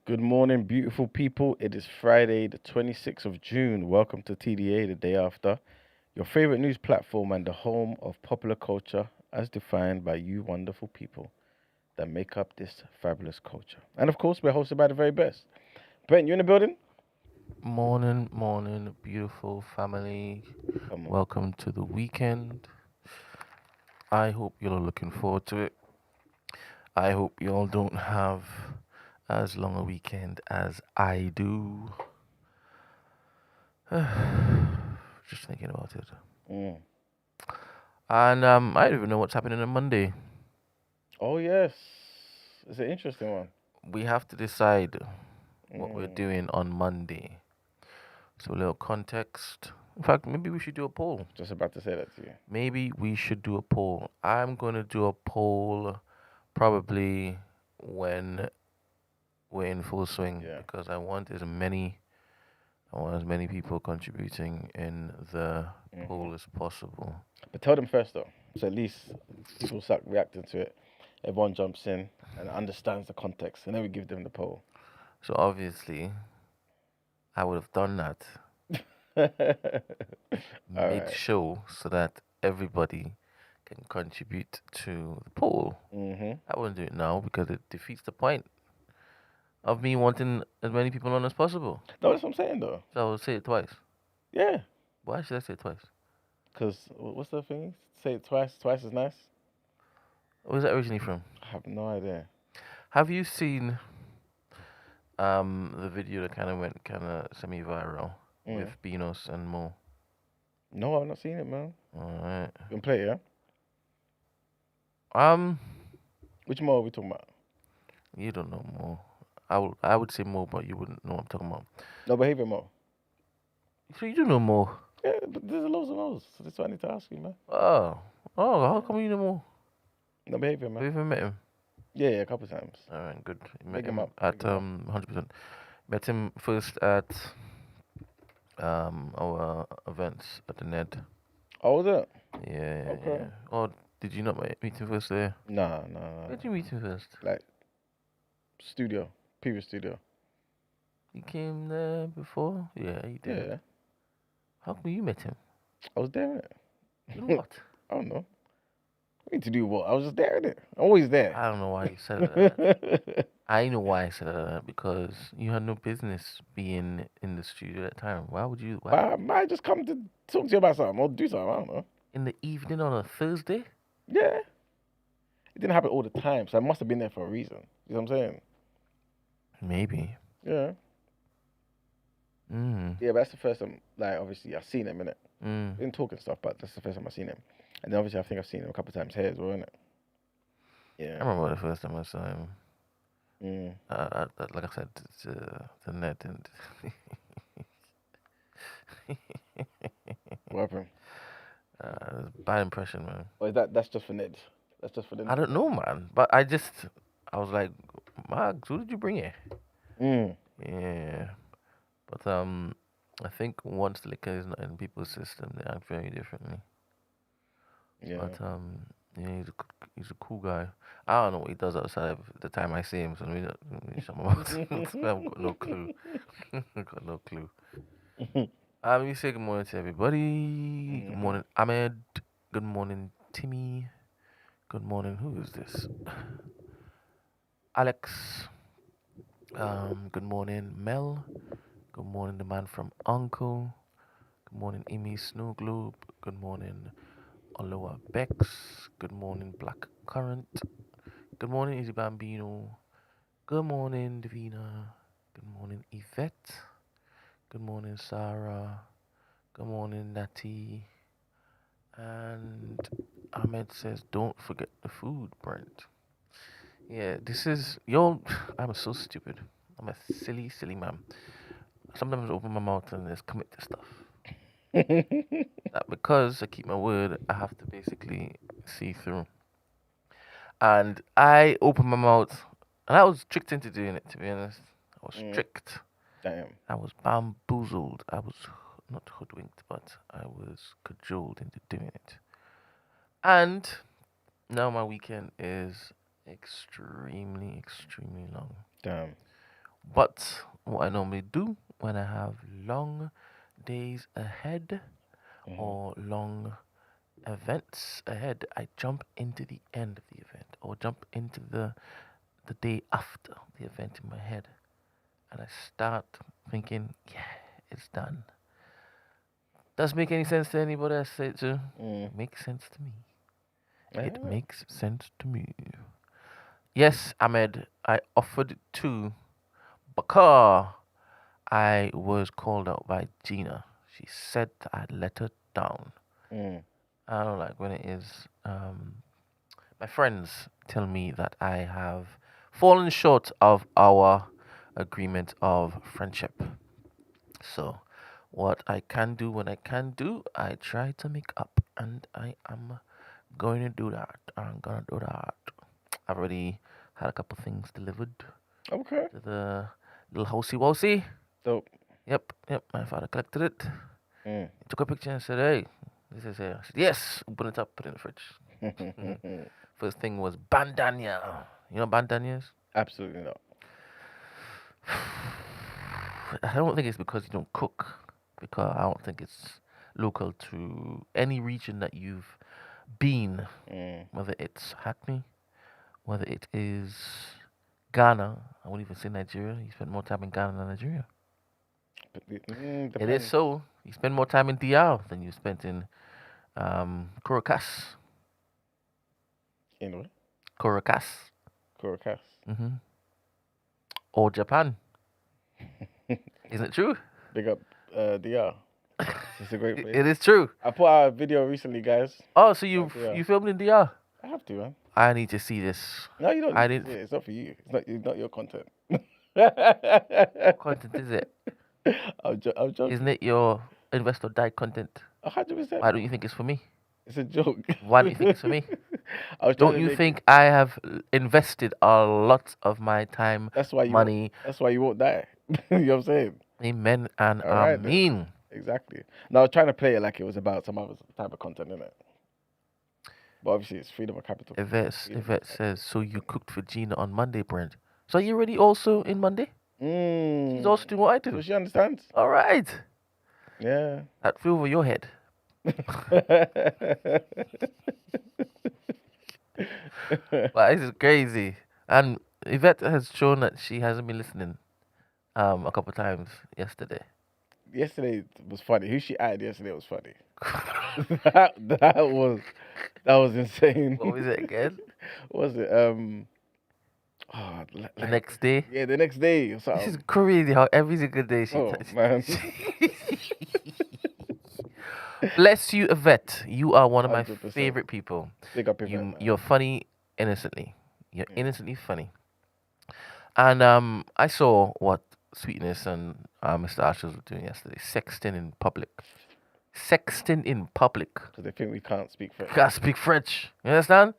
Good morning, beautiful people. It is Friday, the 26th of June. Welcome to TDA, the day after. Your favorite news platform and the home of popular culture as defined by you wonderful people that make up this fabulous culture. And of course, we're hosted by the very best. Brent, you in the building? Morning, beautiful family. Come on. Welcome to the weekend. I hope you're all looking forward to it. I hope you all don't have as long a weekend as I do. Just thinking about it. Mm. And I don't even know what's happening on Monday. Oh, yes. It's an interesting one. We have to decide what we're Mm. doing on Monday. So, a little context. In fact, maybe we should do a poll. Just about to say that to you. Maybe we should do a poll. I'm going to do a poll probably when we're in full swing Yeah. because I want as many people contributing in the poll as possible. But tell them first, though. So at least people start reacting to it. Everyone jumps in and understands the context. And then we give them the poll. So obviously, I would have done that All mid right. show so that everybody can contribute to the poll. I wouldn't do it now because it defeats the point of me wanting as many people on as possible. No, that's what I'm saying, though. So I will say it twice. Yeah. Why should I say it twice? Because what's the thing? Say it twice. Twice is nice. Where's that originally from? I have no idea. Have you seen the video that kind of went kind of semi-viral with Beanos and Mo? No, I've not seen it, man. All right. You can play it, Um, yeah? Which more are we talking about? you don't know Mo. I would say Mo, but you wouldn't know what I'm talking about. No behavior more. So you do know Mo. Yeah, but there's loads of those. So that's what I need to ask you, man. Oh, how come you know Mo? No behavior, Have you man. ever met him? Yeah, a couple times. All right, good. You met Big him him up. at Big him up. 100%. Met him first at our events at the Ned. Oh, was it? Yeah. Okay. Oh, did you not meet him first there? Nah. Where did you meet him first? Like studio, previous studio. He came there before? Yeah, he did. Yeah, How come you met him? I was there, You innit? know what? I don't know. I need to do what? I was just there, innit? I'm always there. I don't know why you said that. I know why I said that because you had no business being in the studio at that time. Why would you? I might just come to talk to you about something or do something. I don't know. In the evening on a Thursday? Yeah. It didn't happen all the time, so I must have been there for a reason. You know what I'm saying? Maybe. Yeah. Mm. Yeah, but that's the first time, like, obviously, I've seen him, innit? Mm. Been talking stuff, but that's the first time I've seen him. And then, obviously, I think I've seen him a couple of times here as well, innit? I Yeah. remember the first time I saw him. Mm. Like I said, the net and. What happened? Bad impression, man. Or is that's just for Ned? That's just for them? I don't know, man. But I was like, Max, who did you bring here? Mm. Yeah. But I think once the liquor is not in people's system, they act very differently. Yeah. But yeah, he's a cool guy. I don't know what he does outside of the time I see him, so let me shut my mouth. I've got no clue. I've got no clue. Let me say good morning to everybody. Good morning, Ahmed. Good morning, Timmy. Good morning. Who is this? Alex. Good morning, Mel. Good morning, the man from Uncle. Good morning, Amy Snow Globe. Good morning, Aloha Bex. Good morning, Black Currant. Good morning, Izzy Bambino. Good morning, Davina. Good morning, Yvette. Good morning, Sarah. Good morning, Natty. And Ahmed says, don't forget the food, Brent. Yeah, this is, I'm so stupid. I'm a silly, silly man. Sometimes I open my mouth and just commit to stuff. That because I keep my word, I have to basically see through. And I opened my mouth, and I was tricked into doing it, to be honest. I was tricked. Damn. I was bamboozled. I was not hoodwinked, but I was cajoled into doing it. And now my weekend is extremely, extremely long. Damn. But what I normally do when I have long days ahead or long events ahead, I jump into the end of the event or jump into the day after the event in my head, and I start thinking, yeah, it's done. Does make any sense to anybody I say it to? Mm. Makes sense to me. It Yeah. makes sense to me. Yes, Ahmed, I offered it too because I was called out by Gina. She said I let her down. Mm. I don't like when it is. My friends tell me that I have fallen short of our agreement of friendship. So, what I can do when I can do, I try to make up, and I am going to do that. I'm gonna do that. I've already had a couple things delivered Okay. to the little housey wousey. Dope. Yep. My father collected it. Mm. He took a picture and said, "Hey, this is here." I said, "Yes." Open it up, put it in the fridge. First thing was bandana. You know what bandana is? Absolutely not. I don't think it's because you don't cook, because I don't think it's local to any region that you've been, Mm. whether it's Hackney, whether it is Ghana. I wouldn't even say Nigeria. You spent more time in Ghana than Nigeria. It is Depends. so. You spend more time in DR than you spent in Caracas. You know, Caracas. Caracas. hmm Or Japan. Isn't it true? Big up DR. It's a great place. It is true. I put out a video recently, guys. Oh, so Yeah. you filmed in DR? I have to, man. I need to see this. No, you don't I need to didn't. see it. It's not for you. It's not your content. What content is it? I'm joking. Isn't it your invest or die content? 100%. Why don't you think it's for me? It's a joke. Why don't you think it's for me? I was trying Don't to you make think I have invested a lot of my time, that's why you money? that's why you won't die. You know what I'm saying? Amen and All right, then. amen. Exactly. No, I was trying to play it like it was about some other type of content, innit? But obviously, it's freedom of capital. Yvette says, so you cooked for Gina on Monday, Brent. So you already also in Monday? She's also doing what I do. So she understands. All right. Yeah. That flew over your head. Wow, this is crazy. And Yvette has shown that she hasn't been listening a couple times yesterday. Yesterday was funny. Who she added yesterday was funny. that was insane. What was it again? What was it? The next day? Yeah, the next day. Or This something. is crazy how every single day she Oh man. Bless you, Yvette. You are one of my 100%. favorite people. Big up Yvette, man. You're funny innocently. You're innocently funny. And I saw what Sweetness and Mr. Ashes were doing yesterday. Sexting in public. Sexting in public. Because they think we can't speak French. Can't speak French. You understand?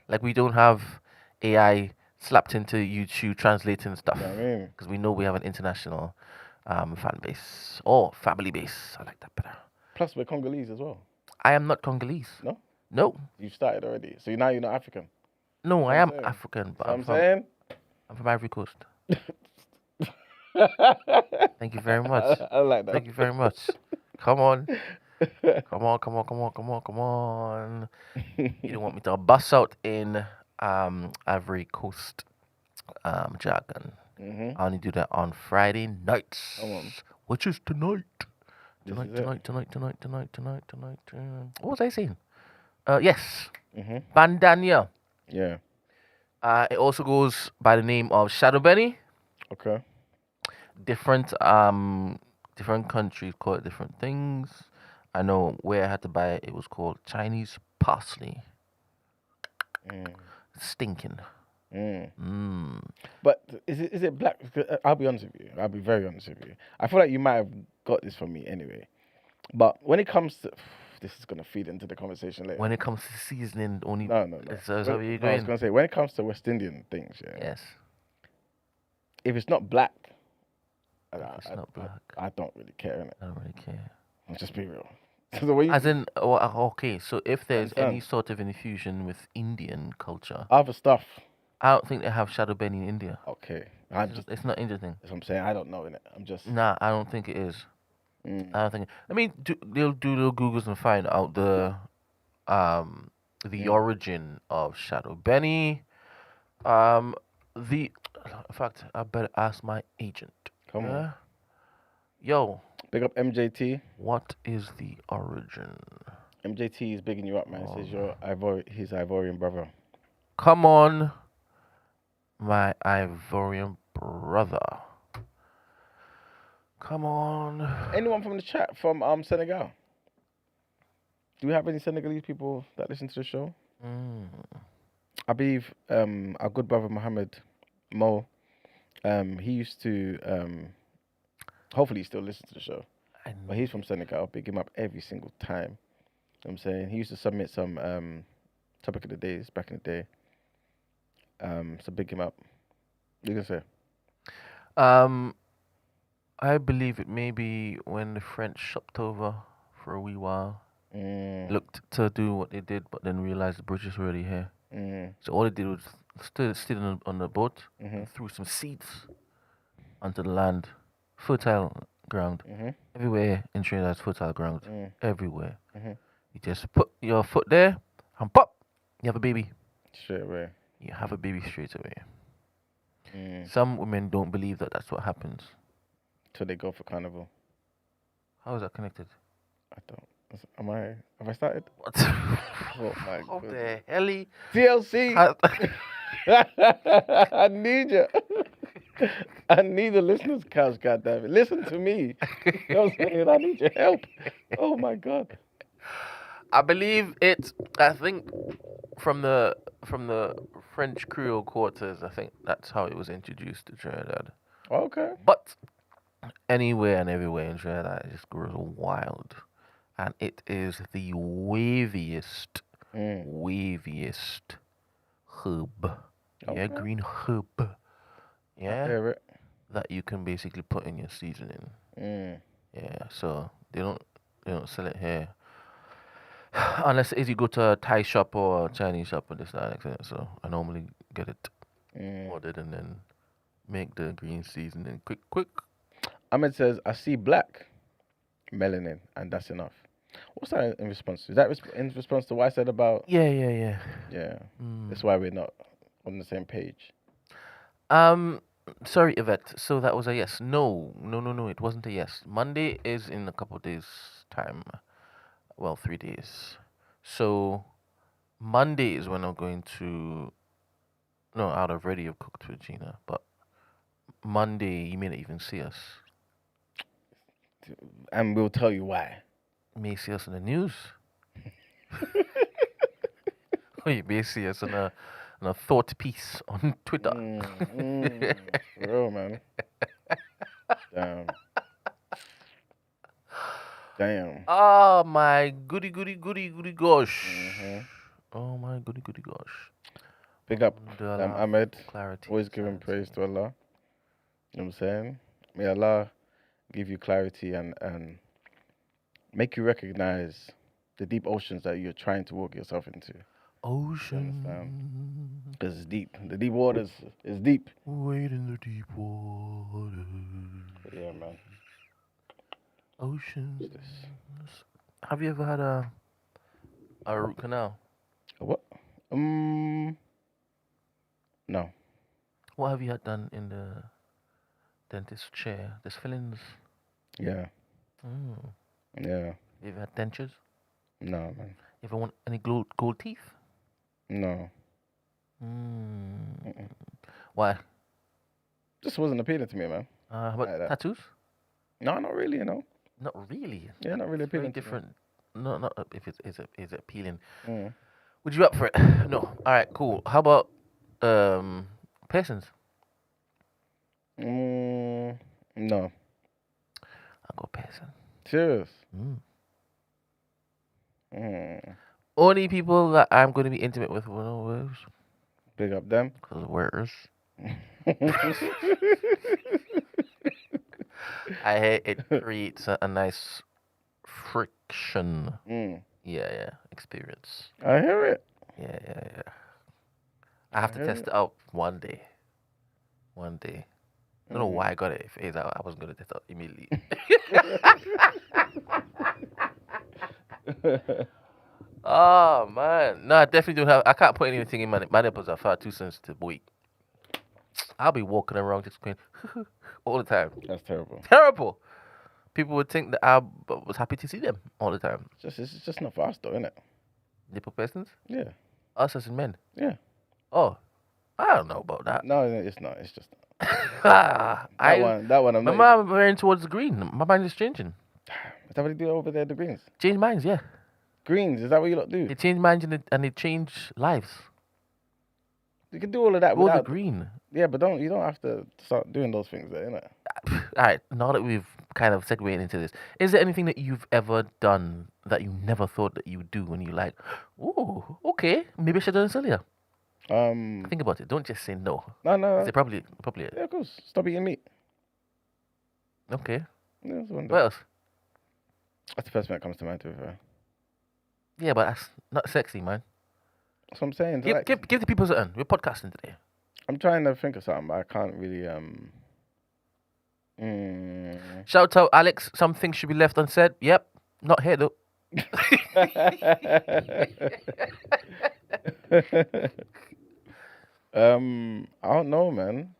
Like we don't have AI slapped into YouTube translating stuff. You know what I mean? Because we know we have an international fan base or family base. I like that better. Plus, we're Congolese as well. I am not Congolese. No? No. You started already. So now you're not African. No, I I'm am saying. African, but I'm saying? I'm from Ivory Coast. Thank you very much. I like that. Thank you very much. Come on. Come on. You don't want me to bust out in Ivory Coast jargon. I only do that on Friday nights. Come on. Which is tonight. Tonight. What was I saying? Yes. Mhm. Bandania. Yeah. It also goes by the name of Shadow Benny. Okay. Different countries call it different things. I know where I had to buy it, it was called Chinese parsley. Stinking. But is it black? I'll be honest with you. I'll be very honest with you. I feel like you might have got this from me anyway. But when it comes to this is gonna feed into the conversation later. When it comes to seasoning, only No. Is that where you're I was going? gonna say when it comes to West Indian things, yeah. Yes. If it's not black, It's not black. I don't really care, innit? I don't really care. I'll just be real. So the way you As in, okay, so if there's any Understand. sort of infusion with Indian culture, other stuff, I don't think they have Shadow Benny in India. Okay. It's not interesting. That's what I'm saying. I don't know, innit? I'm just. Nah, I don't think it is. Mm. I don't think. I mean, they'll do their Googles and find out the origin of Shadow Benny. In fact, I better ask my agent. Come on. Yo. Big up MJT. What is the origin? MJT is bigging you up, man. Says you're his Ivorian brother. Come on, my Ivorian brother. Come on. Anyone from the chat from Senegal? Do we have any Senegalese people that listen to the show? I believe our good brother Mohammed Mo, he used to, hopefully he still listens to the show, but he's from Senegal. Big him up every single time. You know what I'm saying? He used to submit some topic of the days back in the day. So big him up. What you gonna say? I believe it may be when the French shopped over for a wee while, looked to do what they did, but then realized the British were already here. So all they did was stood on the boat and threw some seeds onto the land, fertile ground. Everywhere in Trinidad is fertile ground. Everywhere. You just put your foot there and pop, you have a baby. Straight away. You have a baby straight away. Some women don't believe that that's what happens. Till they go for carnival. How is that connected? I don't. Have I started? What? Oh my god. What the hell? TLC. I need you. I need the listeners' couch, goddammit. Listen to me. You know what I'm saying? I need your help. Oh my god. I believe it's. I think from the French Creole quarters. I think that's how it was introduced to Trinidad. Okay. But anywhere and everywhere in Trinidad, it just grows wild, and it is the waviest herb. Okay. Yeah, green herb. Yeah. I hear it. That you can basically put in your seasoning. Yeah, so they don't sell it here. Unless if you go to a Thai shop or a Chinese shop or this that, so I normally get it ordered and then make the green seasoning quick. Ahmed says, I see black melanin, and that's enough. What's that in response to? Is that in response to what I said about? Yeah. Yeah. That's why we're not on the same page. Sorry, Yvette. So that was a yes. No. It wasn't a yes. Monday is in a couple of days' time. Well, 3 days. So Monday is when I'm going to. No, I'd already have cooked with Gina, but Monday you may not even see us. And we'll tell you why. You may see us in the news. Or you may see us in a thought piece on Twitter. For real, man. Damn. Oh my goody gosh. Oh my goody gosh. Big up Ahmed. Clarity. Always giving praise to Allah. You know what I'm saying? May Allah give you clarity and make you recognize the deep oceans that you're trying to walk yourself into. Ocean. Because it's deep. The deep waters is deep. Wade in the deep waters. Yeah, man. Oceans. Have you ever had a root canal? What? No. What have you had done in the dentist chair? There's fillings. Yeah. Yeah. You ever had dentures? No, man. You ever want any gold teeth? No. Why? Just wasn't appealing to me, man. How about like tattoos? No, not really, you know. Not really. Yeah, not really appealing. Very different. No, not if it's is it appealing. Would you up for it? No. All right, cool. How about piercings? No. I'll go piercing. Serious. Only people that I'm going to be intimate with will know those. Big up them. Because where's? I hate it creates a nice friction. Yeah, experience. I hear it. Yeah. I have to test it out one day. One day. I don't know why I got it. If it is, I wasn't going to test it out immediately. Oh, man. No, I definitely don't have... I can't put anything in my nipples are far too sensitive. Wait. I'll be walking around just going all the time. That's terrible. Terrible. People would think that I was happy to see them all the time. It's just not for us, though, isn't it? Nipple persons? Yeah. Us as in men? Yeah. Oh, I don't know about that. No, it's not. It's just that one. I'm my not. mind veering towards the green. My mind is changing. Is that what they do over there, the greens? Change minds, yeah. Greens, is that what you lot do? They change minds and they change lives. You can do all of that Go the without... green. Yeah, but you don't have to start doing those things there, innit? All right, now that we've kind of segued into this, is there anything that you've ever done that you never thought that you would do when you like, oh, okay, maybe I should have done this earlier? Think about it. Don't just say no. No. Is it probably Yeah, of course. Stop eating meat. Okay. Yeah, that's one. What else? That's the first thing that comes to mind, to be fair. Yeah, but that's not sexy, man. That's what I'm saying. Give the people something. We're podcasting today. I'm trying to think of something, but I can't really. Shout out, Alex. Some things should be left unsaid. Yep. Not here, though. I don't know, man.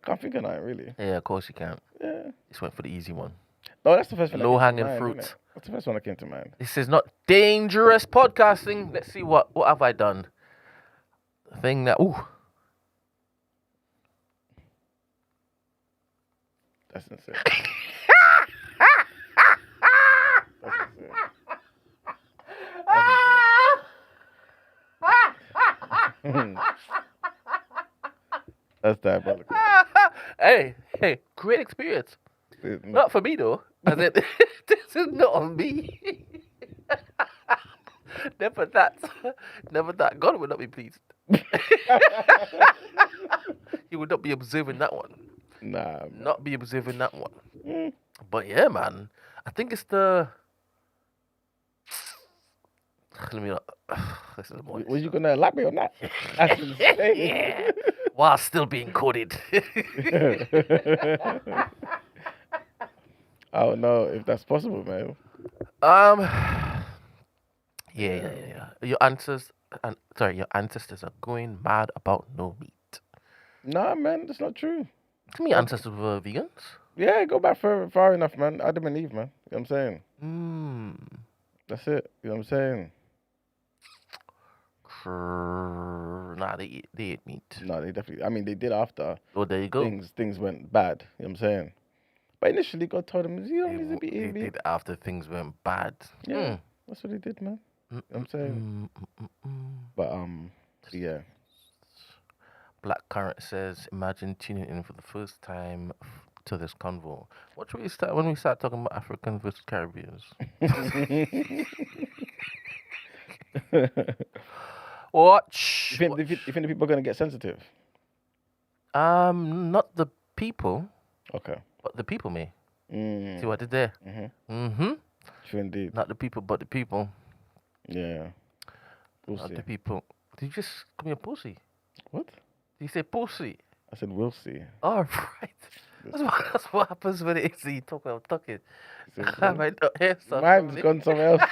Can't think of that, really. Yeah, of course you can't. Yeah. Just went for the easy one. No, that's the first one. Low-hanging fruits. That's the first one that came to mind. This is not dangerous podcasting. Let's see what have I done. The thing that That's insane. That's diabolical. Hey, great experience. Not for me though. As in, this is not on me. Never that. God would not be pleased. He would not be observing that one. Nah. Man. Not be observing that one. But yeah, man. I think it's the. Let me not. This is more. Was you gonna elaborate on that? That's insane. While still being coded. I don't know if that's possible, man. Yeah. Your ancestors are going mad about no meat. Nah, man, that's not true. To me, ancestors were vegans. Yeah, go back far enough, man. Adam and Eve, man. You know what I'm saying? That's it. You know what I'm saying? Nah, they ate meat. No, they definitely. I mean, they did after. Oh, there you go. Things went bad. You know what I'm saying? But initially, God told them, you don't need to be eating meat. They did after things went bad. Yeah, that's what they did, man. You know what I'm saying? But yeah. Black Current says, imagine tuning in for the first time to this convo. What should we start when we start talking about Africans versus Caribbeans? Watch. You think the people are gonna get sensitive? Not the people. Okay. But the people may. See what I did there? True indeed. Not the people, but the people. Yeah. We'll Not see. the people. Did you just call me a pussy? What? Did you say pussy? I said we'll see. Oh, right. That's what happens when it's you talk about talking. I might not hear something. Mine's gone somewhere else.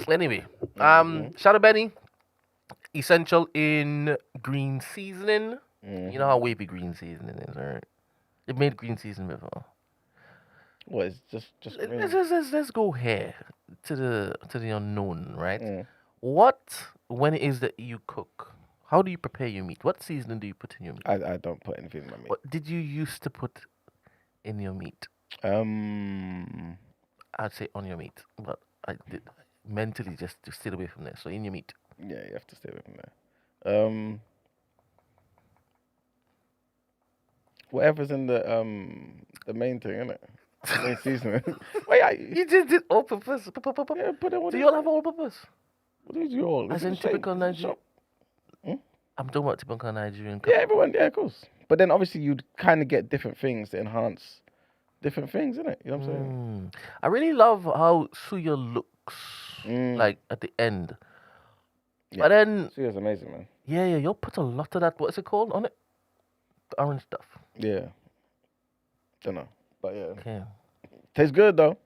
Anyway, shout out Benny. Essential in green seasoning. You know how wavy green seasoning is, right? You've made green seasoning before. What? It's just green. Let's go here to the unknown, right? When it is that you cook, how do you prepare your meat? What seasoning do you put in your meat? I don't put anything in my meat. What did you used to put in your meat? I'd say on your meat, but I did mentally just to stay away from there. So in your meat. Yeah, you have to stay away from there. Whatever's in the main thing, innit? The main seasoning. Wait, you just did all purpose. Yeah, but then do you all have all purpose? What is you all? As in typical Nigerian. I'm talking about typical Nigerian. Yeah, everyone. Yeah, of course. But then obviously you'd kind of get different things to enhance different things, innit? You know what I'm saying? I really love how Suya looks like at the end. Yeah. But then, She was amazing, man. yeah, you'll put a lot of that. What's it called on it? The orange stuff. Yeah. Don't know, but yeah, Okay. tastes good though.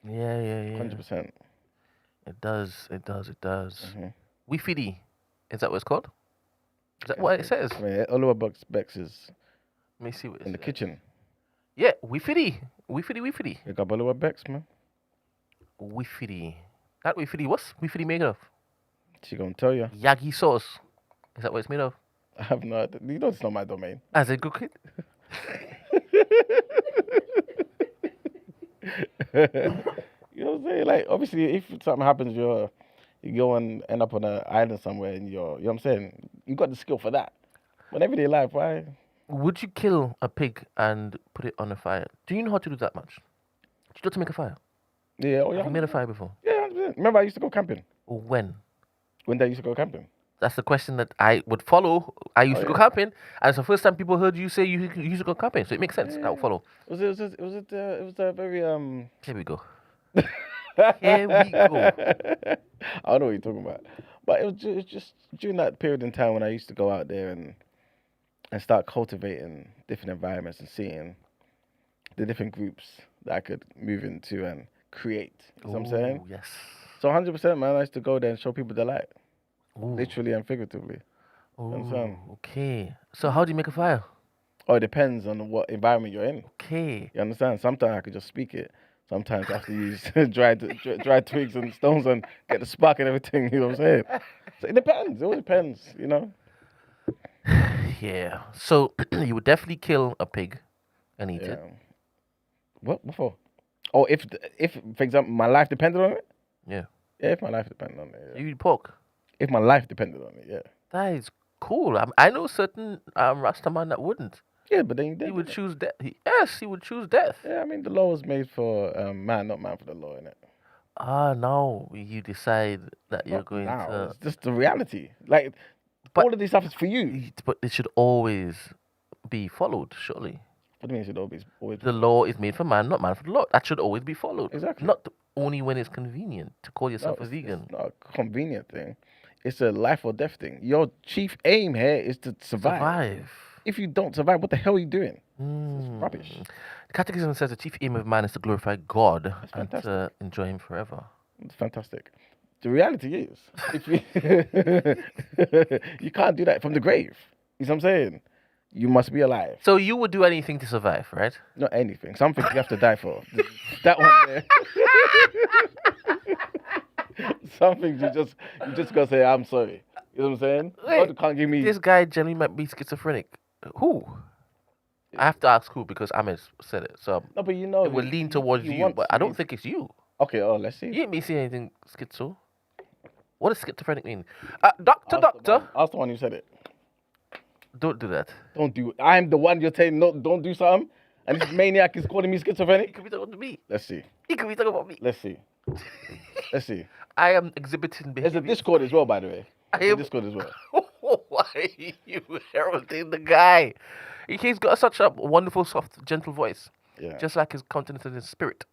Yeah. 100%. It does. Mm-hmm. Wifidi. Is that what it's called? Is that what it says? I mean, Oliver Bex is Let me see what it in the says. kitchen. Yeah, Wifidi. Wifidi. You got Oliver Bex, man. Wifidi. That Wifidi, what's Wifidi made of? She gonna tell you. Yagi sauce. Is that what it's made of? I have no idea. You know it's not my domain. As a cook it? You know what I'm saying? Like, obviously, if something happens, you go and end up on an island somewhere, and you know what I'm saying? You got the skill for that. But everyday life, why? Would you kill a pig and put it on a fire? Do you know how to do that much? Do you know how to make a fire? Yeah, oh yeah. Have you made a fire before? Yeah, 100%. Remember, I used to go camping. When? When did I used to go camping? That's the question that I would follow. I used to go camping, and it's the first time people heard you say you used to go camping, so it makes sense. I would follow. It was a very Here we go. Here we go. I don't know what you're talking about, but it was just during that period in time when I used to go out there and start cultivating different environments and seeing the different groups that I could move into and create. You know what I'm saying? Yes. So 100%, man. I used to go there and show people the light, Ooh. literally and figuratively. Ooh, okay. So how do you make a fire? Oh, it depends on what environment you're in. Okay. You understand? Sometimes I could just speak it. Sometimes I have to use dry twigs and stones and get the spark and everything. You know what I'm saying? So it depends. It all depends. You know. Yeah. So you would definitely kill a pig and eat Yeah. it. What for? Oh, if for example my life depended on it. Yeah. Yeah, if my life depended on it. Yeah. You eat pork. If my life depended on it, yeah. That is cool. I know certain Rastaman that wouldn't. Yeah, but then you did. He would choose death. Yes, he would choose death. Yeah, I mean the law was made for man, not man for the law, innit? Now you decide that you're Not going now. to. It's just the reality. Like But- all of this stuff is for you. But it should always be followed, surely. What do you mean it should always The law is made for man, not man for the law. That should always be followed. Exactly. Not only when it's convenient to call No, yourself a it's vegan. not a convenient thing. It's a life or death thing. Your chief aim here is to survive. If you don't survive, what the hell are you doing? It's rubbish. The Catechism says the chief aim of man is to glorify God and fantastic. to enjoy Him forever. It's fantastic. The reality is, if you you can't do that from the grave. You know what I'm saying? You must be alive. So you would do anything to survive, right? Not anything. Something you have to die for. That one there. Something you just gotta say, I'm sorry. You know what I'm saying? Wait, God can't give me. This guy generally might be schizophrenic. Who? I have to ask who because Ahmed said it. So No, but you know. it will lean towards you, but I don't think it's you. Okay, let's see. You ain't me saying anything schizo. What does schizophrenic mean? Doctor. Ask the one who said it. Don't do that. Don't do. I'm the one you're saying no. Don't do something, and this maniac is calling me He schizophrenic. could be talking about me. Let's see. He could be talking about me. Let's see. Let's see. I am exhibiting There's behavior. a Discord as well, by the way. There's a Discord as well. Why are you heralding the guy? He's got such a wonderful, soft, gentle voice. Yeah. Just like his countenance and his spirit.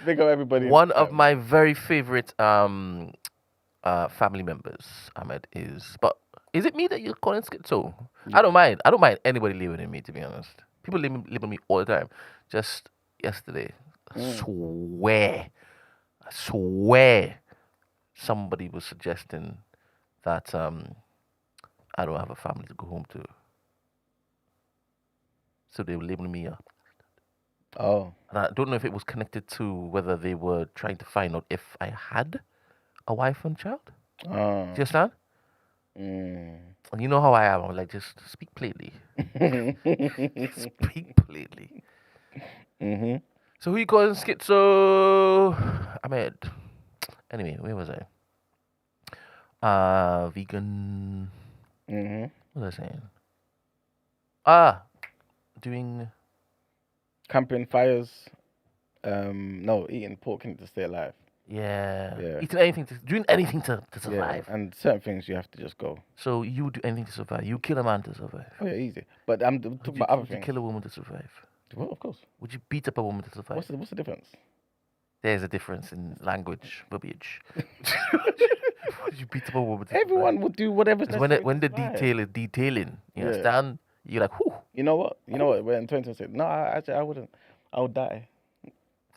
Think of everybody. One of my very favorite family members, Ahmed, is. But is it me that you're calling schizo? I don't mind. I don't mind anybody labeling me, to be honest. People label me all the time. Just yesterday, I swear, somebody was suggesting that I don't have a family to go home to. So they were labeling me up. Oh. And I don't know if it was connected to whether they were trying to find out if I had a wife and child. Do you understand? And you know how I am. I'm like, just speak plainly. Speak plainly. Mm-hmm. So who you calling schizo? Ahmed. Anyway, where was I? Vegan. Mm-hmm. What was I saying? Doing Camping fires. No, eating pork to stay alive. yeah. Yeah. Doing anything to survive. Yeah. And certain things you have to just go. So you would do anything to survive. You kill a man to survive. Oh yeah, easy. But I'm talking about other Would you things. kill a woman to survive? Well, of course. Would you beat up a woman to survive? What's the difference? There's a difference in language, verbiage. You beat up a woman. Everyone will do whatever's Because necessary when to the survive. detail is detailing, you Yeah. understand? You're like, whew, You know what? You know what? When 20 said, no, actually, I wouldn't. I would die.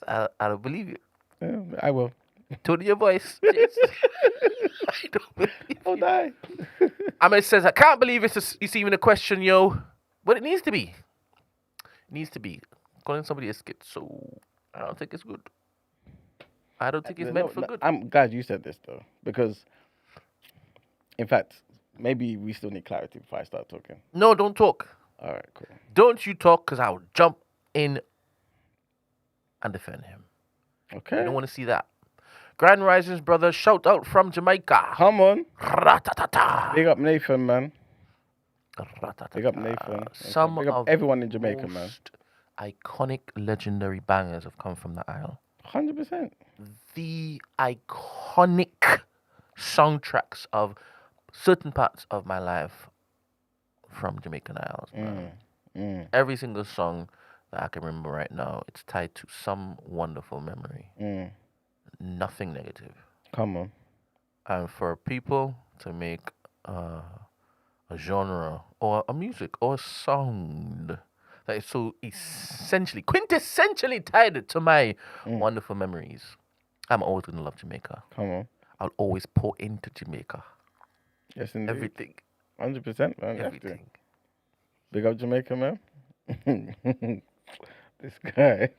I don't believe you. Yeah, I will. Tone of your voice. Yes. I don't believe I'll you. die. Ahmed says, I can't believe it's even a question, yo. But it needs to be. It needs to be. Calling somebody a schizo, I don't think it's good. I don't think it's meant for good. I'm glad you said this, though, because, in fact, maybe we still need clarity before I start talking. No, don't talk. All right, cool. Don't you talk, because I'll jump in and defend him. Okay. I don't want to see that. Grand Risings, brother. Shout out from Jamaica. Come on. Ratatata. Big up Nathan, man. Ratatata. Big up Nathan. Some Big up of everyone in Jamaica, man. most iconic, legendary bangers have come from the isle. 100%. The iconic soundtracks of certain parts of my life from Jamaican Isles, man. Every single song that I can remember right now, it's tied to some wonderful memory. Nothing negative. Come on. And for people to make a genre or a music or a sound that is so essentially, quintessentially tied to my wonderful memories, I'm always going to love Jamaica. Come on. I'll always pour into Jamaica. Yes, indeed. Everything. 100%, man. Everything. Big up Jamaica, man. This guy.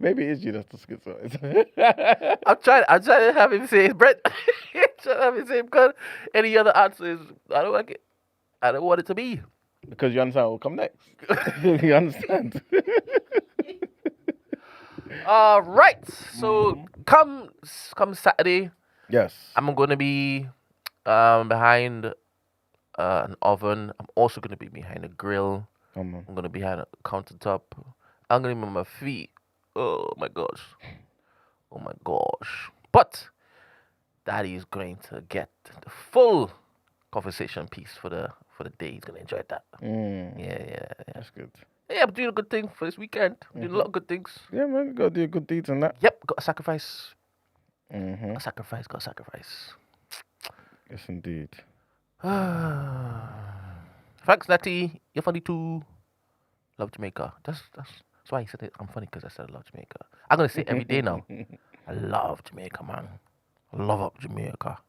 Maybe it is you that's the schizo. I'm trying to have him say Brent. Trying to have him say because any other answer is I don't like it. I don't want it to be. Because you understand what will come next. You understand? All right. So come Saturday, Yes. I'm gonna be behind an oven. I'm also gonna be behind a grill. Come on. I'm gonna be behind a countertop. I'm gonna be on my feet. Oh my gosh. Oh my gosh. But Daddy is going to get the full conversation piece for the day. He's gonna enjoy that. Yeah. That's good. Yeah, I'm doing a good thing for this weekend. I'm doing a lot of good things. Yeah, man. Gotta do good deeds on that. Yep, got a sacrifice. Mm-hmm. Got a sacrifice. Yes, indeed. Thanks, Natty. You're funny too. Love Jamaica. That's why he said it. I'm funny because I said I love Jamaica. I'm gonna say it every day now. I love Jamaica, man. I love up Jamaica.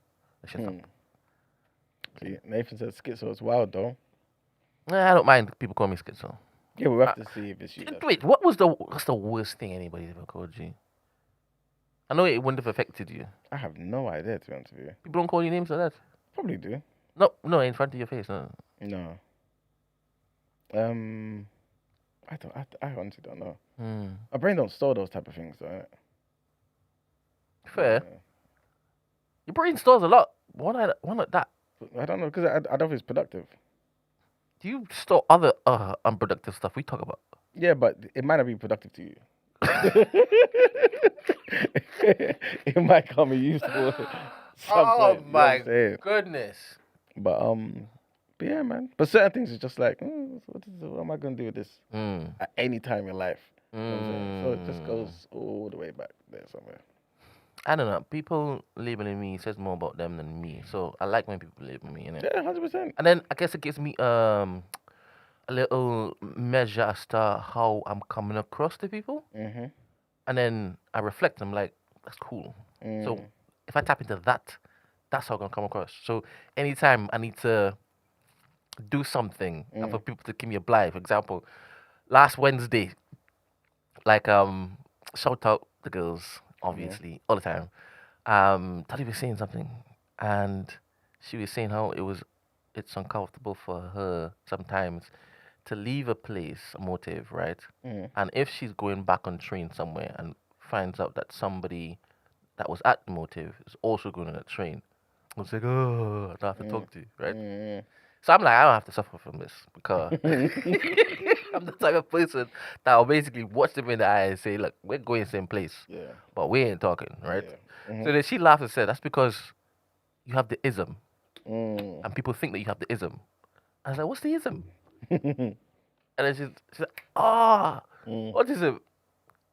That shit's up. See, Nathan said schizo is wild, though. Nah, I don't mind people call me schizo. Yeah, we'll have to see if it's you. Wait, what's the worst thing anybody's ever called you? I know it wouldn't have affected you. I have no idea, to be honest with you. People don't call you names like that. Probably do. No, in front of your face. No. No. I honestly don't know. My brain don't store those type of things, though. Fair. Your brain stores a lot. Why not that? I don't know, because I don't think it's productive. Do you store other unproductive stuff we talk about? Yeah, but it might not be productive to you. It might come in useful. Oh my goodness. But yeah, man. But certain things is just like, what am I gonna do with this at any time in life? You know what I'm saying? So it just goes all the way back there somewhere. I don't know. People labeling me says more about them than me. So I like when people label me, innit? Yeah, 100%. And then I guess it gives me a little measure as to how I'm coming across to people. And then I reflect. I'm like, that's cool. So if I tap into that, that's how I'm gonna come across. So anytime I need to do something and for people to give me a blind, for example, last Wednesday, like shout out the girls, obviously, all the time. Tati was saying something, and she was saying how it's uncomfortable for her sometimes to leave a place, a motive, right? And if she's going back on train somewhere and finds out that somebody that was at the motive is also going on that train, it's like, oh, I don't have to talk to you, right? So I'm like, I don't have to suffer from this because I'm the type of person that will basically watch them in the eye and say, look, we're going the same place, but we ain't talking, right? So then she laughed and said, that's because you have the ism. And people think that you have the ism. I was like, what's the ism? And then she's like, what is it?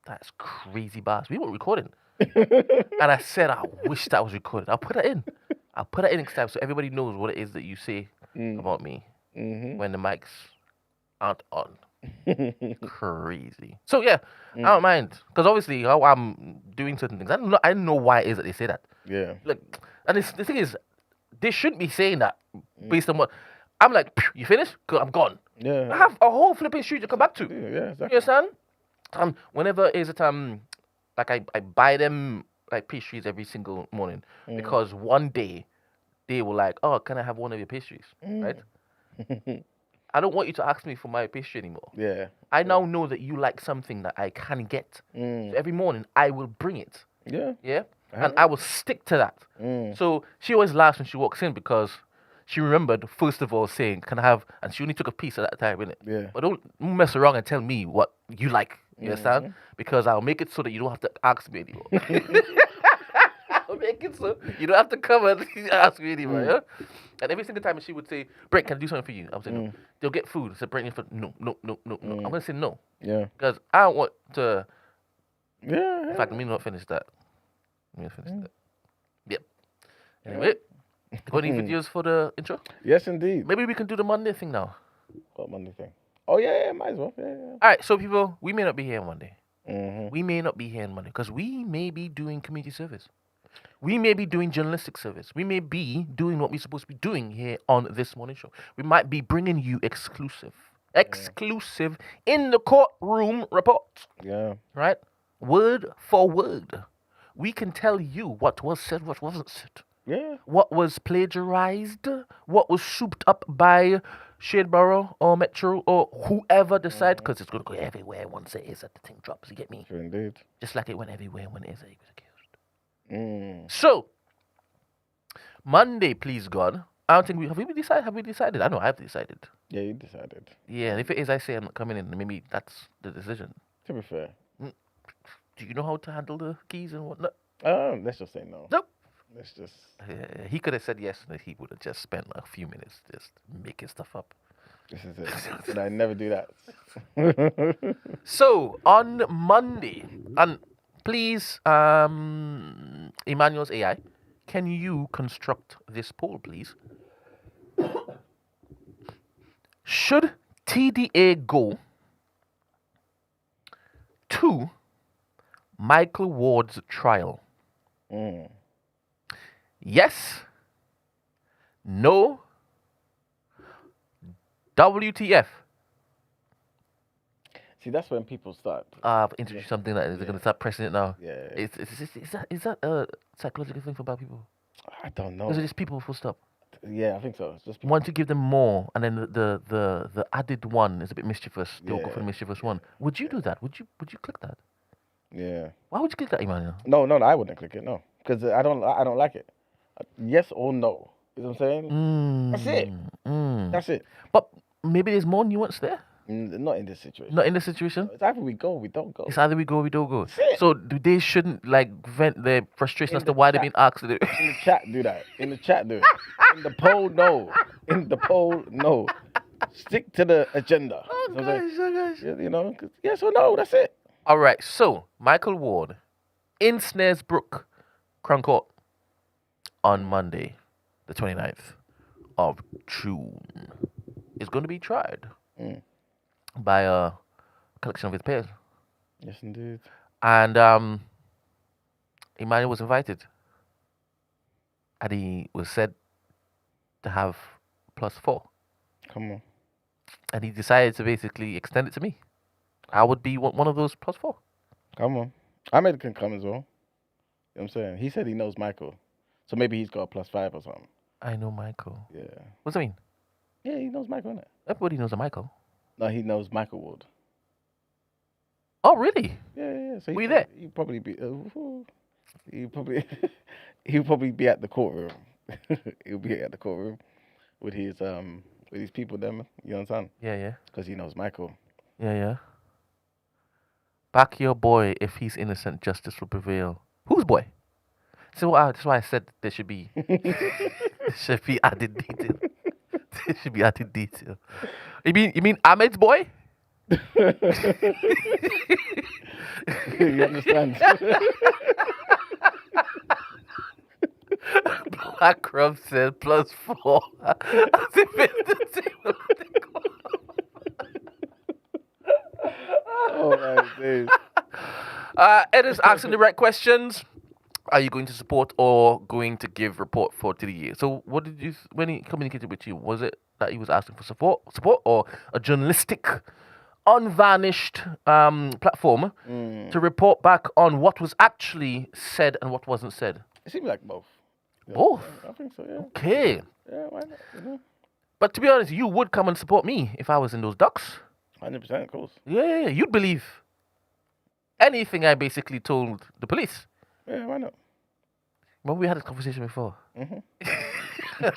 That's crazy bars. We weren't recording. And I said, I wish that was recorded. I'll put that in. I'll put that in next time so everybody knows what it is that you say about me when the mics aren't on. Crazy. So yeah, I don't mind. Because obviously how I'm doing certain things. I don't know why it is that they say that. Yeah. Like, and the thing is, they shouldn't be saying that based on what... I'm like, you finished? Good, I'm gone. Yeah. I have a whole flipping street to come back to. Yeah, exactly. You understand? Whenever is it like I buy them like pastries every single morning because one day they were like, oh, can I have one of your pastries? Right? I don't want you to ask me for my pastry anymore. Yeah. I now know that you like something that I can get. So every morning I will bring it. Yeah. Yeah? And I will stick to that. So she always laughs when she walks in because she remembered, first of all, saying, can I have... And she only took a piece at that time, innit? Yeah. But don't mess around and tell me what you like. You understand? Because I'll make it so that you don't have to ask me anymore. I'll make it so you don't have to come and ask me anymore, yeah? And every single time she would say, Brent, can I do something for you? I would say, no. They'll get food. I said, Brent, no. I'm going to say no. Yeah. Because I don't want to... Yeah. In fact, let me not finish that. Yep. Anyway, got any videos for the intro? Yes, indeed. Maybe we can do the Monday thing now. What Monday thing? Oh, yeah, might as well. Yeah. All right, so people, we may not be here on Monday. We may not be here on Monday because we may be doing community service. We may be doing journalistic service. We may be doing what we're supposed to be doing here on this morning show. We might be bringing you exclusive in the courtroom report. Yeah. Right? Word for word. We can tell you what was said, what wasn't said. Yeah. What was plagiarized, what was souped up by Shadeborough or Metro or whoever decides, because it's going to go everywhere once it is that the thing drops. You get me? Sure, indeed. Just like it went everywhere when it is that he was accused. So, Monday, please God. I don't think we have we decided. Have we decided? I know I've decided. Yeah, you decided. Yeah, and if it is, I say I'm not coming in. Maybe that's the decision. To be fair. Do you know how to handle the keys and whatnot? Let's just say no. Nope. Let's just... he could have said yes, and he would have just spent a few minutes just making stuff up. This is it. But I never do that. So, on Monday, and please, Emmanuel's AI, can you construct this poll, please? Should TDA go to Michael Ward's trial? Yes. No. WTF. See, that's when people start. I've introduced something that is going to start pressing it now. Yeah. Is that a psychological thing for bad people? I don't know. Or is it just people full stop? Yeah, I think so. It's just people. Want to give them more, and then the added one is a bit mischievous. They'll go for the mischievous one. Would you do that? Would you click that? Yeah. Why would you click that, Emmanuel? No, I wouldn't click it. No, because I don't like it. Yes or no. You know what I'm saying? That's it. That's it. But maybe there's more nuance there. Not in this situation. Not in this situation. It's either we go or we don't go. It's either we go or we don't go. That's it. So they shouldn't like vent their frustration as to why they've been asked to do it. In the chat, do that. In the chat, do it. In the poll, no. In the poll, no. Stick to the agenda. Oh gosh. You know, yes or no. That's it. All right. So Michael Ward in Snaresbrook Crown Court on Monday, the 29th of June, is going to be tried by a collection of his peers. Yes, indeed. And Emmanuel was invited. And he was said to have +4. Come on. And he decided to basically extend it to me. I would be one of those +4. Come on. I made it can come as well. You know what I'm saying? He said he knows Michael. So maybe he's got a +5 or something. I know Michael. Yeah. What does that mean? Yeah, he knows Michael, innit? Everybody knows a Michael. No, he knows Michael Ward. Oh, really? Yeah. So Were you there? He'd probably be... he'll probably be at the courtroom. He'll be at the courtroom with his people them. You understand? Yeah. Because he knows Michael. Yeah. Back your boy. If he's innocent, justice will prevail. Whose boy? So that's why I said there should be added detail. There should be added detail. You mean Ahmed's boy? You understand? Black Rum said +4. As if it's the same. Oh my days. Ed is asking the right questions. Are you going to support or going to give report for TDA? So what did you, when he communicated with you, was it that he was asking for support or a journalistic, unvarnished platform to report back on what was actually said and what wasn't said? It seemed like both. Yeah, Both? I think so, yeah. Okay. Yeah, why not? You know? But to be honest, you would come and support me if I was in those ducks. 100%, of course. Yeah, you'd believe anything I basically told the police. Yeah, why not? Remember we had this conversation before? Mm-hmm.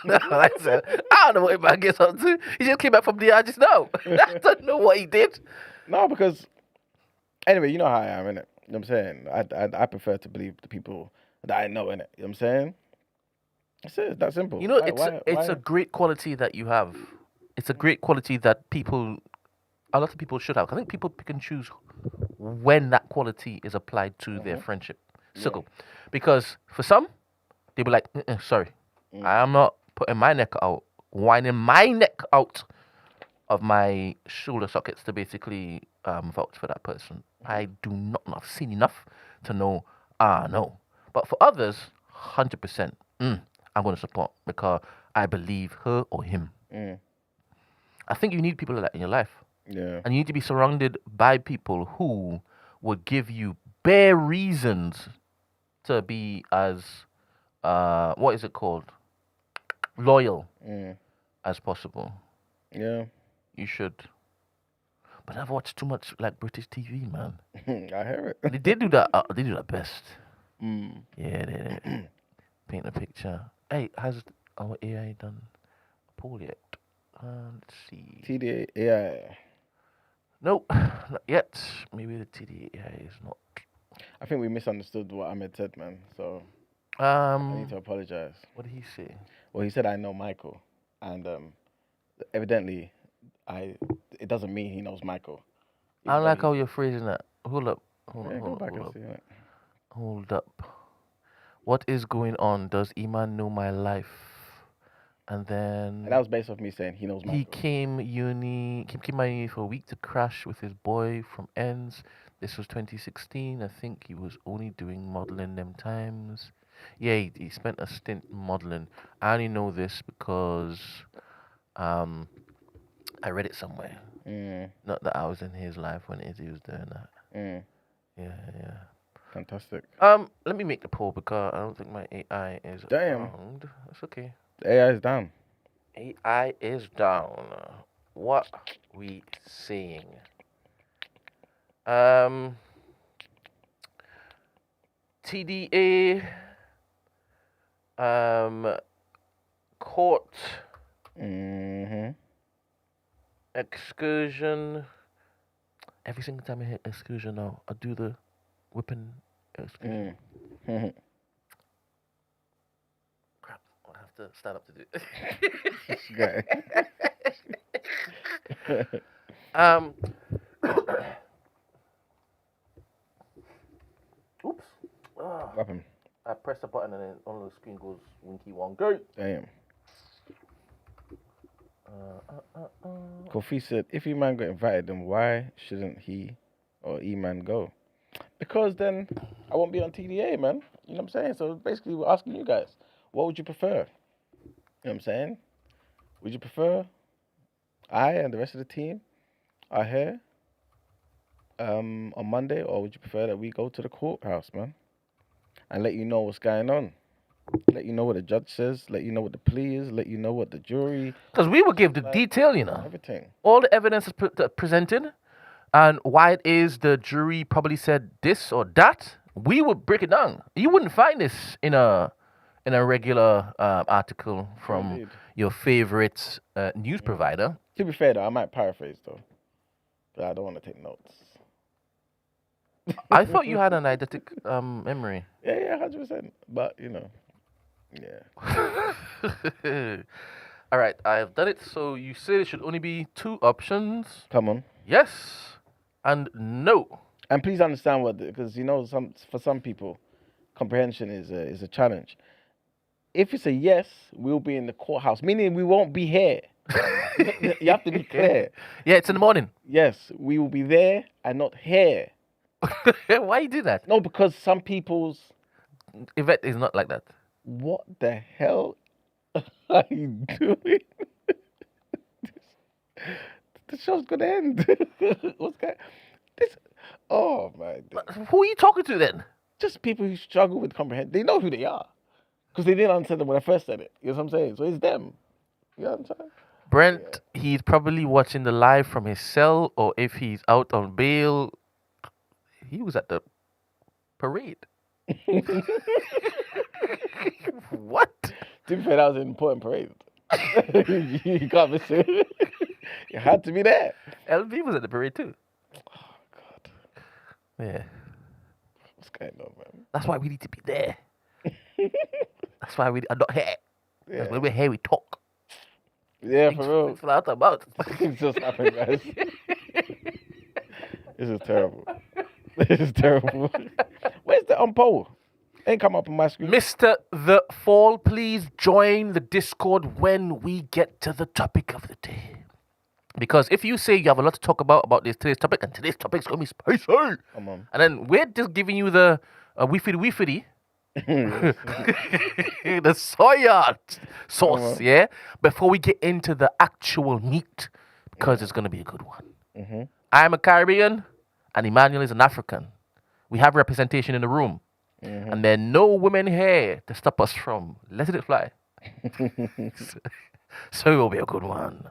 I said, I don't know what man gets up to. He just came back from the just now. I don't know what he did. No, because anyway, you know how I am, innit? You know what I'm saying? I prefer to believe the people that I know, innit? You know what I'm saying? That's it. It's that simple. You know, it's a great quality that you have. It's a great quality that a lot of people should have. I think people pick and choose when that quality is applied to their friendship circle. Because for some, they'll be like, sorry, I am not putting my neck out, whining my neck out of my shoulder sockets to basically vouch for that person. I do not know. I've seen enough to know, no. But for others, 100%, I'm going to support because I believe her or him. I think you need people like that in your life. Yeah. And you need to be surrounded by people who will give you bare reasons to be as, what is it called? Loyal as possible. Yeah. You should. But I've watched too much like British TV, man. I hear it. They do that. They do that best. Mm. Yeah, they paint a picture. Hey, has our AI done a poll yet? Let's see. TDA, yeah. Nope, not yet. Maybe the TDA AI is not. I think we misunderstood what Ahmed said, man. So I need to apologize. What did he say? Well, he said I know Michael, and evidently, it doesn't mean he knows Michael. I don't like how you're phrasing that. Hold up. Hold up. What is going on? Does Iman know my life? And then And that was based off me saying he knows Michael. he came my uni for a week to crash with his boy from ends. This was 2016. I think he was only doing modeling them times. Yeah, he spent a stint modeling. I only know this because I read it somewhere. Not that I was in his life when he was doing that. Yeah. Fantastic. Let me make the poll because I don't think my AI is around. That's okay. The AI is down. AI is down. What we seeing? TDA court excursion. Every single time I hit excursion now, I do the whipping excursion. Crap, I'll have to stand up to do it. Oops. What happened? I press the button and then on the screen goes winky one go. Damn. Kofi said, if E-Man got invited, then why shouldn't he or E-Man go? Because then I won't be on TDA, man. You know what I'm saying? So basically, we're asking you guys, what would you prefer? You know what I'm saying? Would you prefer I and the rest of the team are here on Monday, or would you prefer that we go to the courthouse, man, and let you know what's going on? Let you know what the judge says, let you know what the plea is, let you know what the jury... Because we will give the detail, you know. Everything. All the evidence is presented, and why it is the jury probably said this or that, we would break it down. You wouldn't find this in a regular article from your favorite news provider. To be fair, though, I might paraphrase, though. But I don't want to take notes. I thought you had an eidetic memory. Yeah, 100%. But, you know... Yeah. All right, I've done it. So you say there should only be two options. Come on. Yes and no. And please understand because for some people, comprehension is a challenge. If it's a yes, we'll be in the courthouse, meaning we won't be here. You have to be clear. Yeah, it's in the morning. Yes, we will be there and not here. Why you do that? No, because some people's... Yvette is not like that. What the hell are you doing? The show's gonna end. What's going? This? Oh my! Who are you talking to then? Just people who struggle with comprehension. They know who they are because they didn't understand them when I first said it. You know what I'm saying? So it's them. You know what I'm saying? Brent, he's probably watching the live from his cell, or if he's out on bail, he was at the parade. What? To be fair, that was an important parade. You can't miss it. You had to be there. LB was at the parade too. Oh God. Yeah. What's going on, man? That's why we need to be there. That's why we are not here. Yeah. When we're here, we talk. Yeah, for real. It's out about. Things just happen, guys. This is terrible. This is terrible. Where's the poll? Ain't come up on my screen. Mr. The Fall, please join the Discord when we get to the topic of the day. Because if you say you have a lot to talk about today's topic, and today's topic is going to be spicy. Come on. And then we're just giving you the weefity, the soya sauce, yeah? Before we get into the actual meat, because it's going to be a good one. Mm-hmm. I'm a Caribbean, and Emmanuel is an African. We have representation in the room. Mm-hmm. And there are no women here to stop us from letting it fly. So it will be a good one.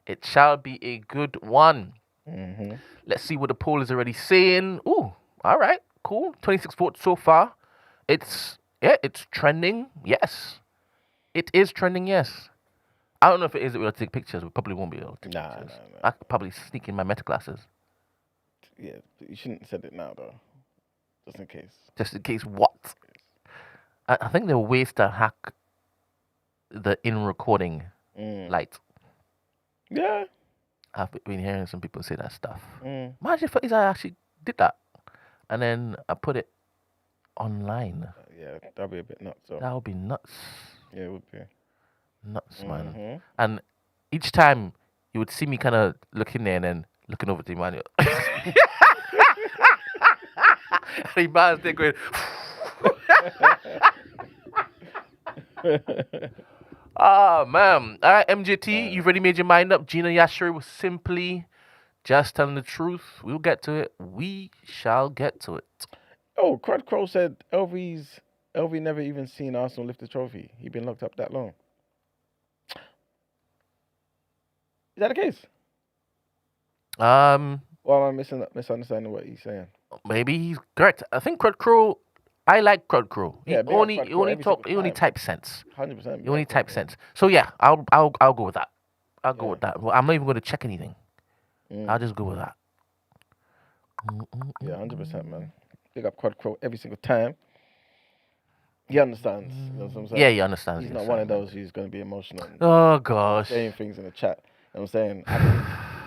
It shall be a good one. Mm-hmm. Let's see what the poll is already saying. Ooh, all right, cool. 26 votes so far. It's trending. Yes, it is trending. Yes. I don't know if it is that we'll take pictures. We probably won't be able to take pictures. No. I could probably sneak in my meta classes. Yeah, you shouldn't have said it now though. Just in case. Just in case what? I think there are ways to hack the in-recording light. Yeah. I've been hearing some people say that stuff. Imagine if I actually did that and then I put it online. Yeah, that'd be a bit nuts. So. That would be nuts. Yeah, it would be. Nuts, man. And each time you would see me kind of looking there and then looking over to Emmanuel. And Emmanuel's there going... Ah, man. All right, MJT, you've already made your mind up. Gina Yashere was simply just telling the truth. We'll get to it. We shall get to it. Oh, Crud Crow said LV never even seen Arsenal lift the trophy. He'd been locked up that long. Is that the case? Or am I misunderstanding what he's saying? Maybe he's correct. I think Crud Crow... I like Crud Crow. He only types sense. 100%. He only types sense. So yeah, I'll go with that. I'll go with that. Well, I'm not even going to check anything. I'll just go with that. Yeah, 100%, man. Big up Crud Crow every single time. He understands. You know what I'm saying? Yeah, he understands. He's not one of those who's going to be emotional. Oh gosh. Saying things in the chat. You know what I'm saying?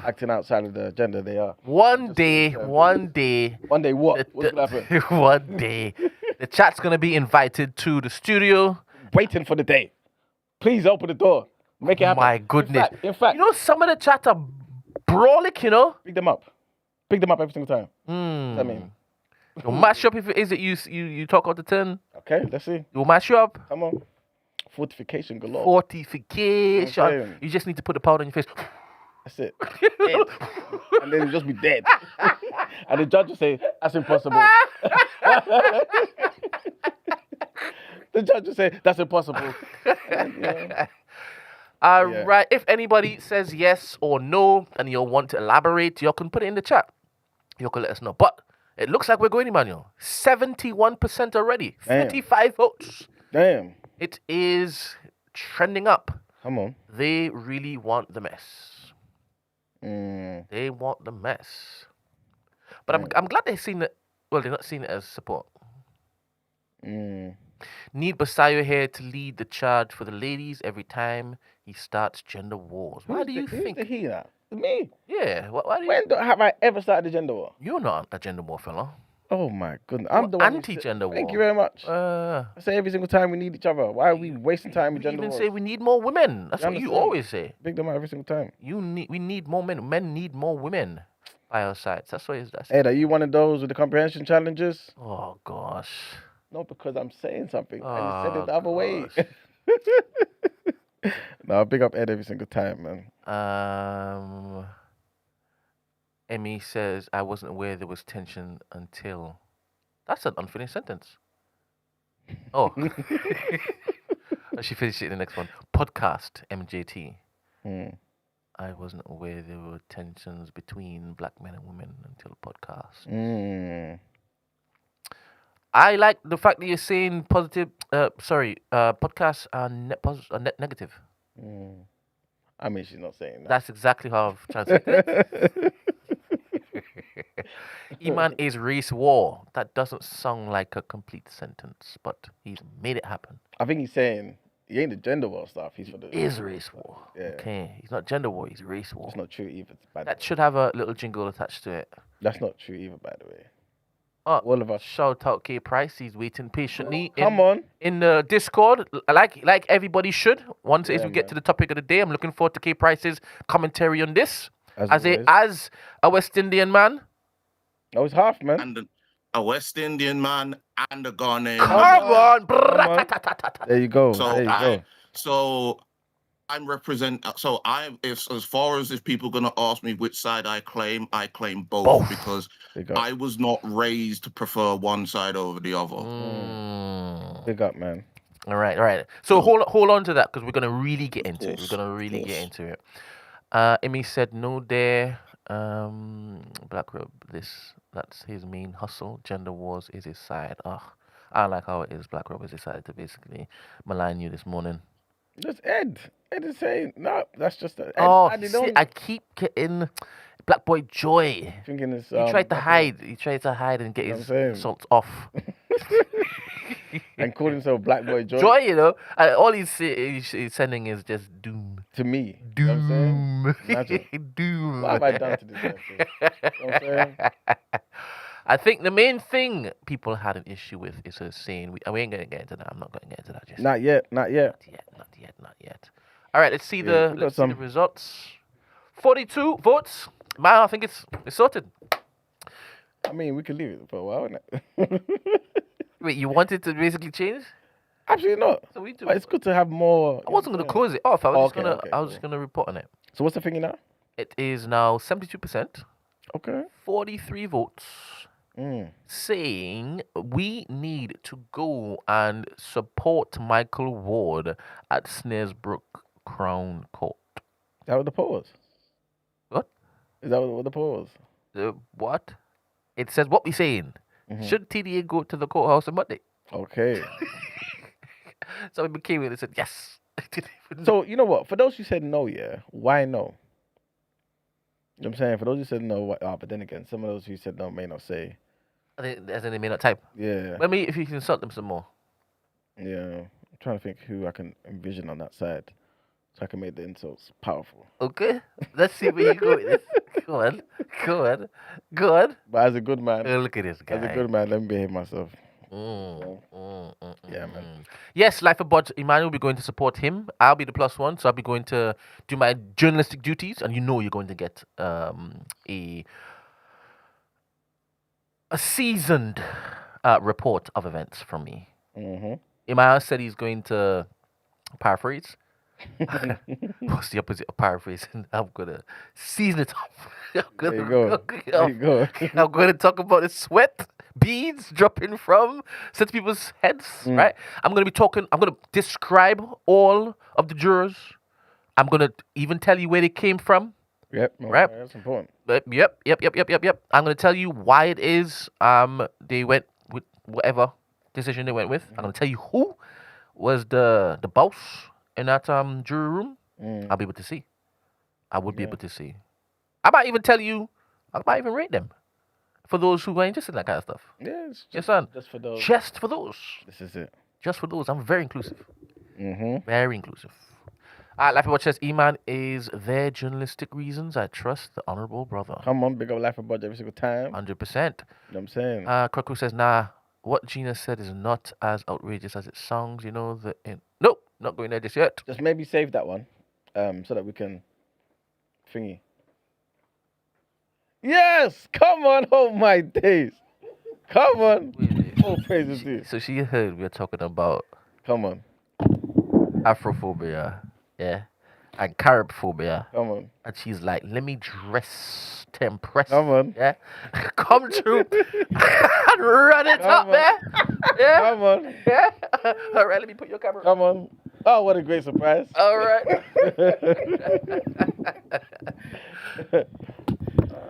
Acting outside of the agenda, they are. One day. One day what? What's going to happen? One day. The chat's going to be invited to the studio. Waiting for the day. Please open the door. Make it happen. My goodness. In fact. You know, some of the chat are brawlic, you know? Pick them up. Pick them up every single time. I mean. You'll mash up if it is that you talk out the 10. Okay, let's see. You'll mash you up. Come on. Fortification galore. Fortification. You just need to put the powder on your face. That's it. And then you'll just be dead. And the judge will say, that's impossible. The judge will say, that's impossible. Right. If anybody says yes or no and you'll want to elaborate, you can put it in the chat. You can let us know. But it looks like we're going, Emmanuel. 71% already. Damn. 35 votes. Damn. It is trending up. Come on. They really want the mess. Mm. They want the mess. But I'm glad they've seen it. Well, they're not seeing it as support. Need Basayo here to lead the charge for the ladies every time he starts gender wars. Why do you think? Who's the he that? Me? Yeah. Why do you? When have I ever started a gender war? You're not a gender war fella. Oh my goodness. You're I'm the one who anti-gender war. Thank you very much. Uh, I say every single time we need each other. Why are we wasting time with you gender even wars? say we need more women. That's You what you understand? always say. Big them out every single time. We need more men. Men need more women by our sides. That's what it is. Ed, are you one of those with the comprehension challenges? Oh gosh. No, because I'm saying something. I just said Oh, it the other way. gosh. No, I big up Ed every single time, man. Emmy says, I wasn't aware there was tension until. That's an unfinished sentence. Oh. She finished it in the next one. Podcast, MJT. I wasn't aware there were tensions between black men and women until podcast. I like the fact that you're saying positive. Podcasts are net negative. I mean, she's not saying that. That's exactly how I've translated it. Iman is race war. That doesn't sound like a complete sentence, but he's made it happen. I think he's saying he ain't the gender war stuff. He's for the. Is race war. Yeah. Okay, he's not gender war. He's race war. It's not true either. That should have a little jingle attached to it. That's not true either, by the way. Oh, all of us. Shout out K Price. He's waiting patiently. Come on. In the Discord, like everybody should. Once Yeah, we get to the topic of the day, I'm looking forward to K Price's commentary on this. As a West Indian man. Oh, it's half, man. And a West Indian man and a Ghanaian. Come on. There you go. So there you go. So I'm as far as if people gonna ask me which side I claim both. Because I was not raised to prefer one side over the other. Big up, man. All right. So hold on to that because we're gonna really get into it. We're gonna really get into it. Emmy said no there. Black Rob, that's his main hustle. Gender wars is his side. I like how it is. Black Rob is decided to basically malign you this morning. Just Ed. Ed is saying no. That's just Ed. I keep getting Black Boy Joy. Thinking it's. He tried to hide. He tried to hide and get his insults off. And called himself Black Boy Joy. Joy, you know. All he's sending is just doom. To me. Doom. You know what I'm saying? Doom. What have I done to this man? You know what I'm saying? I think the main thing people had an issue with is her saying, we ain't going to get into that. I'm not going to get into that just Not yet. Not yet. All right, let's see the results. 42 votes. Man, I think it's sorted. I mean, we could leave it for a while, innit? Wait, you wanted to basically change? Absolutely not. So we do. But it's good to have more. I wasn't going to close it off. I was just going to report on it. So what's the thingy now? It is now 72%. Okay. 43 votes. Saying we need to go and support Michael Ward at Snaresbrook Crown Court. Is that what the poll was? What? Is that what the poll was? What? It says what we saying. Should TDA go to the courthouse on Monday? Okay. So we came in and said yes. So you know what? For those who said no, why no? You know what I'm saying? For those who said no, but then again, some of those who said no may not say. As in they may not type. Yeah. Let me, if you can insult them some more. Yeah. I'm trying to think who I can envision on that side. So I can make the insults powerful. Okay. Let's see where you go with this. Go on. But as a good man. Oh, look at this guy. As a good man, let me behave myself. Yeah, man. Yes, Life of Bod Emmanuel will be going to support him. I'll be the +1, so I'll be going to do my journalistic duties, and you're going to get a seasoned report of events from me. Emmanuel said he's going to paraphrase. What's the opposite of paraphrasing? I'm gonna season it up. There you go. I'm gonna talk about the sweat beads dropping from certain people's heads, right? I'm gonna describe all of the jurors. I'm gonna even tell you where they came from. Yep. Right. That's important. Yep. I'm gonna tell you why it is they went with whatever decision they went with. I'm gonna tell you who was the boss in that jury room. I'll be able to see. I would be able to see. I might even tell you. I might even rate them for those who are interested in that kind of stuff. Yes. Yes, son. Just for those. Just for those. This is it. Just for those. I'm very inclusive. Very inclusive. Laughable says, Iman is there journalistic reasons. I trust the honourable brother. Come on, big up Laughable every single time. 100%. You know what I'm saying? Kwaku says, nah, what Gina said is not as outrageous as it sounds. You know, nope, not going there just yet. Just maybe save that one so that we can thingy. Yes! Come on, oh my days. Come on. All praises to you. So she heard we were talking about Come on. Afrophobia, yeah, and Caribphobia. Come on. And she's like, let me dress to impress. Come on. Yeah. Come true. And run it up on. there. Yeah. Come on. Yeah. All right, let me put your camera. Come on. Oh, what a great surprise. All right.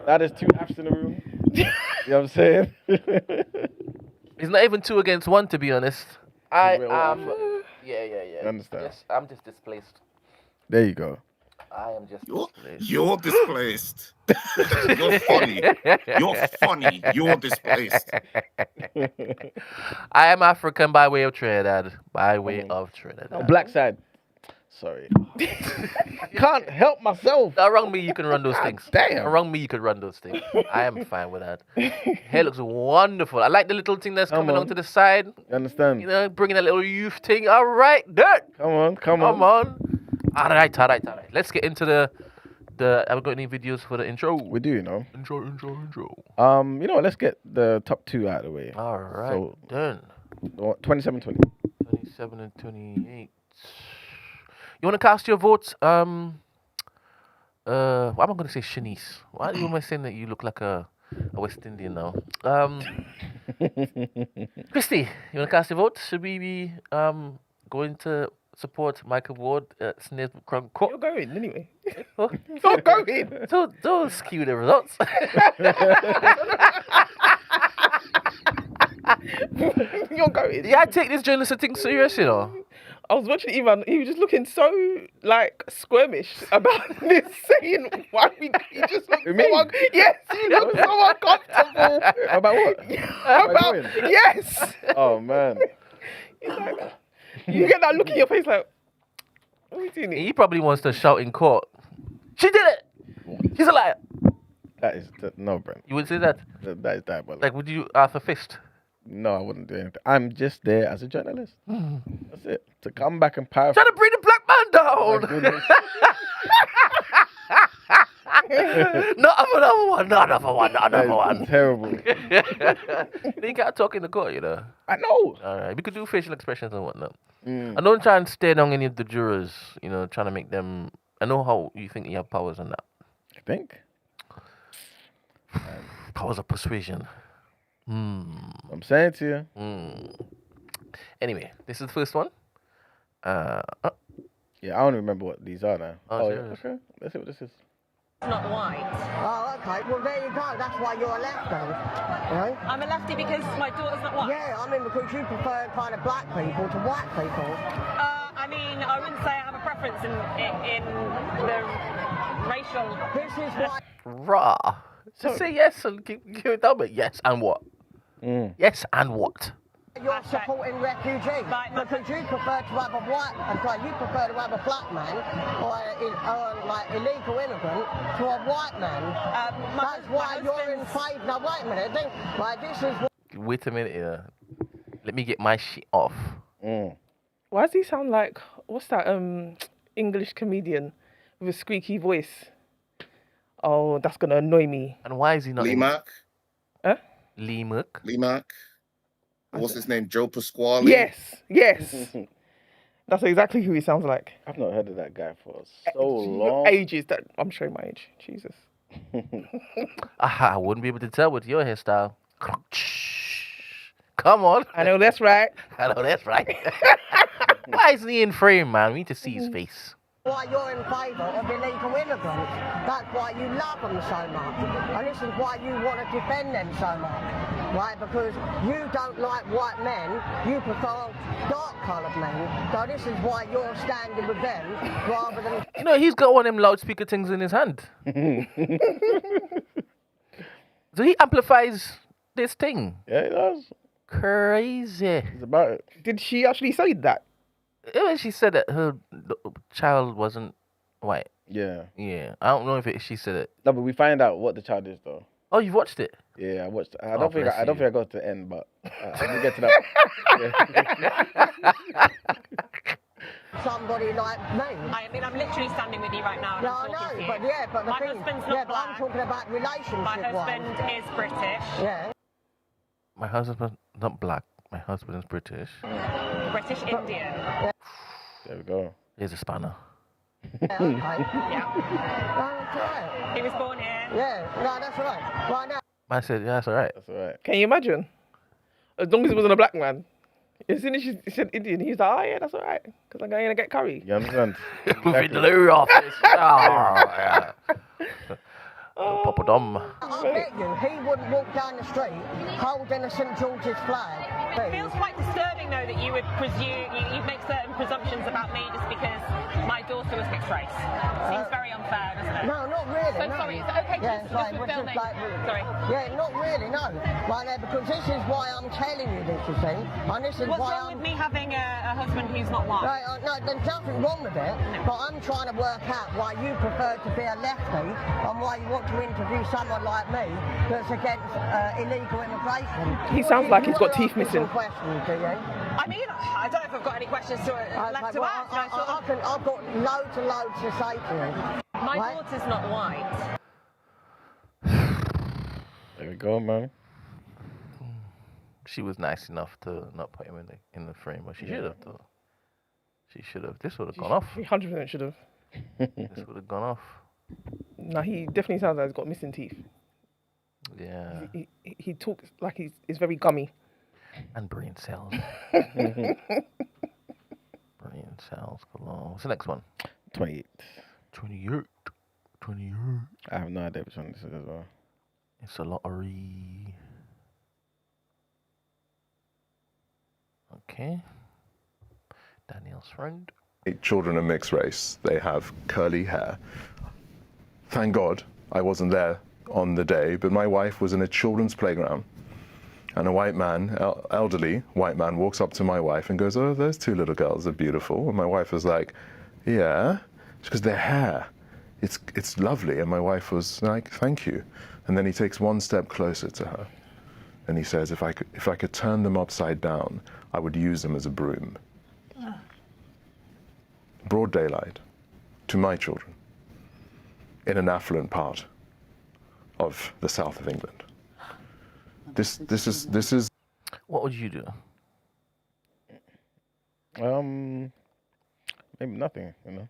That is 2 apps in the room. You know what I'm saying? It's not even 2 against 1, to be honest. I am. Yeah. I understand. I'm just displaced. There you go. I am just displaced. You're displaced. You're funny. You're funny. You're displaced. I am African by way of Trinidad. By way of Trinidad. Black side. Sorry. Can't help myself. Around me, you can run those things. Damn. Around me, you can run those things. I am fine with that. Hair looks wonderful. I like the little thing that's coming onto the side. You understand? You know, bringing a little youth thing. All right, dirt. Come on. Come on. All right. Let's get into the. Have we got any videos for the intro? We do, you know. Intro. You know what? Let's get the top 2 out of the way. All right, So, done. 27, 20. 27 and 28. You want to cast your votes? What am I going to say? Shanice. Why am I saying that you look like a West Indian now? Christy, you want to cast your vote? Should we be going to support Michael Ward at Smith Court? You're going anyway. You're going. Don't skew the results. You're going. Yeah, I take this journalistic thing serious, you know. I was watching Ivan. He was just looking so like squirmish about this, saying why he just looked yes, he looked so uncomfortable. About what? About yes. Oh man. He's like, you get that look in your face like, what are you doing? He probably wants to shout in court. She did it. She's a liar. That is no, Brent. You would say that? That is diabolical. Like, would you Arthur Fist? No, I wouldn't do anything. I'm just there as a journalist. That's it. To come back and power. Trying to bring the black man down. Not another one. Terrible. You can't talk in the court, you know. I know. All right, we could do facial expressions and whatnot. I don't try and stare down any of the jurors, you know, trying to make them. I know how you think you have powers on that. I think. Powers of persuasion. I'm saying to you. Anyway, this is the first one. Yeah, I don't remember what these are now. Oh, yeah. Okay. Let's see what this is. Not white. Oh, okay. Well, there you go. That's why you're a lefty. Right? I'm a lefty because my daughter's not white. Yeah, I mean, because you prefer kind of black people to white people. I mean, I wouldn't say I have a preference in the racial. This is why. Raw. Just say yes and give it down, but yes and what? Yes and what? You're supporting refugees because you prefer to have a white, you prefer to have a black man or like illegal immigrant to a white man. That's why you're in favour. Now wait a minute, this is. Wait a minute here. Let me get my shit off. Why does he sound like what's that English comedian with a squeaky voice? Oh, that's gonna annoy me. And why is he not? Lee Mack. Huh? Lee Mack. What's his name? Joe Pasquale. Yes. That's exactly who he sounds like. I've not heard of that guy for so long. Ages. That I'm showing my age. Jesus. I wouldn't be able to tell with your hairstyle. Come on. I know that's right. I know that's right. Why isn't he in frame, man? We need to see his face. Why you're in favour of illegal immigrants. That's why you love them so much. And this is why you want to defend them so much. Right? Because you don't like white men, you prefer dark-coloured men. So this is why you're standing with them rather than... You know, he's got one of them loudspeaker things in his hand. So he amplifies this thing. Yeah, he does. Crazy. It's about it. Did she actually say that? When she said that her child wasn't white. Yeah. Yeah, I don't know if she said it. No, but we find out what the child is though. Oh, you watched it? Yeah, I watched. I Oh, don't think bless I don't you. think I got to the end, but I did get to that. Somebody like me. I mean, I'm literally standing with you right now. And Yeah, I'm I talking to know, you. but yeah, but the my thing, husband's yeah, not but I'm black. talking about relationship My husband is British. Yeah. My husband's not black. My husband is British. British Indian. There we go. He's a spanner. Yeah, okay. Yeah. That's right. He was born here. Yeah, no, that's right. Right now. I said, yeah, that's all right. That's all right. Can you imagine? As long as it wasn't a black man. As soon as she said Indian, he's like, oh yeah, that's all right. Because I'm going to get curry. You understand? With the loo office. Yeah. Papa Dom. I bet you he wouldn't walk down the street holding a St George's flag. It feels quite disturbing, though, that you would presume, you make certain presumptions about me just because my daughter was mixed race. Seems very unfair, doesn't it? No, not really. So no. sorry, is it okay to Yeah, just sorry, with which is building? like, Sorry. Yeah, not really, no. Right now, because this is why I'm telling you this, you see. And this is What's why wrong with me having a husband who's not white? Right, no, there's nothing wrong with it, but I'm trying to work out why you prefer to be a lefty and why you want to interview someone like me that's against illegal immigration. He sounds like he's got teeth missing. Questions, do you? I mean, I don't know if I've got any questions left to ask. I've got loads and loads to say to you. My Right? daughter's not white. There we go, man. She was nice enough to not put him in the frame, but she should have, though. She should have. This would have gone off. He 100% should have. This would have gone off. No, he definitely sounds like he's got missing teeth. Yeah. He talks like he's very gummy. And brain cells. Brain cells. What's the next one? 28. 28. 28. I have no idea which one this is as well. It's a lottery. Okay. Daniel's friend. 8 children are mixed race. They have curly hair. Thank God I wasn't there on the day, but my wife was in a children's playground. And a white man, elderly white man, walks up to my wife and goes, "Oh, those 2 little girls are beautiful." And my wife was like, "Yeah." She goes, "Their hair, it's lovely." And my wife was like, "Thank you." And then he takes one step closer to her. And he says, if I could turn them upside down, I would use them as a broom. Broad daylight to my children in an affluent part of the south of England. This is. What would you do? Maybe nothing, you know.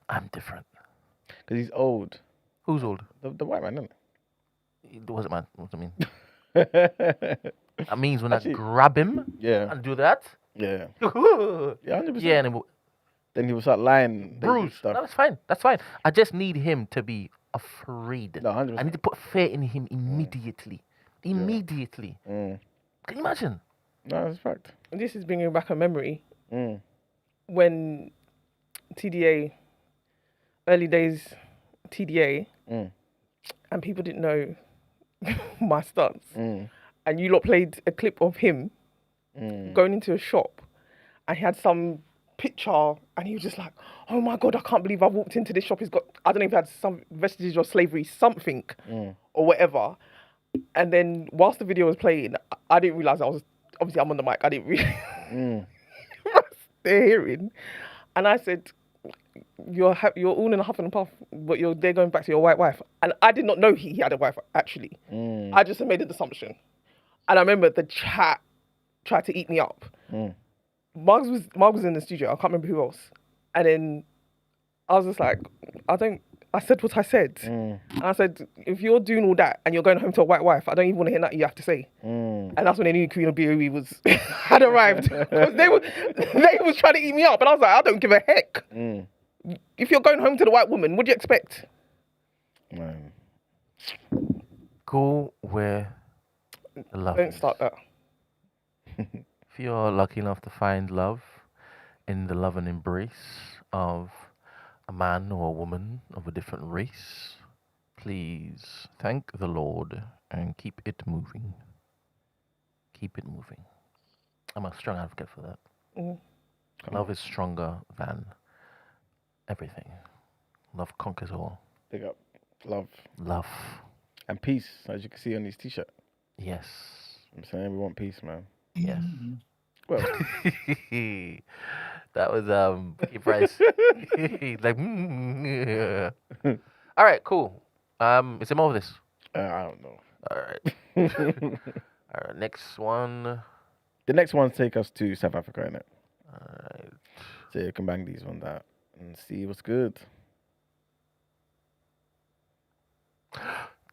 I'm different. Because he's old. Who's old? The white man, isn't What's it, man? What do I mean? it? That means when Actually, I grab him Yeah. and do that. Yeah. Yeah, 100%. and then Then he will start lying. bruise. Stuff. That's fine. That's fine. I just need him to be afraid. No, 100%. I need to put fear in him immediately. Immediately. Mm. Can you imagine? No, that's a fact. This is bringing back a memory Mm. when TDA, early days TDA, Mm. and people didn't know my stance. Mm. And you lot played a clip of him going into a shop, and he had some picture, and he was just like, "Oh my God, I can't believe I walked into this shop. He's got, I don't know if he had some vestiges of slavery, something, or whatever." And then whilst the video was playing, I didn't realise I was, obviously I'm on the mic, I didn't really they're hearing. And I said, you're all in a huff and a puff, but they're going back to your white wife. And I did not know he had a wife, actually. I just made an assumption. And I remember the chat tried to eat me up. Mark was in the studio, I can't remember who else. And then I was just like, I said what I said. And I said, if you're doing all that and you're going home to a white wife, I don't even want to hear nothing you have to say. And that's when they knew Queen of BOE had arrived. Because they was trying to eat me up. And I was like, I don't give a heck. If you're going home to the white woman, what do you expect? Man. Go where the love Don't is. start that. If you're lucky enough to find love in the love and embrace of a man or a woman of a different race, please thank the Lord and keep it moving. Keep it moving. I'm a strong advocate for that. Love is stronger than everything. Love conquers all. Big up. Love. Love. And peace, as you can see on this t-shirt. Yes. I'm saying we want peace, man. Yes. Well, that was Vicky Price. He's like, yeah. All right, cool. Is there more of this? I don't know. All right. All right. Next one. The next one take us to South Africa, innit? All right. So you can bang these ones out and see what's good.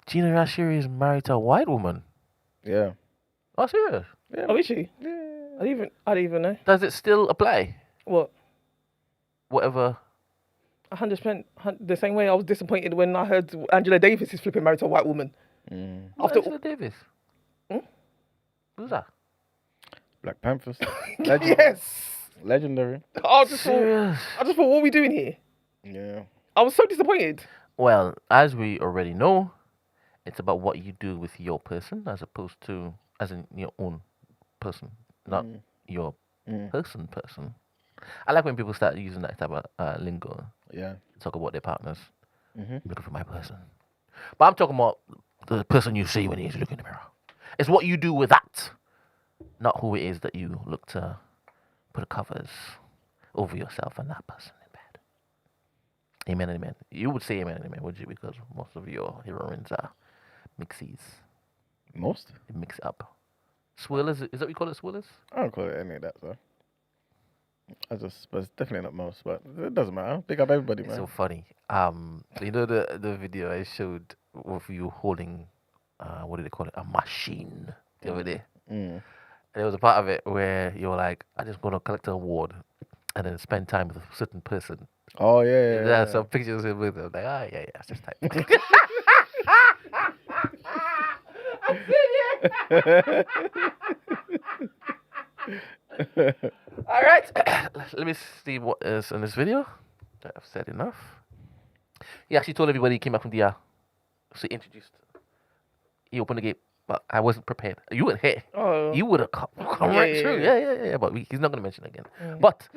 Gina Yashere'S is married to a white woman. Yeah. Oh, serious? Yeah. Oh, is she? Yeah. I didn't even know. Does it still apply? What? Whatever. 100%. The same way I was disappointed when I heard Angela Davis is flipping married to a white woman. Mm. Angela Davis. Who's that? Black Panthers. Yes. Legendary. I just Serious? thought, what are we doing here? Yeah. I was so disappointed. Well, as we already know, it's about what you do with your person as opposed to as in your own person, not your person. I like when people start using that type of lingo. Yeah. Talk about their partners. Looking for my person. But I'm talking about the person you see when you look in the mirror. It's what you do with that, not who it is that you look to put covers over yourself and that person in bed. Amen and amen. You would say amen and amen, would you? Because most of your heroines are mixies. Most? They mix up. Swirlers, is that what you call it, swirlers? I don't call it any of that, though. But it's definitely not most, but it doesn't matter. Pick up everybody, It's man. so funny. You know the video I showed of you holding, what do they call it, a machine the other day? And there was a part of it where you were like, I just want to collect an award and then spend time with a certain person. Oh, yeah. There are some pictures with them. Like, yeah, that's just type. All right. Let me see what is in this video. I've said enough. He actually told everybody he came back from DR. So he introduced. He opened the gate, but I wasn't prepared. You were here. Oh. You would have come right through. Yeah. But he's not going to mention it again. But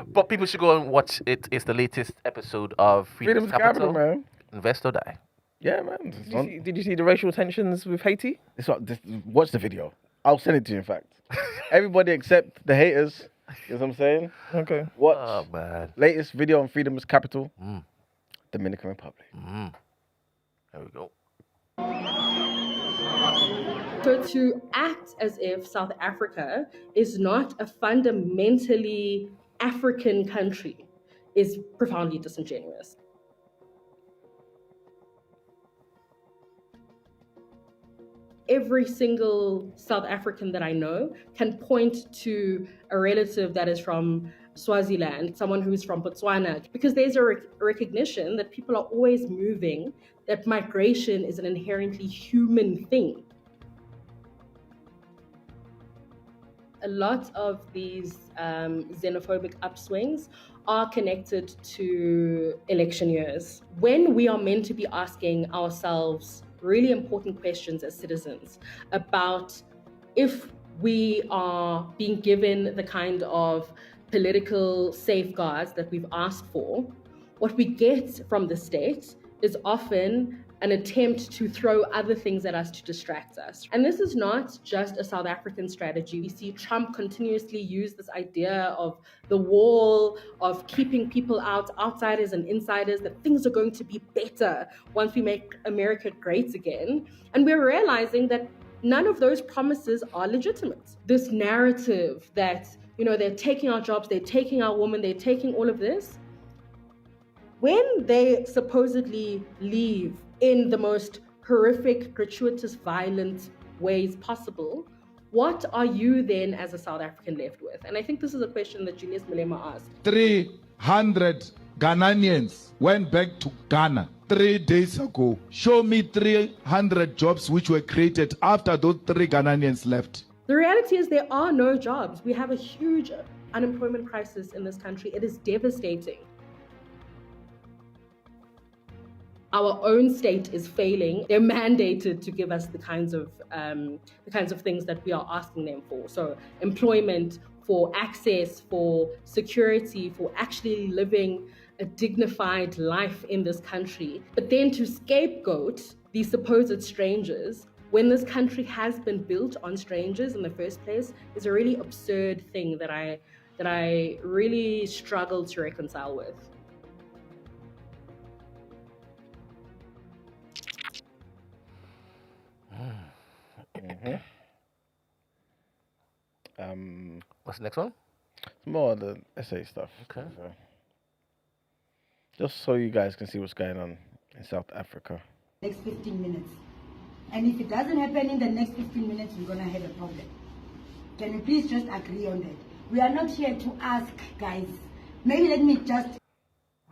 but people should go and watch it. It's the latest episode of Freedom's Capital. man. Invest or die. Yeah, man. Did you see the racial tensions with Haiti? Watch the video. I'll send it to you, in fact. Everybody except the haters. You know what I'm saying? Okay. Watch Oh, man. latest video on Freedom's Capital, Dominican Republic. There we go. So to act as if South Africa is not a fundamentally African country is profoundly disingenuous. Every single South African that I know can point to a relative that is from Swaziland, someone who's from Botswana, because there's a recognition that people are always moving, that migration is an inherently human thing. A lot of these xenophobic upswings are connected to election years. When we are meant to be asking ourselves really important questions as citizens about if we are being given the kind of political safeguards that we've asked for, what we get from the state is often an attempt to throw other things at us to distract us. And this is not just a South African strategy. We see Trump continuously use this idea of the wall, of keeping people out, outsiders and insiders, that things are going to be better once we make America great again. And we're realizing that none of those promises are legitimate. This narrative that, they're taking our jobs, they're taking our women, they're taking all of this. When they supposedly leave in the most horrific, gratuitous, violent ways possible, what are you then as a South African left with? And I think this is a question that Julius Malema asked. 300 Ghanaians went back to Ghana 3 days ago. Show me 300 jobs which were created after those 3 Ghanaians left. The reality is there are no jobs. We have a huge unemployment crisis in this country. It is devastating. our own state is failing. They're mandated to give us the kinds of things that we are asking them for. So employment, for access, for security, for actually living a dignified life in this country. But then to scapegoat these supposed strangers when this country has been built on strangers in the first place is a really absurd thing that I really struggle to reconcile with. What's the next one? It's more of the essay stuff. Okay. So, just so you guys can see what's going on in South Africa. Next 15 minutes. And if it doesn't happen in the next 15 minutes, we're going to have a problem. Can you please just agree on that? We are not here to ask, guys. Maybe let me just...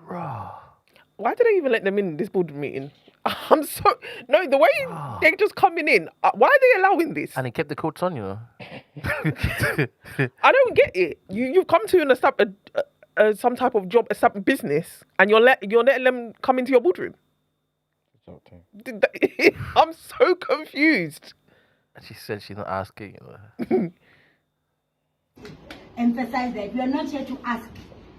Why did they even let them in this board meeting? I'm so... No, the way they're just coming in, why are they allowing this? And he kept the coats on, you know. I don't get it. You've come to some type of job, a business, and you're letting them come into your boardroom. I'm so confused. And she said she's not asking, you know. Emphasize that we are not here to ask.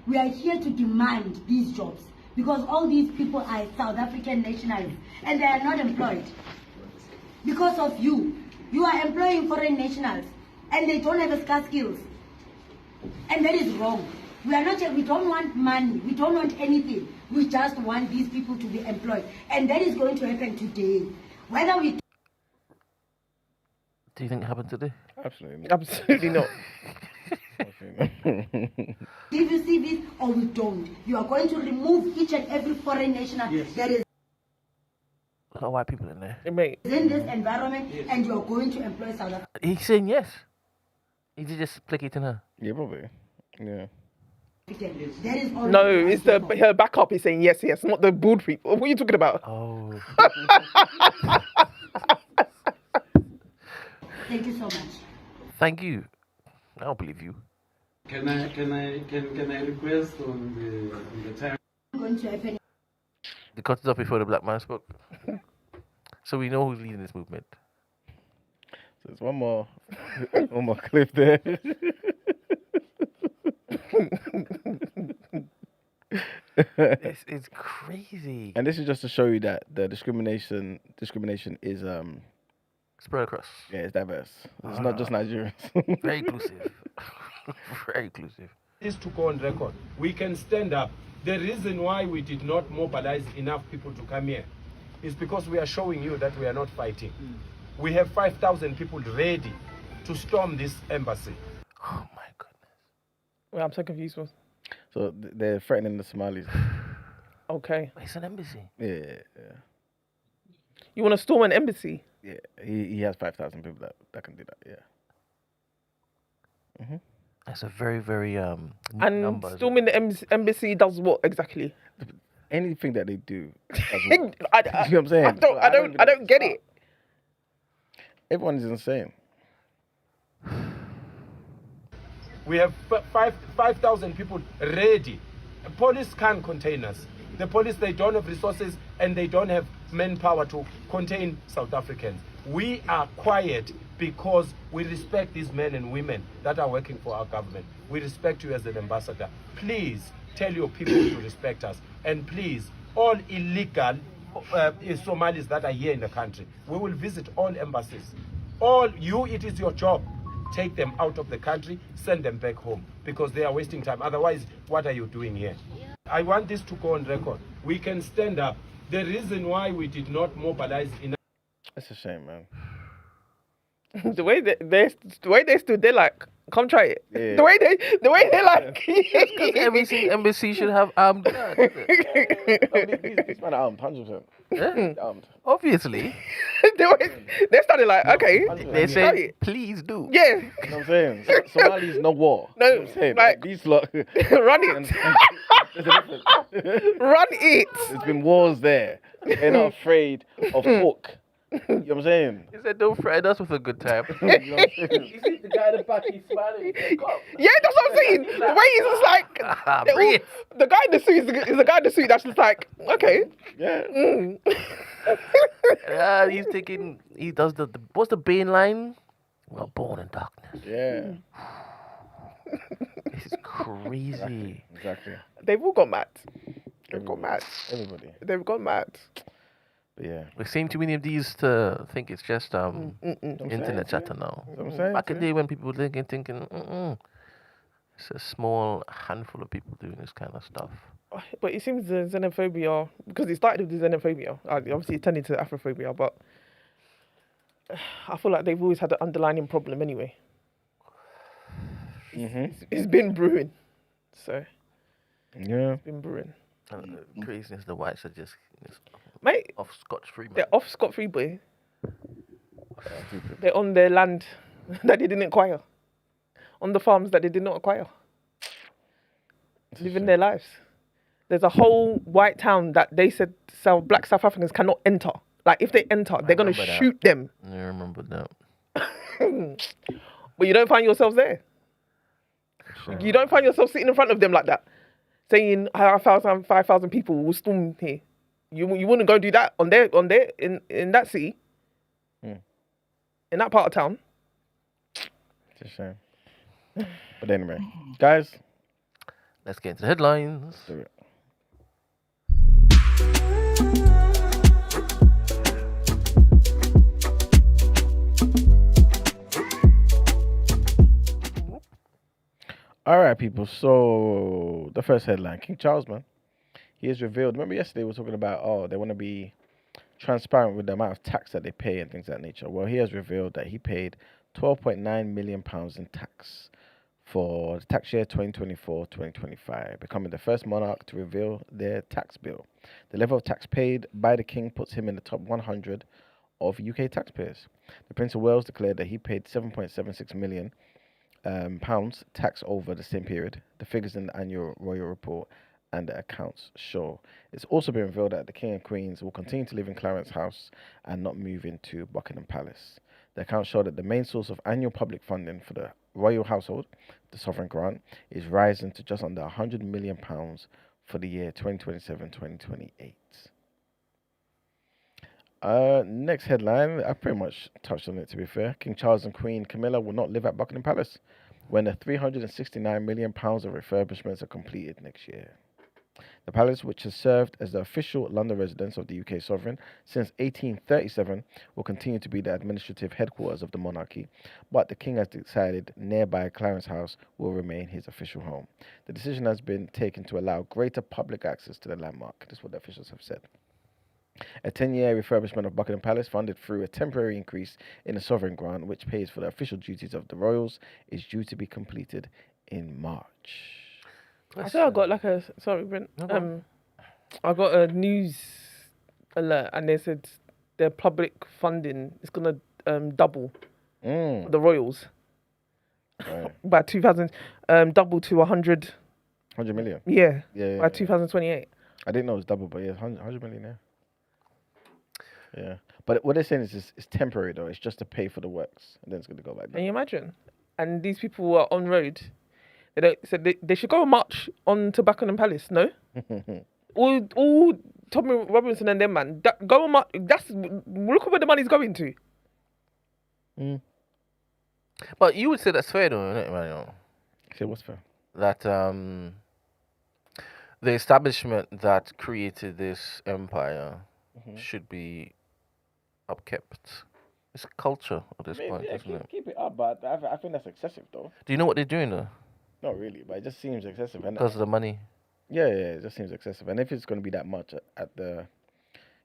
We are here to demand these jobs because all these people are South African nationals and they are not employed. Because of you. You are employing foreign nationals and they don't have scarce skills. And that is wrong. We are not here, we don't want money, we don't want anything. We just want these people to be employed. And that is going to happen today. Whether we... Do you think it happened today? Absolutely not. Absolutely not. If you see this or we don't, you are going to remove each and every foreign national that is A lot of white people in there. Mate. in this environment and you are going to employ South Africa. He's saying yes. Is he just placating her? Yeah, probably. Yeah. That is all. No, it's her backup is saying yes, not the board people. What are you talking about? Oh. Thank you so much. Thank you. I don't believe you. Can I request on the time? Going to happen. They cut it off before the black man spoke. So we know who's leading this movement. So there's one more clip there. This is crazy. And this is just to show you that the discrimination is spread across. Yeah, it's diverse. It's not just Nigerians. Very inclusive. Very inclusive. Is to go on record. We can stand up. The reason why we did not mobilize enough people to come here is because we are showing you that we are not fighting. We have 5,000 people ready to storm this embassy. Oh my goodness. Well, I'm so confused. So they're threatening the Somalis. Okay. It's an embassy. Yeah. You want to storm an embassy? Yeah, he has 5,000 people that can do that. Yeah. Mm-hmm. That's a very, very and number. storming the embassy does what exactly? Anything that they do. Does you know what I'm saying? I don't get it. Everyone is insane. We have 5,000 people ready. Police can't contain us. The police, they don't have resources and they don't have manpower to contain South Africans. We are quiet because we respect these men and women that are working for our government. We respect you as an ambassador. Please tell your people to respect us. And please, all illegal Somalis that are here in the country, we will visit all embassies. It is your job. Take them out of the country, send them back home because they are wasting time. Otherwise, what are you doing here? I want this to go on record. We can stand up. The reason why we did not mobilize enough. It's a shame, man. The way they stood, they're like, come try it. Yeah. The way they're like, because every embassy should have armed guards. These men are armed, 100%. Yeah. Armed. Obviously. They started like, okay. They say, please do. Yeah. You know what I'm saying? Somali's no war. No, you know what I'm saying? like these lot. run it. There's a difference. Run it. There's been wars there. They're not afraid of talk. You know what I'm saying? He said, don't threaten us with a good time. You know what I'm saying? You see the guy in the back, he's smiling. Yeah, that's what I'm mean? The way he's just like, the guy in the suit is the guy in the suit that's just like, okay. Yeah. He's thinking, he does what's the Bane line? We're born in darkness. Yeah. This is crazy. Exactly. They've all got mad. They've got mad. Everybody. They've got mad. But yeah. We've seen too many of these to think it's just internet chatter now. Back in the day when people were thinking, it's a small handful of people doing this kind of stuff. But it seems the xenophobia, because it started with the xenophobia, obviously it turned into Afrophobia, but I feel like they've always had an underlying problem anyway. It's been brewing. So, yeah. It's been brewing. And the craziness, the whites are just Mate, off scot-free. Man. They're off scot-free, boy. They're on their land that they didn't acquire. On the farms that they did not acquire. Living their lives. There's a whole white town that they said black South Africans cannot enter. Like, if they enter, they're going to shoot them. I remember that. But you don't find yourselves there. Sure. You don't find yourself sitting in front of them like that, saying 5,000 people will storm here. You wouldn't go do that on there in that city, in that part of town. It's a shame. But anyway, guys, let's get into the headlines. Let's do it. All right, people. So the first headline: King Charles, man, he has revealed. Remember yesterday we were talking about they want to be transparent with the amount of tax that they pay and things of that nature. Well, he has revealed that he paid £12.9 million in tax for the tax year 2024-2025, becoming the first monarch to reveal their tax bill. The level of tax paid by the king puts him in the top 100 of UK taxpayers. The Prince of Wales declared that he paid £7.76 million pounds tax over the same period. The figures in the annual royal report and the accounts show. It's also been revealed that the King and Queens will continue to live in Clarence House and not move into Buckingham Palace. The accounts show that the main source of annual public funding for the royal household, the sovereign grant, is rising to just under £100 million for the year 2027-2028. Next headline, I pretty much touched on it, to be fair. King Charles and Queen Camilla will not live at Buckingham Palace when the £369 million of refurbishments are completed next year. The palace, which has served as the official London residence of the UK sovereign since 1837, will continue to be the administrative headquarters of the monarchy, but the king has decided nearby Clarence House will remain his official home. The decision has been taken to allow greater public access to the landmark. This is what the officials have said. A 10-year refurbishment of Buckingham Palace, funded through a temporary increase in the sovereign grant, which pays for the official duties of the royals, is due to be completed in March. I said I got like sorry, Brent. I got a news alert, and they said their public funding is gonna double for the royals by 2000, double to 100 million. Yeah, yeah, by 2028. I didn't know it was double, but yeah, 100 million. Yeah. Yeah, but what they're saying is it's temporary though. It's just to pay for the works, and then it's going to go back down. Can you imagine? And these people are on road. They should go march on to Buckingham Palace. No, all Tommy Robinson and them man. Go on march. Look at where the money's going to. But you would say that's fair, though, isn't it, Mario? Say what's fair? That the establishment that created this empire should be upkept. It's culture at this point, isn't it? Keep it up, but I think that's excessive, though. Do you know what they're doing, though? Not really, but it just seems excessive. Because of the money? Yeah, it just seems excessive. And if it's going to be that much at the,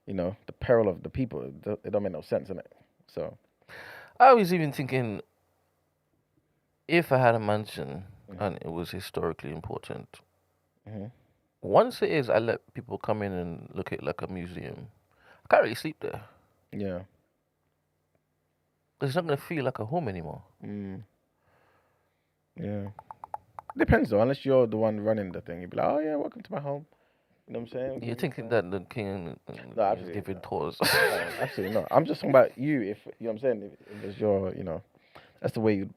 the peril of the people, it don't make no sense, innit? So, I was even thinking, if I had a mansion and it was historically important, once it is, I let people come in and look at it like a museum. I can't really sleep there. Yeah. It's not going to feel like a home anymore. Yeah. Depends though, unless you're the one running the thing. You'd be like, oh yeah, welcome to my home. You know what I'm saying? You're thinking that the king is giving tours. Absolutely not. I'm just talking about you, if you know what I'm saying, if it's your, that's the way you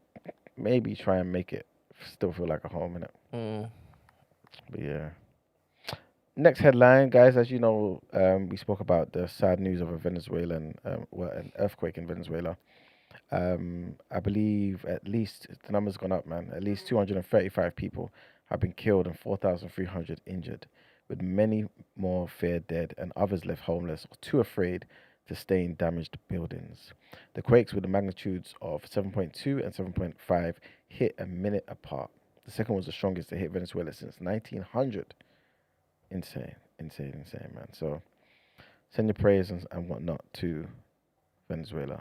maybe try and make it still feel like a home, innit? Mm. But yeah. Next headline, guys. As you know, we spoke about the sad news of a Venezuelan, an earthquake in Venezuela. I believe at least the number's gone up, man. At least 235 people have been killed and 4,300 injured, with many more feared dead and others left homeless or too afraid to stay in damaged buildings. The quakes with the magnitudes of 7.2 and 7.5 hit a minute apart. The second was the strongest to hit Venezuela since 1900. Insane, man. So send your prayers and whatnot to Venezuela.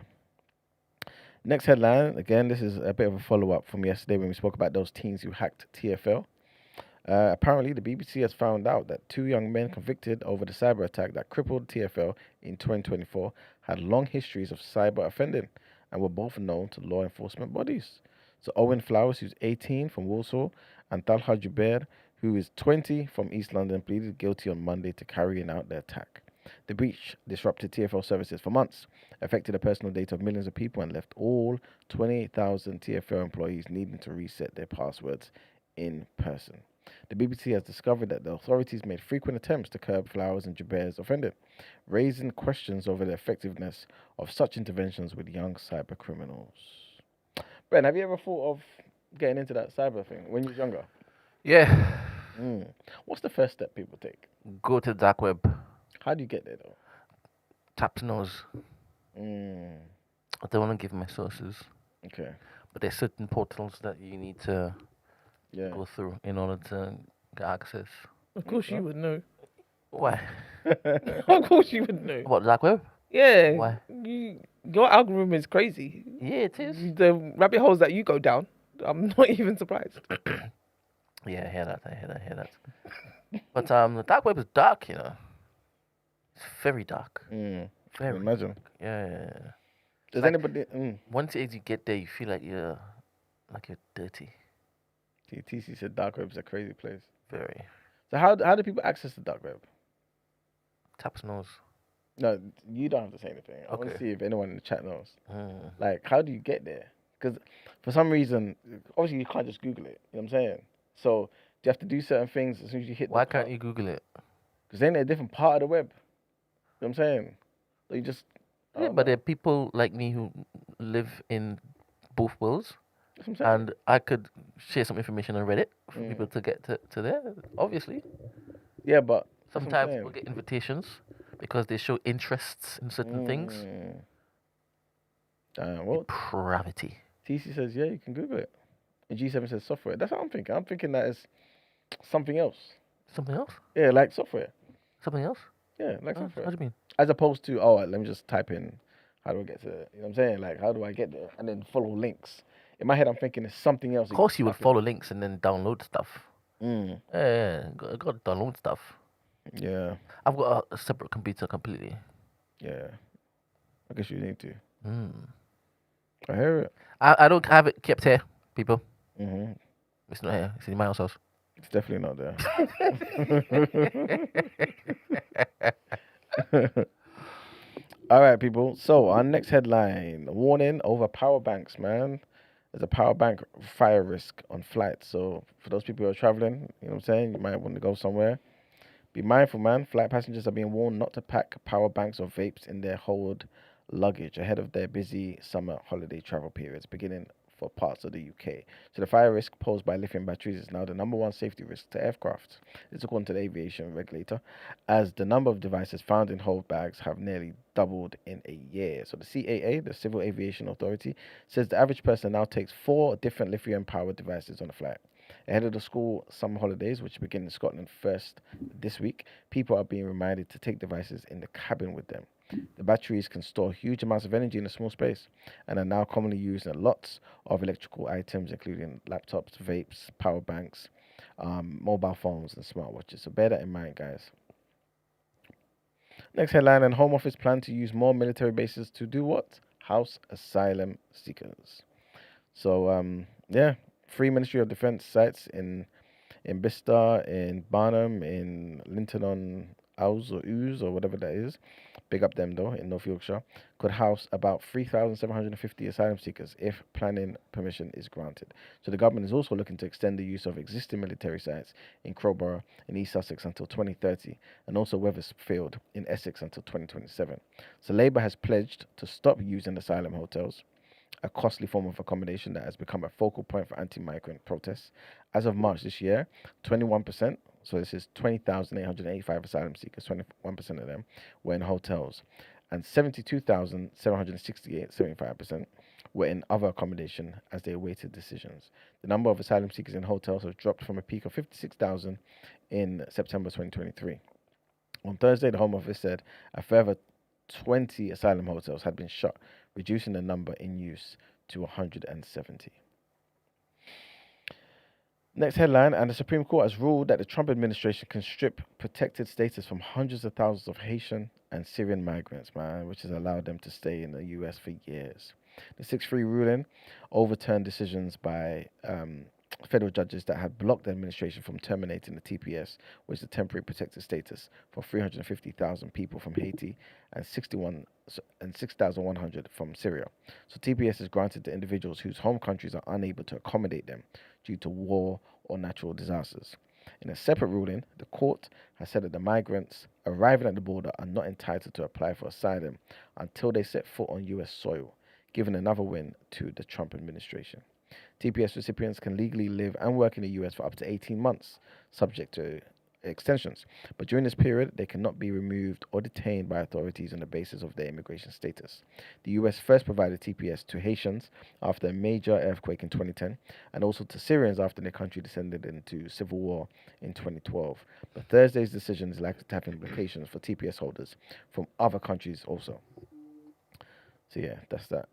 Next headline, again, this is a bit of a follow-up from yesterday when we spoke about those teens who hacked TFL. Apparently, the BBC has found out that 2 young men convicted over the cyber attack that crippled TFL in 2024 had long histories of cyber offending and were both known to law enforcement bodies. So Owen Flowers, who's 18 from Walsall, and Talha Jubair, who is 20 from East London, pleaded guilty on Monday to carrying out the attack. The breach disrupted TFL services for months, affected the personal data of millions of people, and left all 28,000 TFL employees needing to reset their passwords in person. The BBC has discovered that the authorities made frequent attempts to curb Flowers and Jubair's offending, raising questions over the effectiveness of such interventions with young cyber criminals. Ben, have you ever thought of getting into that cyber thing when you was younger? Yeah. What's the first step people take? Go to the dark web. How do you get there, though? Tap nose. I don't want to give my sources. Okay. But there's certain portals that you need to go through in order to get access. Of course you would know. Why? Of course you would know. What, dark web? Yeah. Why? Your algorithm is crazy. Yeah, it is. The rabbit holes that you go down, I'm not even surprised. Yeah, I hear that. But the dark web is dark, you know. It's very dark. Very. Imagine. Yeah. Does like, anybody? Once you get there, you feel like you're dirty. TC said dark web's a crazy place. Very. So how do people access the dark web? Taps nose. No, you don't have to say anything. I want to see if anyone in the chat knows. Like, how do you get there? Because for some reason, obviously you can't just Google it. You know what I'm saying? So do you have to do certain things as soon as you hit? Why can't you Google it? Because then they're a different part of the web. You know what I'm saying? So you just. Yeah, but there are people like me who live in both worlds. And I could share some information on Reddit for people to get to there, obviously. Yeah, but sometimes we'll get invitations because they show interests in certain things. What? Depravity. TC says, yeah, you can Google it. And G7 says software. That's what I'm thinking. I'm thinking that is something else. Something else? Yeah, like software. Something else? Yeah, like software. What do you mean? As opposed to, let me just type in, how do I get to it? You know what I'm saying? Like, how do I get there? And then follow links. In my head, I'm thinking it's something else. Of course, you would follow links and then download stuff. Yeah, got to download stuff. Yeah. I've got a separate computer completely. Yeah. I guess you need to. I hear it. I don't have it kept here, people. It's not here. It's in my house. It's definitely not there. All right, people. So our next headline: warning over power banks, man. There's a power bank fire risk on flights. So for those people who are traveling, you know what I'm saying, you might want to go somewhere. Be mindful, man. Flight passengers are being warned not to pack power banks or vapes in their hold luggage ahead of their busy summer holiday travel periods beginning for parts of the UK. So the fire risk posed by lithium batteries is now the #1 safety risk to aircraft. This according to the aviation regulator, as the number of devices found in hold bags have nearly doubled in a year. So the CAA, the Civil Aviation Authority, says the average person now takes 4 different lithium-powered devices on a flight. Ahead of the school summer holidays, which begin in Scotland first this week, people are being reminded to take devices in the cabin with them. The batteries can store huge amounts of energy in a small space and are now commonly used in lots of electrical items, including laptops, vapes, power banks, mobile phones, and smartwatches. So bear that in mind, guys. Next headline, and Home Office plan to use more military bases to do what? House asylum seekers. So, free Ministry of Defence sites in Bicester, in Barnum, in Linton or whatever that is, big up them though, in North Yorkshire, could house about 3,750 asylum seekers if planning permission is granted. So the government is also looking to extend the use of existing military sites in Crowborough in East Sussex until 2030, and also Wethersfield in Essex until 2027. So Labour has pledged to stop using asylum hotels, a costly form of accommodation that has become a focal point for anti-migrant protests. As of March this year, 21%, so this is 20,885 asylum seekers, 21% of them were in hotels, and 72,768, 75%, were in other accommodation as they awaited decisions. The number of asylum seekers in hotels has dropped from a peak of 56,000 in September 2023. On Thursday, the Home Office said a further 20 asylum hotels had been shut, reducing the number in use to 170. Next headline, and the Supreme Court has ruled that the Trump administration can strip protected status from hundreds of thousands of Haitian and Syrian migrants, man, which has allowed them to stay in the US for years. The 6-3 ruling overturned decisions by federal judges that had blocked the administration from terminating the TPS, which is the temporary protected status, for 350,000 people from Haiti and 6,100 from Syria. So TPS is granted to individuals whose home countries are unable to accommodate them due to war or natural disasters. In a separate ruling, the court has said that the migrants arriving at the border are not entitled to apply for asylum until they set foot on US soil, giving another win to the Trump administration. TPS recipients can legally live and work in the US for up to 18 months, subject to extensions. But during this period, they cannot be removed or detained by authorities on the basis of their immigration status. The US first provided TPS to Haitians after a major earthquake in 2010, and also to Syrians after their country descended into civil war in 2012. But Thursday's decision is likely to have implications for TPS holders from other countries also. So yeah, that's that.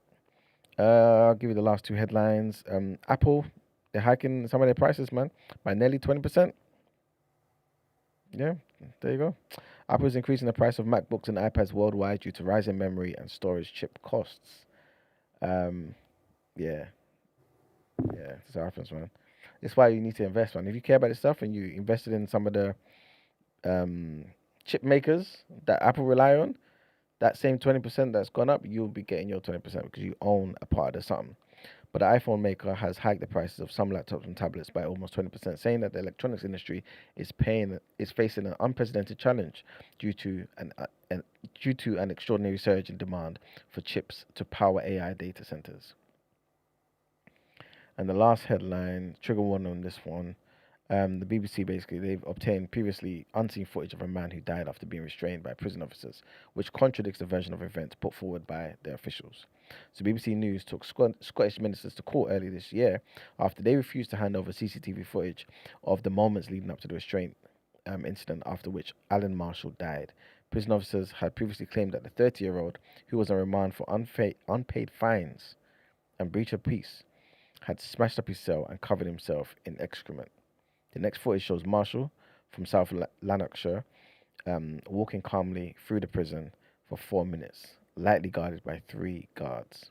I'll give you the last two headlines. Apple, they're hiking some of their prices, man, by nearly 20%. Yeah, there you go. Apple is increasing the price of MacBooks and iPads worldwide due to rising memory and storage chip costs. Yeah, that's what happens, man. That's why you need to invest, man. If you care about this stuff and you invested in some of the chip makers that Apple rely on, that same 20% that's gone up, you'll be getting your 20% because you own a part of something. But the iPhone maker has hiked the prices of some laptops and tablets by almost 20%, saying that the electronics industry is facing an unprecedented challenge due to an extraordinary surge in demand for chips to power AI data centers. And the last headline, trigger warning on this one. The BBC, basically, they've obtained previously unseen footage of a man who died after being restrained by prison officers, which contradicts the version of events put forward by the officials. So BBC News took Scottish ministers to court earlier this year after they refused to hand over CCTV footage of the moments leading up to the restraint incident, after which Alan Marshall died. Prison officers had previously claimed that the 30-year-old, who was on remand for unpaid fines and breach of peace, had smashed up his cell and covered himself in excrement. The next footage shows Marshall from South Lanarkshire walking calmly through the prison for 4 minutes, lightly guarded by 3 guards.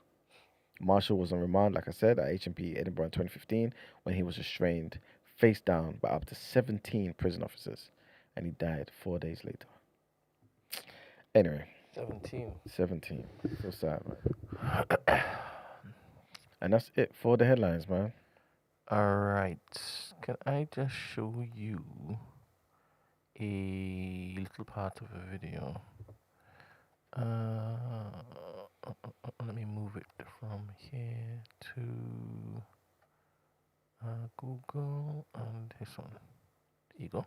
Marshall was on remand, like I said, at HMP Edinburgh in 2015 when he was restrained face down by up to 17 prison officers, and he died 4 days later. Anyway. 17. So sad, man. And that's it for the headlines, man. Alright, can I just show you a little part of a video? Let me move it from here to Google and this one. There you go.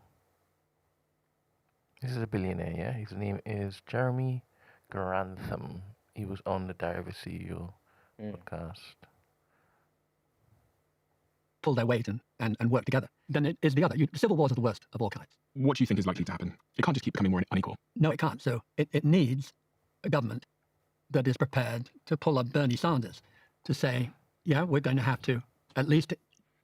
This is a billionaire, yeah? His name is Jeremy Grantham. He was on the Diary of a CEO podcast. Pull their weight and work together. Then it is the other. Civil wars are the worst of all kinds. What do you think is likely to happen? It can't just keep becoming more unequal. No, it can't. So it needs a government that is prepared to pull up Bernie Sanders to say, yeah, we're going to have to, at least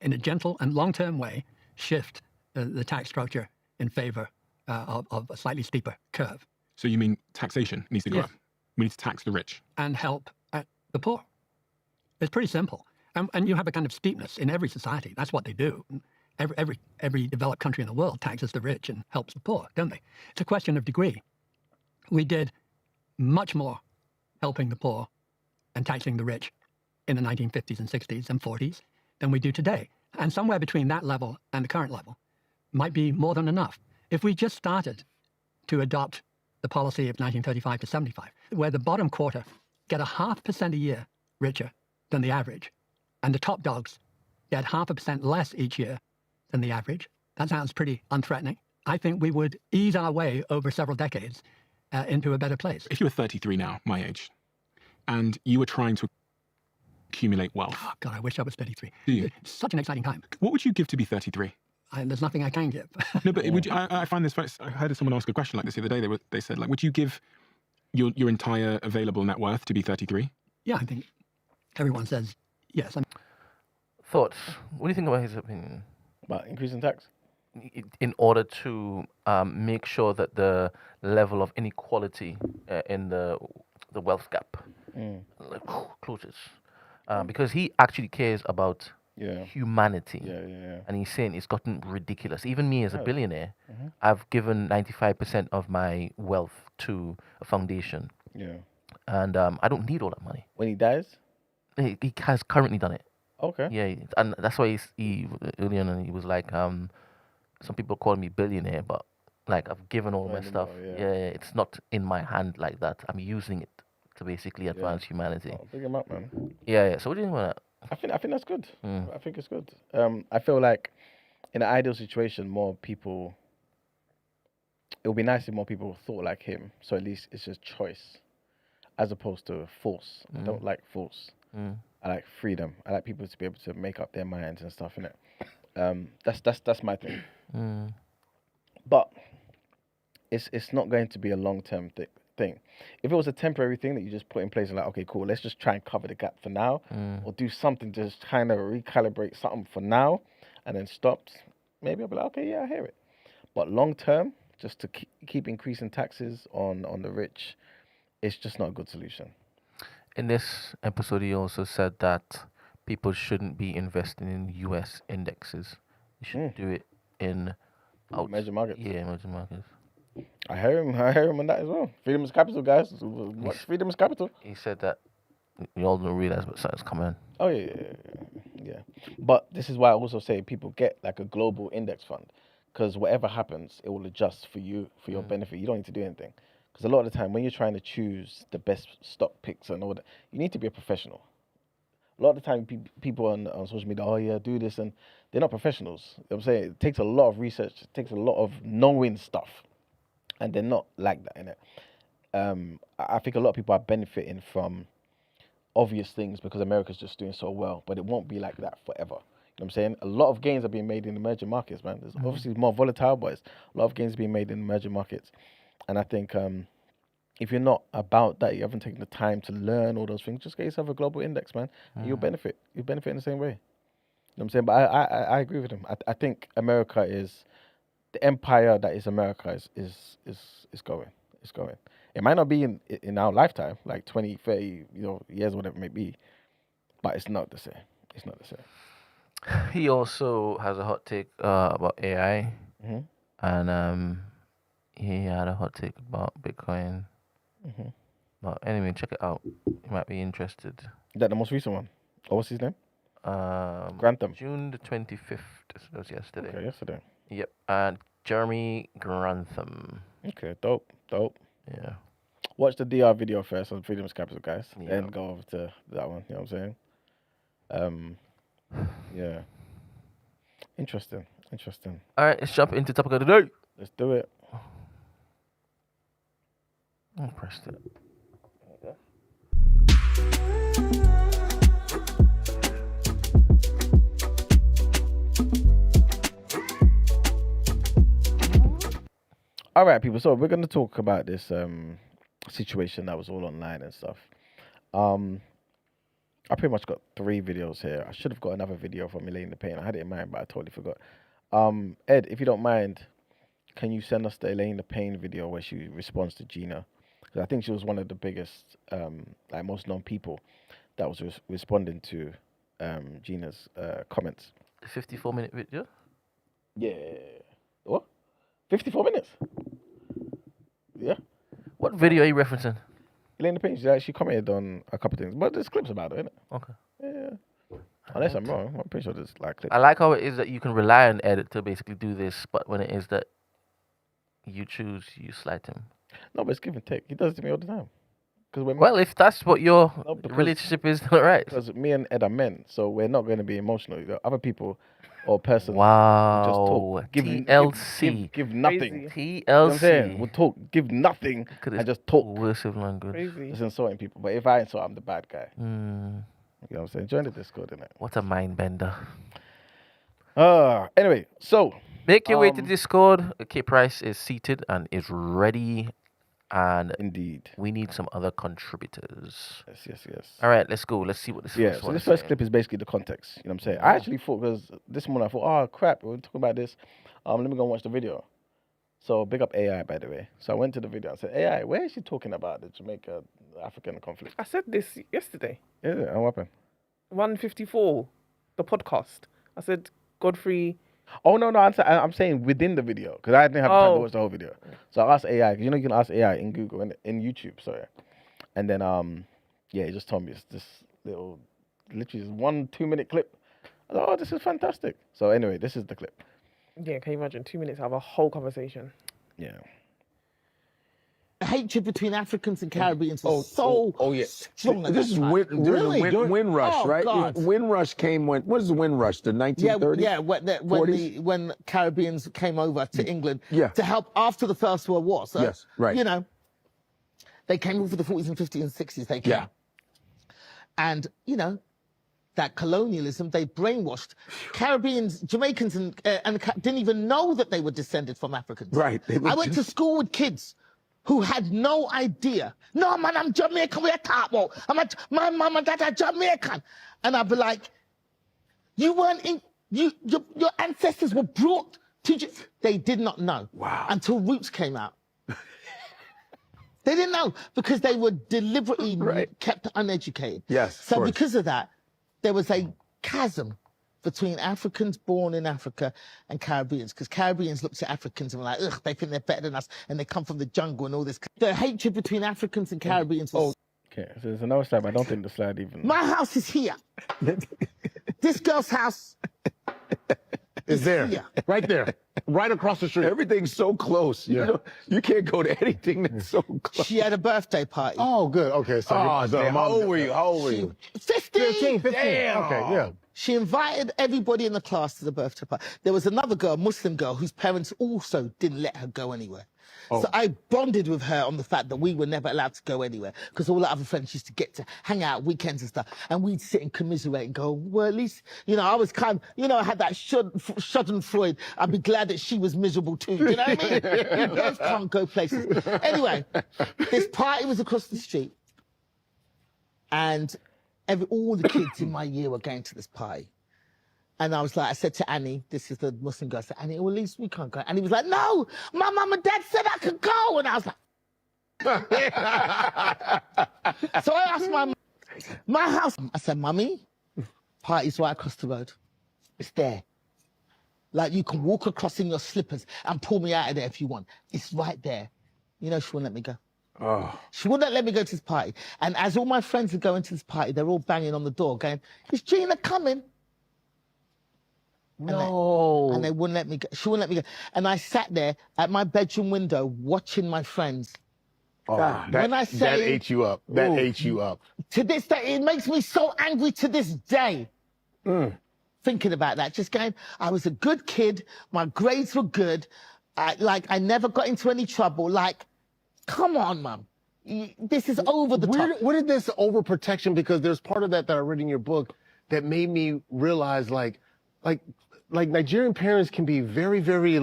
in a gentle and long-term way, shift the tax structure in favor of a slightly steeper curve. So you mean taxation needs to go Yes. up? We need to tax the rich. And help the poor. It's pretty simple. And you have a kind of steepness in every society. That's what they do. Every developed country in the world taxes the rich and helps the poor, don't they? It's a question of degree. We did much more helping the poor and taxing the rich in the 1950s and 60s and 40s than we do today. And somewhere between that level and the current level might be more than enough. If we just started to adopt the policy of 1935 to 75, where the bottom quarter get 0.5% a year richer than the average, and the top dogs get 0.5% less each year than the average, that sounds pretty unthreatening. I think we would ease our way over several decades into a better place. If you were 33 now, my age, and you were trying to accumulate wealth. Oh, God, I wish I was 33. Do you? It's such an exciting time. What would you give to be 33? There's nothing I can give. No, but would you, I find this, I heard someone ask a question like this the other day. They said, like, would you give your entire available net worth to be 33? Yeah, I think everyone says yes. Thoughts? What do you think about his opinion? About increasing tax? In order to make sure that the level of inequality in the wealth gap closes. Because he actually cares about humanity. And he's saying it's gotten ridiculous. Even me as a billionaire, I've given 95% of my wealth to a foundation. And I don't need all that money. When he dies? He has currently done it. Okay. Yeah, and that's why he earlier on he was like, some people call me billionaire, but like I've given all my stuff. It's not in my hand like that. I'm using it to basically advance humanity. Oh, big him up, man. Yeah. So what do you think about that? I think that's good. I think it's good. I feel like in an ideal situation, more people. It would be nice if more people thought like him. So at least it's just choice, as opposed to force. I don't like force. I like freedom. I like people to be able to make up their minds and stuff, innit? That's my thing. But it's not going to be a long-term thing. If it was a temporary thing that you just put in place and like, okay, cool, let's just try and cover the gap for now, or do something to just kind of recalibrate something for now, and then stopped, maybe I'll be like, okay, yeah, I hear it. But long-term, just to keep increasing taxes on the rich, it's just not a good solution. In this episode, he also said that people shouldn't be investing in US indexes. You should do it in emerging markets. Yeah, emerging markets. I hear him on that as well. Freedom is capital, guys. Watch Freedom is capital. He said that you all don't realize, but something's coming. Oh yeah. But this is why I also say people get like a global index fund, because whatever happens, it will adjust for you, for your benefit. You don't need to do anything. Because a lot of the time, when you're trying to choose the best stock picks and all that, you need to be a professional. A lot of the time, people on social media, oh yeah, do this, and they're not professionals. You know what I'm saying? It takes a lot of research, it takes a lot of knowing stuff, and they're not like that, innit? I think a lot of people are benefiting from obvious things because America's just doing so well, but it won't be like that forever. You know what I'm saying? A lot of gains are being made in emerging markets, man. There's obviously more volatile, but a lot of gains being made in emerging markets. And I think if you're not about that, you haven't taken the time to learn all those things, just get yourself a global index, man. And you'll benefit. You'll benefit in the same way. You know what I'm saying? But I agree with him. I think America is, the empire that is America is going. It's going. It might not be in our lifetime, like 20, 30 years, whatever it may be, but it's not the same. It's not the same. He also has a hot take about AI. And he had a hot take about Bitcoin. But anyway, check it out. You might be interested. Is that the most recent one? Or what's his name? Grantham. June the 25th. This was yesterday. Okay, yesterday. Yep. Jeremy Grantham. Okay, dope. Yeah. Watch the DR video first on Freedom's Capital, guys. Then go over to that one. You know what I'm saying? Yeah. Interesting. All right, let's jump into topic of the day. Let's do it. I pressed it. All right, people. So we're going to talk about this situation that was all online and stuff. I pretty much got 3 videos here. I should have got another video from Elaine the Pain. I had it in mind, but I totally forgot. Ed, if you don't mind, can you send us the Elaine the Pain video where she responds to Gina? Because I think she was one of the biggest, like most known people that was responding to Gina's comments. The 54-minute video? Yeah. What? 54 minutes. Yeah. What video are you referencing? Elaine Payne, she commented on a couple of things, but there's clips about it, innit? Okay. Yeah. Unless I'm wrong, I'm pretty sure there's like clips. I like how it is that you can rely on edit to basically do this, but when it is that you choose, you slight him. No, but it's give and take. He does it to me all the time. Well, if that's what your relationship is, all right. Because me and Ed are men, so we're not going to be emotional. You know, other people or person wow. just talk. TLC. Give nothing. TLC. You know what I'm saying? We'll talk, give nothing, and just talk. Coercive language. It's insulting people. But if I insult, I'm the bad guy. You know what I'm saying? Join the Discord, innit? What a mind bender. Anyway, so. Make your way to Discord. K Price is seated and is ready. And indeed, we need some other contributors. Yes. All right, let's go. Let's see what this first so one this is first saying. clip is basically the context. You know what I'm saying? I actually thought, because this morning I thought, oh crap, we're talking about this. Let me go and watch the video. So big up AI, by the way. So I went to the video and said, AI, where is she talking about the Jamaica African conflict? I said this yesterday. Yeah, and what happened? 154, the podcast. I said Godfrey. Oh no, I'm saying within the video, because I didn't have time to watch the whole video. So I asked AI, 'cause you know you can ask AI in Google and in YouTube, sorry. And then he just told me it's this little, literally just 1-2 minute clip. I thought, oh, this is fantastic. So anyway, this is the clip. Yeah, can you imagine 2 minutes have a whole conversation? Yeah. The hatred between Africans and Caribbeans is so strong. This is during the Windrush, right? God. Windrush came when? What is the Windrush? The 1930s? Yeah, when Caribbeans came over to England to help after the First World War. So, yes, right. You know, they came over the 40s and 50s and 60s. They came. Yeah. And, you know, that colonialism, they brainwashed Caribbeans, Jamaicans, and didn't even know that they were descended from Africans. Right. I went to school with kids who had no idea. No, man, I'm Jamaican. We're talking about. My mom and dad are Jamaican. And I'd be like, you weren't in, your ancestors were brought to, they did not know. Wow. Until Roots came out. They didn't know because they were deliberately kept uneducated. Yes. So because of that, there was a chasm between Africans born in Africa and Caribbeans, because Caribbeans looked at Africans and were like, ugh, they think they're better than us, and they come from the jungle and all this. The hatred between Africans and Caribbeans was... Okay, so there's another slide, but I don't think the slide even... My house is here. This girl's house is there, here. right there, right across the street. Everything's so close. Yeah. You know, you can't go to anything that's so close. She had a birthday party. Oh, good. Okay, so, how old were you? How old were you? 15. 15. Damn. Okay, yeah. She invited everybody in the class to the birthday party. There was another girl, a Muslim girl, whose parents also didn't let her go anywhere. So I bonded with her on the fact that we were never allowed to go anywhere, because all the other friends used to get to hang out weekends and stuff, and we'd sit and commiserate and go, well, at least, you know, I was kind of, you know, I had that Schadenfreude. I'd be glad that she was miserable too. Do you know what I mean? You girls can't go places. Anyway, this party was across the street, and all the kids in my year were going to this party. And I was like, I said to Annie, this is the Muslim girl, I said, Annie, well, at least we can't go. And he was like, no, my mum and dad said I could go. And I was like, so I asked my house, I said, Mummy, party's right across the road. It's there. Like, you can walk across in your slippers and pull me out of there if you want. It's right there. You know, she wouldn't let me go. Oh. She wouldn't let me go to this party. And as all my friends are going to this party, they're all banging on the door going, is Gina coming? And they wouldn't let me go. She wouldn't let me go. And I sat there at my bedroom window watching my friends. Oh, that ate you up. That ate you up. To this day, it makes me so angry to this day. Thinking about that, just going, I was a good kid. My grades were good. I never got into any trouble. Like, come on, Mum. This is over the top. Where did this overprotection, because there's part of that I read in your book that made me realize, like Nigerian parents can be very, very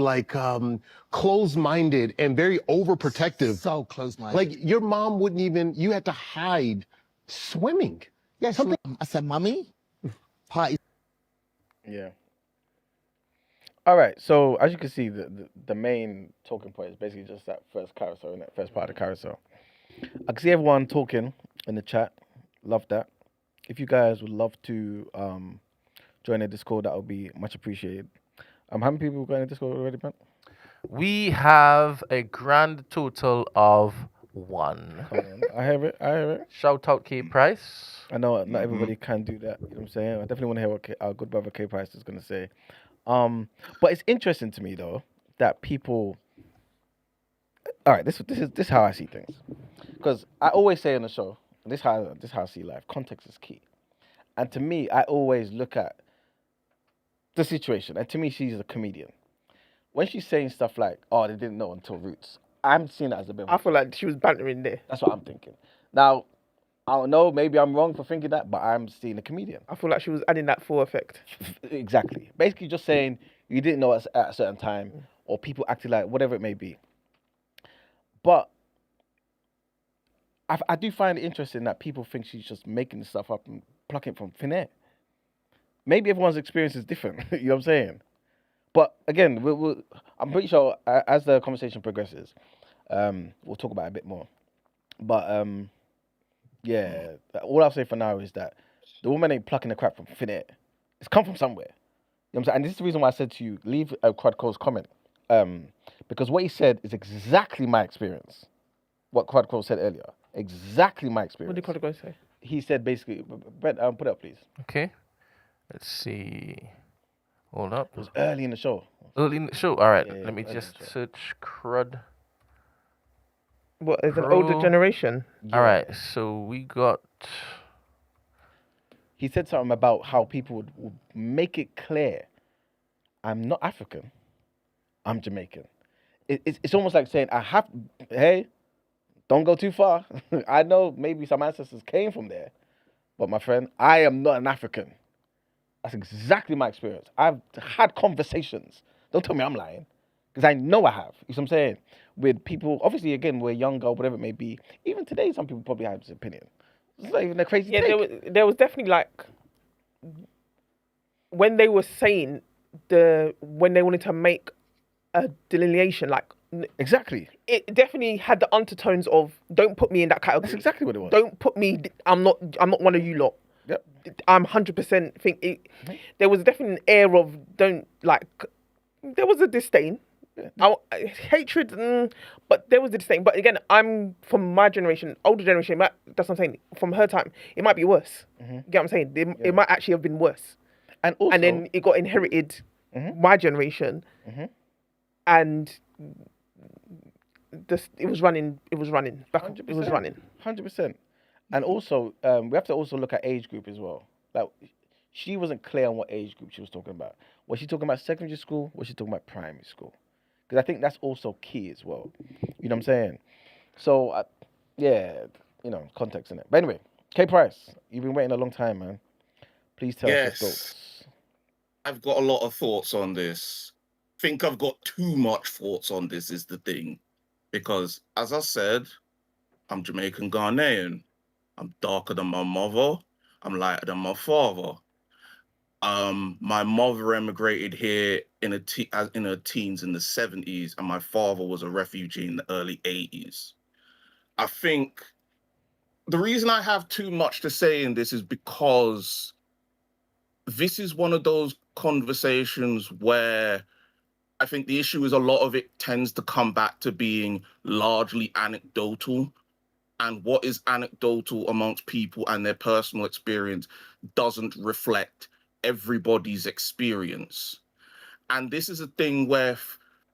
closed-minded and very overprotective. So closed-minded. Like, your mom wouldn't even, you had to hide swimming. Yeah, I said, Mummy, party. Yeah. All right, so as you can see, the main talking point is basically just that first carousel, in that first part of the carousel. I can see everyone talking in the chat. Love that. If you guys would love to join the Discord, that would be much appreciated. How many people got in the Discord already, man? We have a grand total of 1. Come on. I hear it. Shout out K Price. I know not everybody can do that. You know what I'm saying? I definitely want to hear what our good brother K Price is going to say. But it's interesting to me though that people. All right, this is how I see things. Because I always say on the show, this how I see life. Context is key. And to me, I always look at the situation. And to me, she's a comedian. When she's saying stuff like, "Oh, they didn't know until Roots," I'm seeing that as a bit. I feel like she was bantering there. That's what I'm thinking. Now, I don't know. Maybe I'm wrong for thinking that, but I'm seeing a comedian. I feel like she was adding that full effect. Exactly. Basically, just saying you didn't know at a certain time, or people acted like whatever it may be. But I do find it interesting that people think she's just making this stuff up and plucking it from thin air. Maybe everyone's experience is different. You know what I'm saying? But again, I'm pretty sure as the conversation progresses, we'll talk about it a bit more. But yeah, all I'll say for now is that the woman ain't plucking the crap from thin air. It's come from somewhere. You know what I'm saying? And this is the reason why I said to you, leave Quadco's comment. Because what he said is exactly my experience. What Quadco said earlier. Exactly my experience. What did Quadco say? He said basically, Brent, put it up, please. Okay. Let's see. Hold up. It was early in the show. Early in the show? All right. Yeah, Let me just search crud. What, is an older generation? Yeah. All right. So we got... He said something about how people would make it clear, I'm not African, I'm Jamaican. It's almost like saying, hey, don't go too far. I know maybe some ancestors came from there, but my friend, I am not an African. That's exactly my experience. I've had conversations. Don't tell me I'm lying, because I know I have. You know what I'm saying? With people, obviously, again, we're younger, whatever it may be. Even today, some people probably have this opinion. It's not even a crazy take. There was definitely like, when they were saying, when they wanted to make a delineation, like, exactly. It definitely had the undertones of, don't put me in that category. That's exactly what it was. Don't put me, I'm not one of you lot. Yep. I'm 100% think it. There was definitely an air of there was a disdain, hatred, but there was a disdain. But again, I'm from my generation, older generation. That's what I'm saying. From her time, it might be worse. Mm-hmm. You get what I'm saying? It might actually have been worse. And also, and then it got inherited, my generation, and it was running. It was running. 100%. And also, we have to also look at age group as well. Like, she wasn't clear on what age group she was talking about. Was she talking about secondary school? Was she talking about primary school? Because I think that's also key as well. You know what I'm saying? So, yeah, context in it. But anyway, K Price, you've been waiting a long time, man. Please tell us your thoughts. I've got a lot of thoughts on this. I think I've got too much thoughts on this is the thing. Because, as I said, I'm Jamaican Ghanaian. I'm darker than my mother. I'm lighter than my father. My mother emigrated here in her teens in the 70s, and my father was a refugee in the early 80s. I think the reason I have too much to say in this is because this is one of those conversations where I think the issue is a lot of it tends to come back to being largely anecdotal. And what is anecdotal amongst people and their personal experience doesn't reflect everybody's experience. And this is a thing where,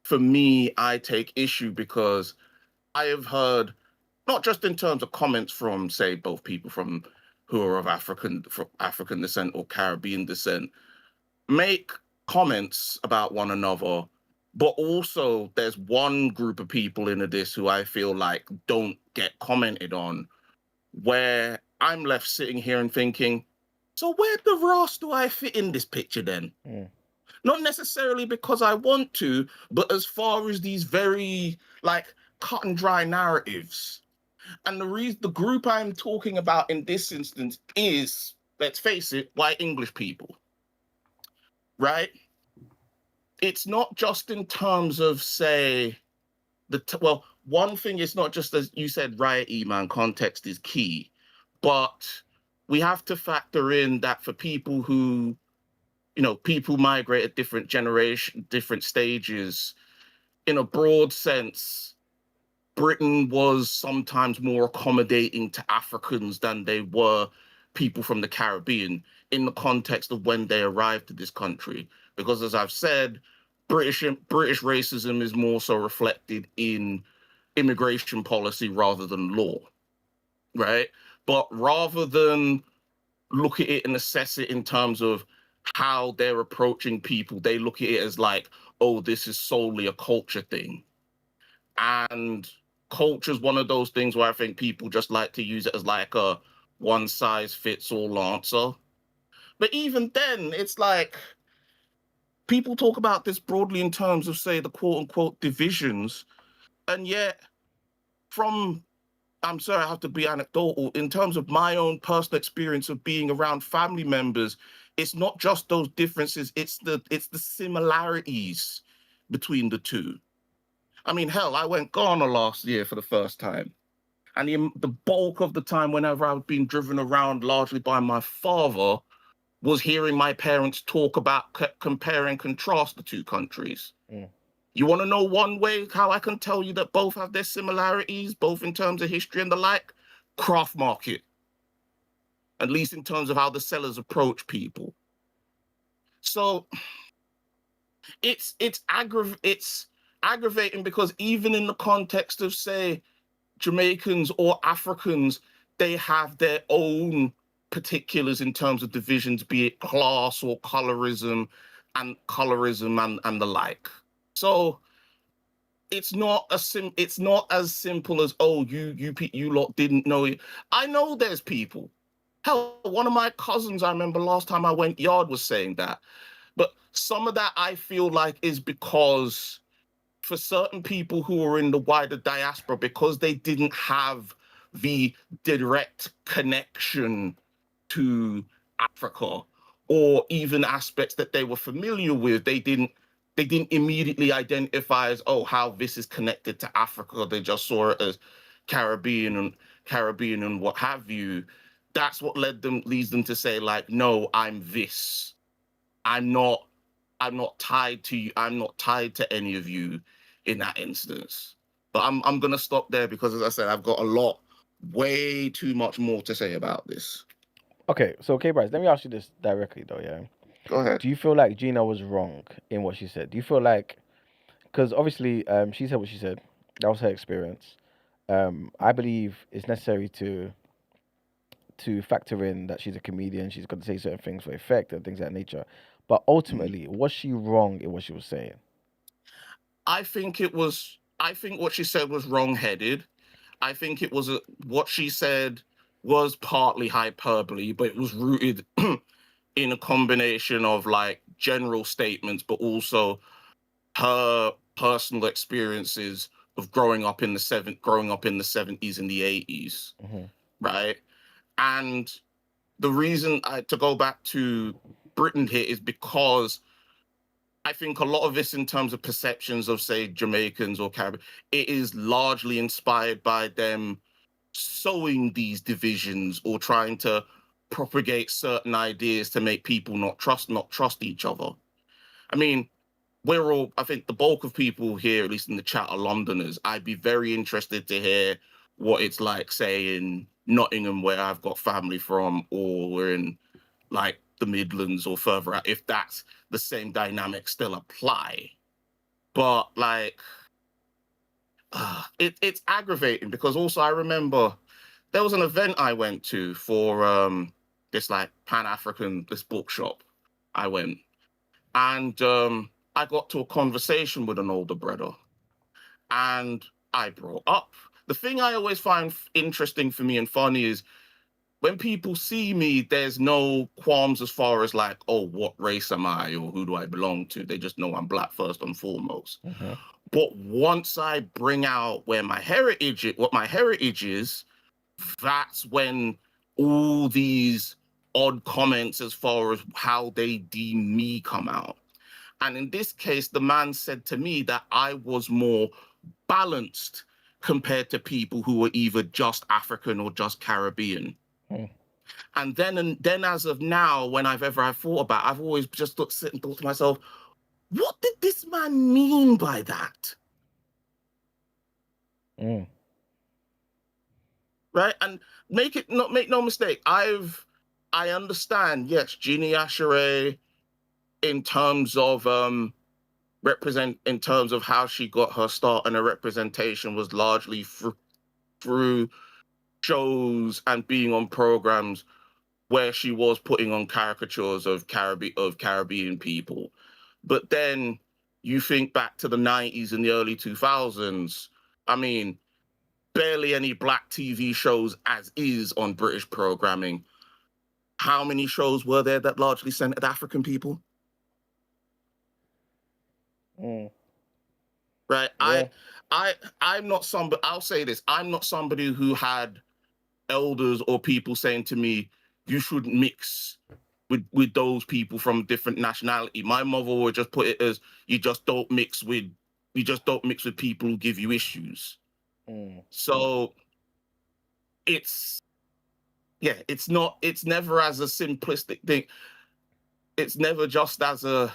for me, I take issue because I have heard, not just in terms of comments from, say, both people who are of African descent or Caribbean descent, make comments about one another, but also there's one group of people in this who I feel like don't get commented on, where I'm left sitting here and thinking, so where the Ross do I fit in this picture then? Not necessarily because I want to, but as far as these very cut and dry narratives. And the group I'm talking about in this instance is, let's face it, white English people, right? It's not just in terms of, say, one thing is not just, as you said, right, Iman, context is key, but we have to factor in that for people who you know, people migrate at different different stages. In a broad sense, Britain was sometimes more accommodating to Africans than they were people from the Caribbean in the context of when they arrived to this country. Because as I've said, British racism is more so reflected in immigration policy rather than law, right? But rather than look at it and assess it in terms of how they're approaching people, they look at it as like, oh, this is solely a culture thing. And culture is one of those things where I think people just like to use it as like a one-size-fits-all answer. But even then, it's like, people talk about this broadly in terms of, say, the quote-unquote divisions, and yet I'm sorry, I have to be anecdotal, in terms of my own personal experience of being around family members, it's not just those differences, it's the similarities between the two. I mean, hell, I went Ghana last year for the first time. And the bulk of the time whenever I was being driven around largely by my father was hearing my parents talk about compare and contrast the two countries. You want to know one way how I can tell you that both have their similarities, both in terms of history and the like? Craft market. At least in terms of how the sellers approach people. So it's aggravating because even in the context of, say, Jamaicans or Africans, they have their own particulars in terms of divisions, be it class or colorism and the like. So it's not as simple as, oh, you lot didn't know it. I know there's people. Hell, one of my cousins, I remember last time I went yard, was saying that. But some of that I feel like is because for certain people who are in the wider diaspora, because they didn't have the direct connection to Africa or even aspects that they were familiar with, they didn't immediately identify as, oh, how this is connected to Africa. They just saw it as Caribbean and what have you. That's what leads them to say, like, no, I'm this. I'm not tied to you. I'm not tied to any of you in that instance. But I'm gonna stop there because, as I said, I've got way too much more to say about this. Okay, so Bryce, let me ask you this directly though, yeah? Go ahead. Do you feel like Gina was wrong in what she said? Do you feel like, because obviously she said what she said, that was her experience. I believe it's necessary to factor in that she's a comedian, she's got to say certain things for effect and things of that nature. But ultimately, was she wrong in what she was saying? I think what she said was wrong-headed. I think it was what she said was partly hyperbole, but it was rooted in a combination of like general statements, but also her personal experiences of growing up in the 70s and the 80s, right? And the reason to go back to Britain here is because I think a lot of this in terms of perceptions of, say, Jamaicans or Caribbean, it is largely inspired by them sowing these divisions or trying to propagate certain ideas to make people not trust each other. I mean, I think the bulk of people here, at least in the chat, are Londoners. I'd be very interested to hear what it's like, say, in Nottingham, where I've got family from, or we're in like the Midlands or further out, if that's the same dynamics still apply. But like, it's aggravating because also I remember there was an event I went to for this like Pan-African, this bookshop I went, and I got to a conversation with an older brother, and I brought up the thing I always find interesting for me and funny is when people see me, there's no qualms as far as like, oh, what race am I or who do I belong to? They just know I'm Black first and foremost. But once I bring out what my heritage is, that's when all these odd comments as far as how they deem me come out. And in this case, the man said to me that I was more balanced compared to people who were either just African or just Caribbean. And then as of now, when I've thought about it, I've always just sit and thought to myself, what did this man mean by that? Right? And make no mistake, I understand, yes, Gina Yashere, in terms of in terms of how she got her start, and her representation was largely through shows and being on programs where she was putting on caricatures of Caribbean people. But then you think back to the 90s and the early 2000s, I mean, barely any black TV shows as is on British programming. How many shows were there that largely centered African people? Right. Yeah. I'm not somebody, I'll say this, I'm not somebody who had elders or people saying to me, you shouldn't mix with those people from different nationality. My mother would just put it as, you just don't mix with people who give you issues. So it's never as a simplistic thing. It's never just as a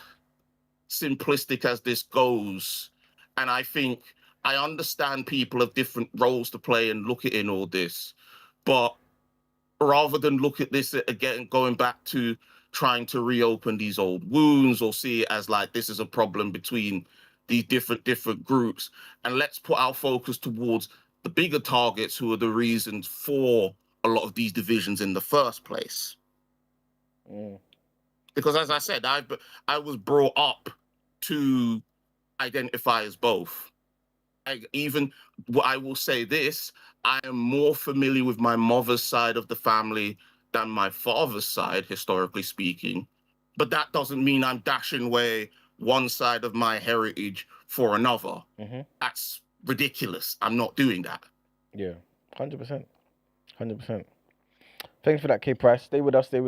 simplistic as this goes. And I think I understand people have different roles to play and look at in all this, but rather than look at this again, going back to trying to reopen these old wounds or see it as like this is a problem between these different groups, and let's put our focus towards the bigger targets who are the reasons for a lot of these divisions in the first place. Because as I said, I was brought up to identify as both. I will say this, I am more familiar with my mother's side of the family than my father's side, historically speaking. But that doesn't mean I'm dashing away one side of my heritage for another. That's ridiculous. I'm not doing that. Yeah, 100%. 100%. Thanks for that, K Price. Stay with us. Who's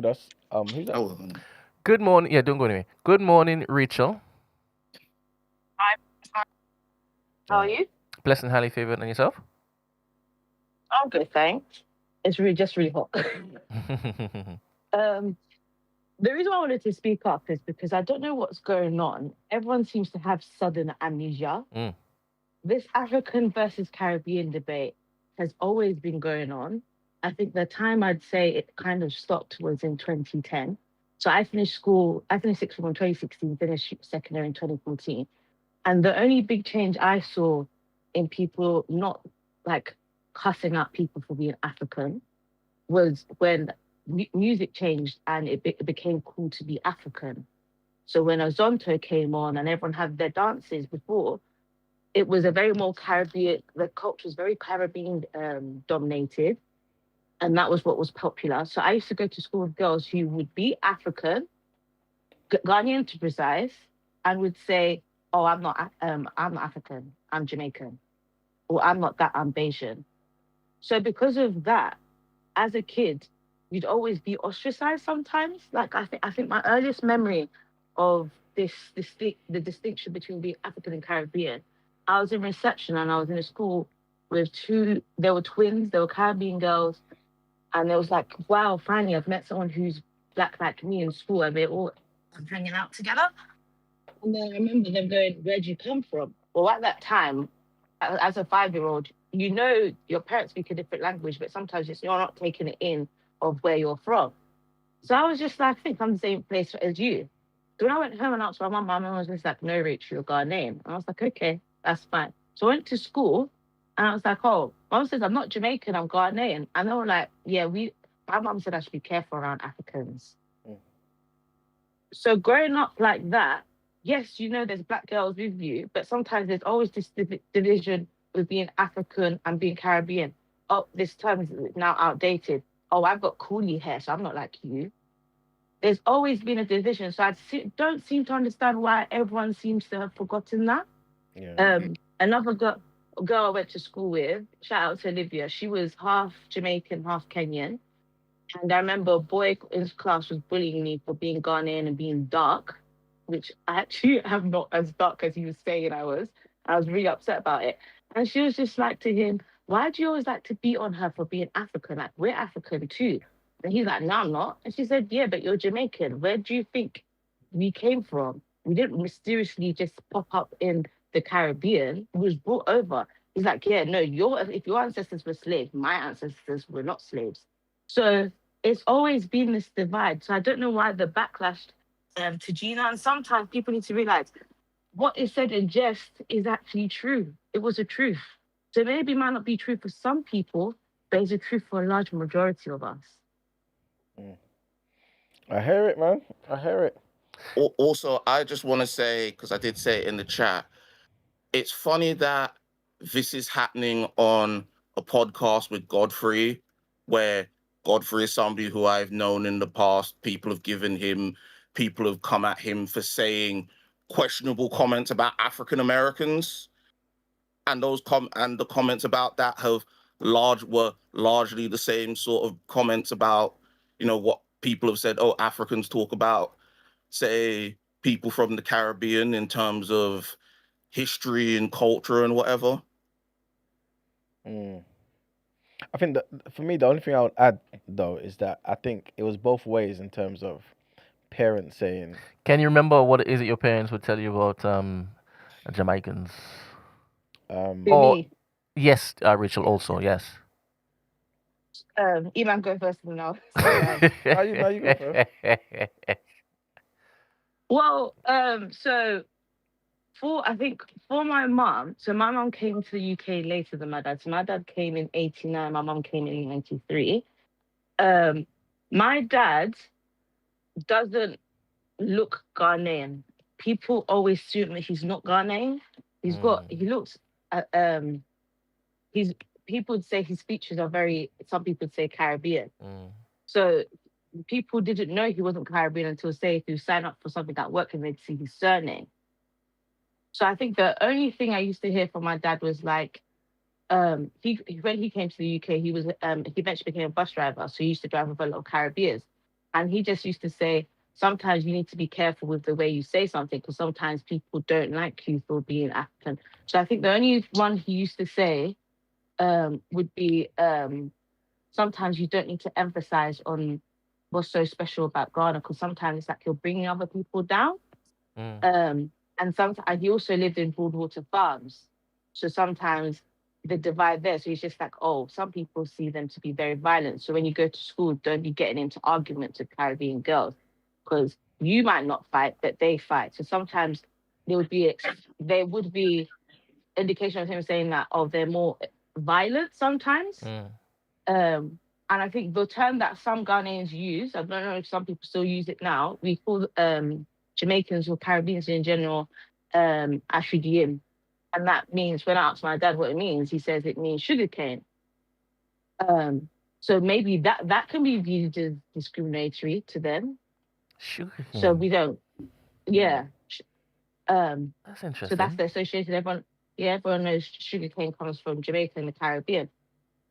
that? Good morning. Yeah, don't go anywhere. Good morning, Rachel. Hi. How are you? Blessed and highly favored, and yourself? I'm good, thanks. It's really hot. The reason why I wanted to speak up is because I don't know what's going on. Everyone seems to have sudden amnesia. This African versus Caribbean debate has always been going on. I think the time I'd say it kind of stopped was in 2010. So I finished sixth form in 2016, finished secondary in 2014. And the only big change I saw in people not like cussing out people for being African was when music changed and it became cool to be African. So when Azonto came on and everyone had their dances before, it was a very more Caribbean, the culture was very Caribbean dominated. And that was what was popular. So I used to go to school with girls who would be African, Ghanaian to precise, and would say, oh, I'm not African, I'm Jamaican. Or I'm not that, I'm Bayesian. So because of that, as a kid, you'd always be ostracized sometimes. Like I think my earliest memory of the distinction between being African and Caribbean, I was in reception and I was in a school with there were twins, there were Caribbean girls, and it was like, wow, finally I've met someone who's black like me in school, and we're all hanging out together. And then I remember them going, where'd you come from? Well, at that time, as a 5-year-old, you know your parents speak a different language, but sometimes you're not taking it in of where you're from. So I was just like, I think I'm the same place as you. So when I went home and asked my mum was just like, no, Rachel, you're Ghanaian. And I was like, okay, that's fine. So I went to school and I was like, oh, mum says I'm not Jamaican, I'm Ghanaian. And they were like, yeah, my mum said I should be careful around Africans. So growing up like that, yes, you know there's black girls with you, but sometimes there's always this division with being African and being Caribbean. Oh, this term is now outdated. Oh, I've got coolie hair, so I'm not like you. There's always been a division. So I don't seem to understand why everyone seems to have forgotten that. Yeah. Another girl I went to school with, shout out to Olivia, she was half Jamaican, half Kenyan. And I remember a boy in class was bullying me for being Ghanaian and being dark, which I actually am not as dark as he was saying I was. I was really upset about it. And she was just like to him, why do you always like to beat on her for being African? Like, we're African too. And he's like, no, I'm not. And she said, yeah, but you're Jamaican. Where do you think we came from? We didn't mysteriously just pop up in the Caribbean. We was brought over. He's like, yeah, no, if your ancestors were slaves, my ancestors were not slaves. So it's always been this divide. So I don't know why the backlash to Gina. And sometimes people need to realize what is said in jest is actually true. It was a truth. So maybe it might not be true for some people, but it's a truth for a large majority of us. I hear it, man. I hear it. Also, I just want to say, because I did say it in the chat, it's funny that this is happening on a podcast with Godfrey, where Godfrey is somebody who I've known in the past. People have come at him for saying questionable comments about African Americans, and the comments about that were largely the same sort of comments about, what people have said. Oh, Africans talk about, say, people from the Caribbean in terms of history and culture and whatever. I think that for me, the only thing I would add though is that I think it was both ways in terms of parents saying. Can you remember what is it your parents would tell you about Jamaicans? Yes, Rachel. Also, yes. Iman, go first now. You go first. Well, so for my mom, so my mom came to the UK later than my dad. So my dad came in 89, my mom came in 93. My dad doesn't look Ghanaian. People always assume that he's not Ghanaian. People would say his features are some people would say Caribbean. So people didn't know he wasn't Caribbean until, say, if you sign up for something at work and they'd see his surname. So I think the only thing I used to hear from my dad was like, when he came to the UK, he eventually became a bus driver. So he used to drive with a lot of Caribbeans. And he just used to say, sometimes you need to be careful with the way you say something, because sometimes people don't like you for being African. So I think the only one he used to say would be sometimes you don't need to emphasize on what's so special about Ghana, because sometimes it's like you're bringing other people down. And sometimes he also lived in Broadwater Farms. So sometimes the divide there. So he's just like, oh, some people see them to be very violent. So when you go to school, don't be getting into arguments with Caribbean girls, because you might not fight, but they fight. So sometimes there would be indication of him saying that, oh, they're more violent sometimes. And I think the term that some Ghanaians use, I don't know if some people still use it now, we call Jamaicans or Caribbeans in general, Ashidiyim. And that means, when I asked my dad what it means, he says it means sugarcane. So maybe that can be viewed as discriminatory to them. Sugarcane. So we don't, yeah. That's interesting. So that's the association. Everyone knows sugarcane comes from Jamaica and the Caribbean.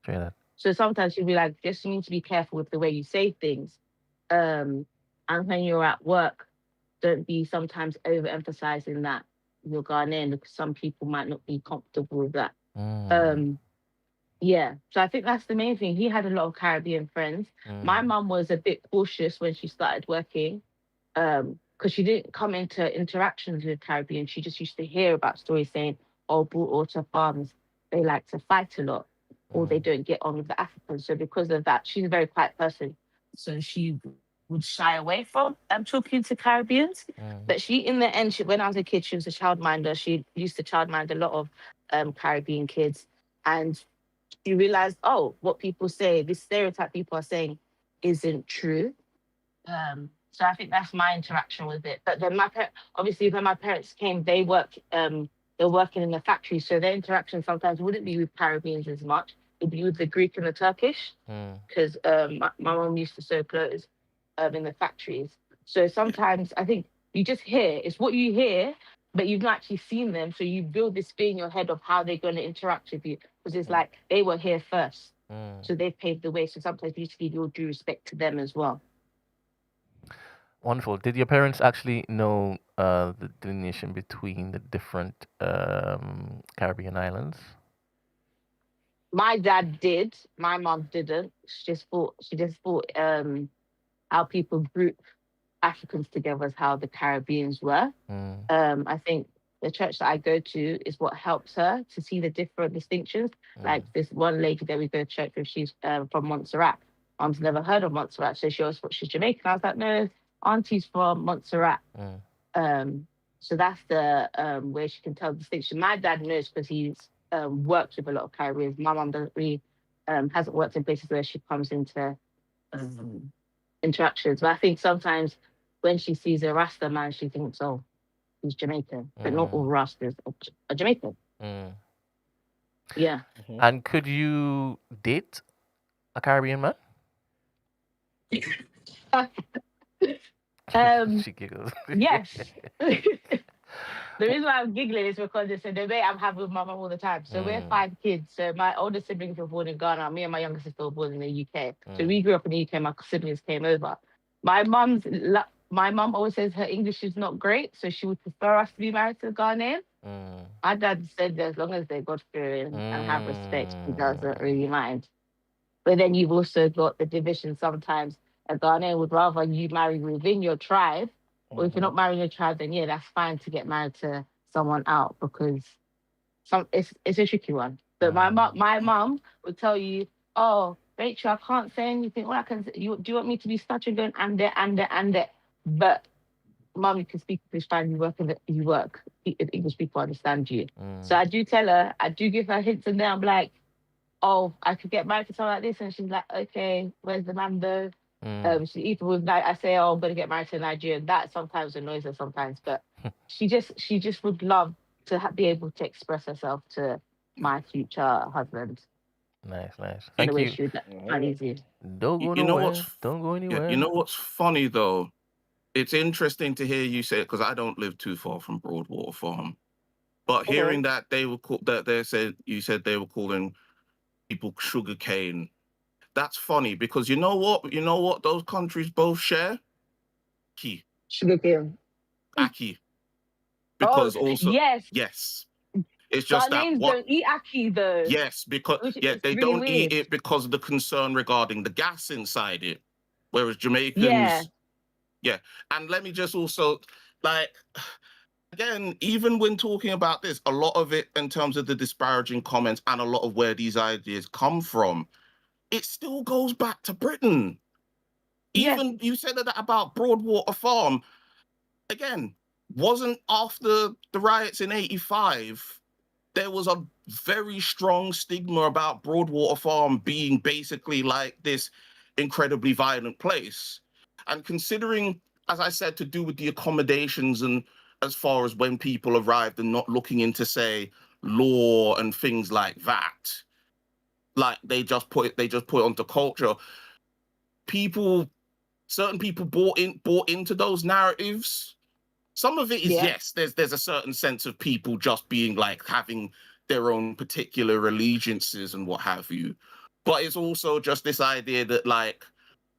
Trinidad. So sometimes you'll be like, just you need to be careful with the way you say things. And when you're at work, don't be sometimes overemphasizing that you're Ghanaian, because some people might not be comfortable with that. Yeah, so I think that's the main thing. He had a lot of Caribbean friends. My mum was a bit cautious when she started working, because she didn't come into interactions with Caribbean. She just used to hear about stories saying, oh, Broadwater Farms, they like to fight a lot, or they don't get on with the Africans. So because of that, she's a very quiet person. So she would shy away from talking to Caribbeans. But she, in the end, when I was a kid, she was a childminder. She used to childmind a lot of Caribbean kids. And you realize, oh, what people say, this stereotype people are saying isn't true. So I think that's my interaction with it. But then obviously when my parents came, they're working in the factory. So their interaction sometimes wouldn't be with Caribbeans as much. It'd be with the Greek and the Turkish, because my mom used to sew clothes in the factories. So sometimes I think you just hear, it's what you hear, but you've not actually seen them. So you build this fear in your head of how they're going to interact with you, because it's like they were here first. So they've paved the way. So sometimes you need to give your due respect to them as well. Wonderful. Did your parents actually know the delineation between the different Caribbean islands? My dad did. My mom didn't. She just thought how people group Africans together as how the Caribbeans were. I think the church that I go to is what helps her to see the different distinctions. Like this one lady that we go to church with, she's from Montserrat. Mom's never heard of Montserrat, so she always thought she's Jamaican. I was like, no, auntie's from Montserrat. So that's the where she can tell the distinction. My dad knows because he's worked with a lot of Caribbeans. My mom doesn't really hasn't worked in places where she comes into interactions. But I think sometimes when she sees a Rasta man, she thinks, oh, he's Jamaican. But not all Rastas are Jamaican. Yeah. And could you date a Caribbean man? She giggles. Yes. The reason why I'm giggling is because it's a debate I'm having with my mum all the time. So we're 5 kids. So my older siblings were born in Ghana. Me and my younger sister were born in the UK. So we grew up in the UK. My siblings came over. My mum always says her English is not great, so she would prefer us to be married to a Ghanaian. My dad said that as long as they're God-fearing and have respect, he doesn't really mind. But then you've also got the division sometimes. A Ghanaian would rather you marry within your tribe, or if you're not marrying your tribe, then yeah, that's fine to get married to someone out because it's a tricky one. But my mum would tell you, oh, Rachel, I can't say anything. All I can say, do you want me to be stuttering going and there? But mum, you can speak English fine. You work. English people understand you. So I do tell her, I do give her hints, and then I'm like, oh, I could get married to someone like this, and she's like, okay, where's the man though? She even with I say, oh, I'm gonna get married to a Nigerian. That sometimes annoys her sometimes, but she just would love to be able to express herself to my future husband. Nice. Thank you. Don't go nowhere. Don't go anywhere. You know what's funny though? It's interesting to hear you say it because I don't live too far from Broadwater Farm. But hearing that you said they were calling people sugarcane. That's funny because you know what those countries both share? Aki. Sugarcane. Aki. Because yes. It's just Ghanaians don't eat ackee though. Yes, because they don't eat it because of the concern regarding the gas inside it. Whereas Jamaicans, and let me just also again, even when talking about this, a lot of it in terms of the disparaging comments and a lot of where these ideas come from, it still goes back to Britain. Even you said that about Broadwater Farm. Again, wasn't after the riots in '85, there was a very strong stigma about Broadwater Farm being basically like this incredibly violent place. And considering, as I said, to do with the accommodations and as far as when people arrived and not looking into, say, law and things like that, like they just put it onto culture. Certain people bought into those narratives. Some of it is yes, there's a certain sense of people just being like having their own particular allegiances and what have you. But it's also just this idea that like,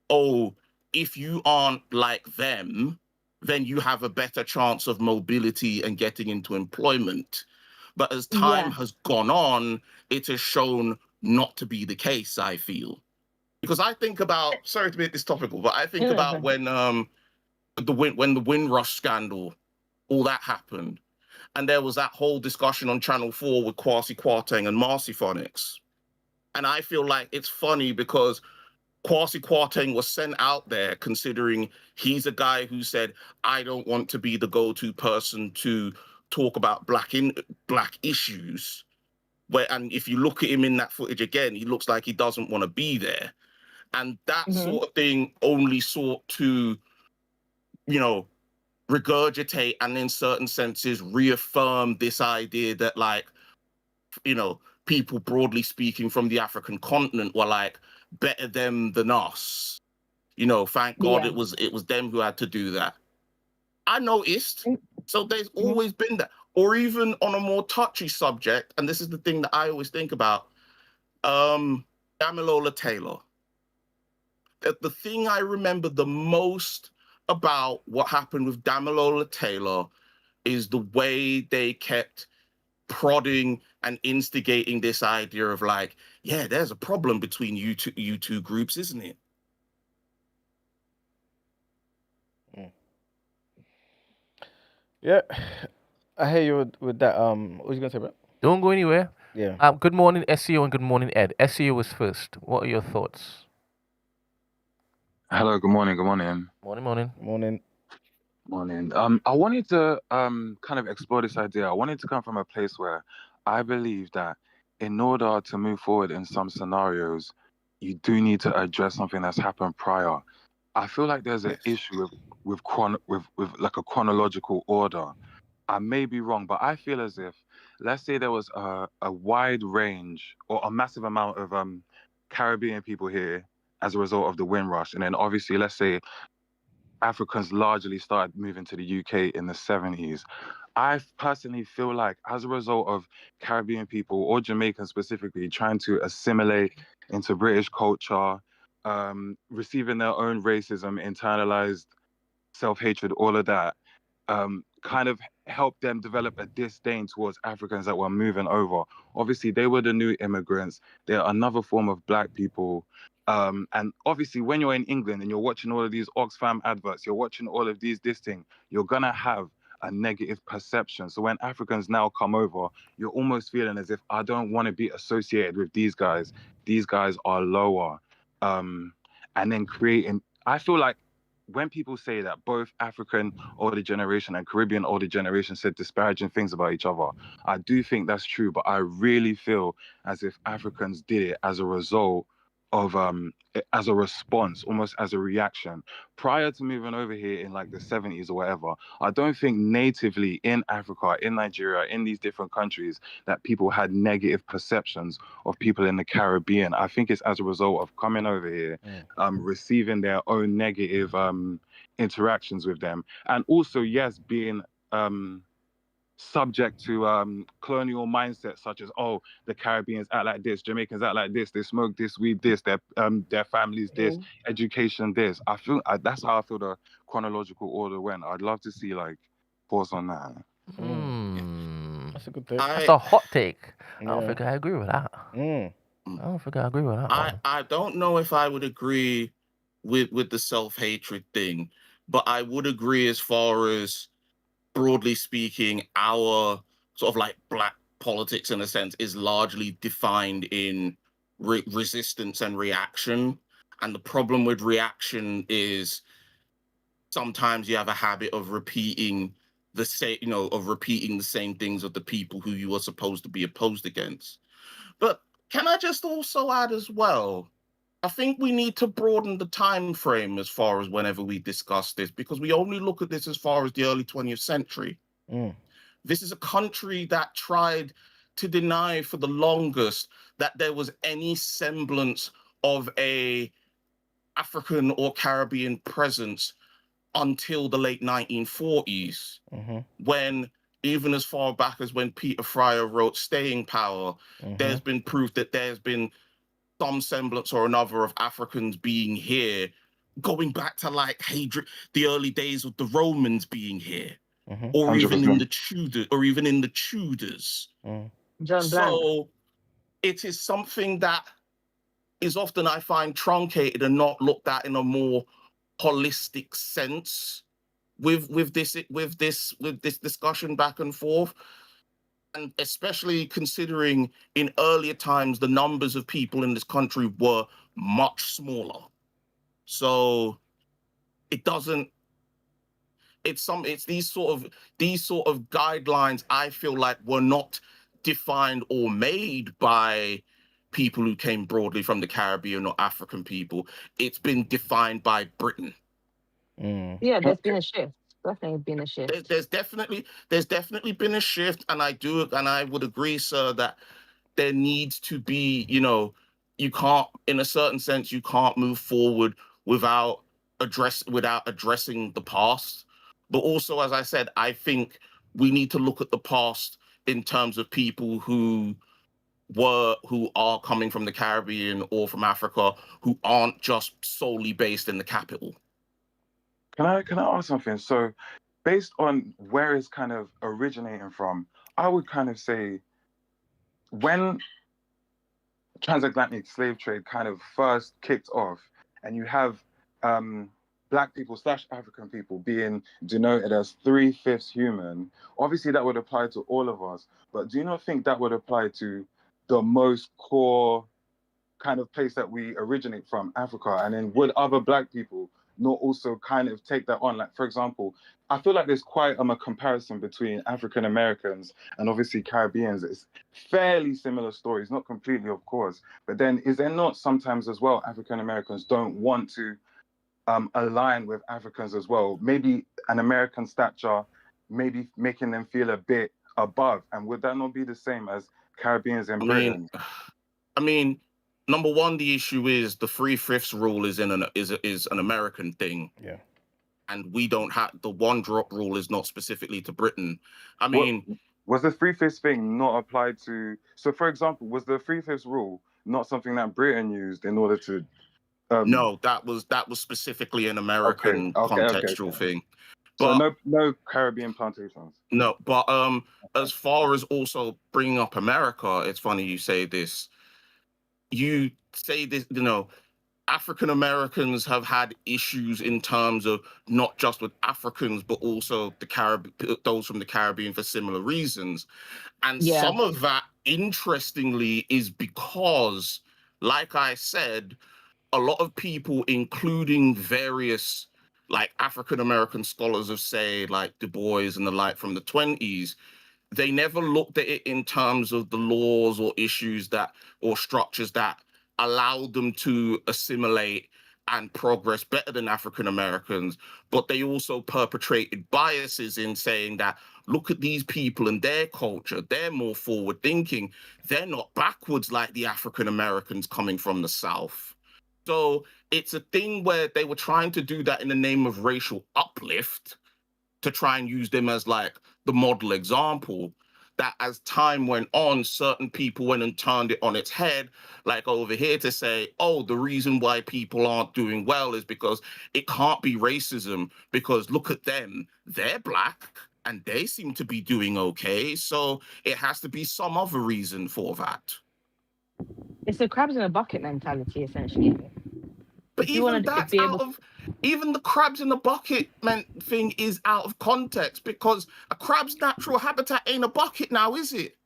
oh, if you aren't like them, then you have a better chance of mobility and getting into employment. But as time has gone on, it has shown not to be the case, I feel. Because I think about, sorry to make this topical, but I think about when the Windrush scandal, all that happened. And there was that whole discussion on Channel 4 with Kwasi Kwarteng and Marcy Phonics. And I feel like it's funny because Kwasi Kwarteng was sent out there considering he's a guy who said, I don't want to be the go-to person to talk about black issues. And if you look at him in that footage again, he looks like he doesn't want to be there. And that sort of thing only sought to, regurgitate and in certain senses reaffirm this idea that like, people broadly speaking from the African continent were like better them than us. Thank God it was them who had to do that. I noticed. So there's always been that. Or even on a more touchy subject, and this is the thing that I always think about, Damilola Taylor. The thing I remember the most about what happened with Damilola Taylor is the way they kept prodding and instigating this idea of like, yeah, there's a problem between you two groups, isn't it? Yeah, I hear you with that. What was you gonna say, bro? Don't go anywhere. Yeah. Good morning, SEO, and good morning, Ed. SEO is first. What are your thoughts? Hello, good morning, good morning. Morning. Morning. I wanted to kind of explore this idea. I wanted to come from a place where I believe that in order to move forward in some scenarios, you do need to address something that's happened prior. I feel like there's an issue with like a chronological order. I may be wrong, but I feel as if, let's say there was a wide range or a massive amount of Caribbean people here as a result of the Windrush, and then obviously, let's say Africans largely started moving to the UK in the 70s. I personally feel like as a result of Caribbean people or Jamaicans specifically trying to assimilate into British culture, receiving their own racism, internalized self-hatred, all of that, kind of helped them develop a disdain towards Africans that were moving over. Obviously, they were the new immigrants. They're another form of Black people. And obviously, when you're in England and you're watching all of these Oxfam adverts, you're watching all of this thing, you're going to have a negative perception. So when Africans now come over, you're almost feeling as if I don't want to be associated with these guys. These guys are lower. And then I feel like when people say that both African older generation and Caribbean older generation said disparaging things about each other, I do think that's true, but I really feel as if Africans did it as a result of as a response, almost as a reaction. Prior to moving over here in like the 70s or whatever, I don't think natively in Africa, in Nigeria, in these different countries that people had negative perceptions of people in the Caribbean. I think it's as a result of coming over here, receiving their own negative interactions with them, and also, yes, being subject to colonial mindsets such as, oh, the Caribbeans act like this, Jamaicans act like this, they smoke this, weed this, their families this, education this. I feel that's how I feel the chronological order went. I'd love to see like pause on that. That's a good thing. That's a hot take. I don't think I agree with that. I don't think I agree with that. I don't know if I would agree with the self-hatred thing, but I would agree as far as, broadly speaking, our sort of like Black politics in a sense is largely defined in resistance and reaction. And the problem with reaction is sometimes you have a habit of repeating the same things of the people who you are supposed to be opposed against. But can I just also add as well, I think we need to broaden the time frame as far as whenever we discuss this, because we only look at this as far as the early 20th century. This is a country that tried to deny for the longest that there was any semblance of a African or Caribbean presence until the late 1940s, when even as far back as when Peter Fryer wrote Staying Power, there's been proof that there's been some semblance or another of Africans being here, going back to like the early days of the Romans being here, or even in the Tudors, John Blanc. So it is something that is often, I find, truncated and not looked at in a more holistic sense with this discussion back and forth. And especially considering in earlier times, the numbers of people in this country were much smaller. So it doesn't, it's these sort of guidelines I feel like were not defined or made by people who came broadly from the Caribbean or African people. It's been defined by Britain. Yeah, there's been a shift. Definitely been a shift. There's definitely been a shift, and I would agree, sir, that there needs to be, you can't, in a certain sense, you can't move forward without addressing the past. But also, as I said, I think we need to look at the past in terms of people who are coming from the Caribbean or from Africa, who aren't just solely based in the capital. Can I ask something? So based on where it's kind of originating from, I would kind of say when transatlantic slave trade kind of first kicked off, and you have Black people / African people being denoted as 3/5 human, obviously that would apply to all of us. But do you not think that would apply to the most core kind of place that we originate from, Africa? And then would other Black people not also kind of take that on? Like, for example, I feel like there's quite a comparison between African Americans and obviously Caribbeans. It's fairly similar stories, not completely, of course. But then is there not sometimes as well African Americans don't want to align with Africans as well? Maybe an American stature, maybe making them feel a bit above. And would that not be the same as Caribbeans in Britain? I mean, number one, the issue is the 3/5 rule is an American thing. Yeah. And we don't have the 1-drop rule is not specifically to Britain. I mean, was the 3/5 thing not applied to? So, for example, was the 3/5 rule not something that Britain used in order to? No, that was specifically an American contextual thing. But So no Caribbean plantations. No, but as far as also bringing up America, it's funny you say this. You say this, African Americans have had issues in terms of not just with Africans, but also those from the Caribbean for similar reasons. And some of that, interestingly, is because, like I said, a lot of people, including various like African American scholars of, say, like Du Bois and the like from the 20s, they never looked at it in terms of the laws or issues or structures that allowed them to assimilate and progress better than African Americans, but they also perpetrated biases in saying that, look at these people and their culture, they're more forward thinking, they're not backwards like the African Americans coming from the South. So it's a thing where they were trying to do that in the name of racial uplift, to try and use them as like the model example, that as time went on, certain people went and turned it on its head, like over here to say, oh, the reason why people aren't doing well is because it can't be racism, because look at them, they're Black and they seem to be doing okay. So it has to be some other reason for that. It's a crabs in a bucket mentality, essentially. But even that's even the crabs in the bucket thing is out of context, because a crab's natural habitat ain't a bucket now, is it?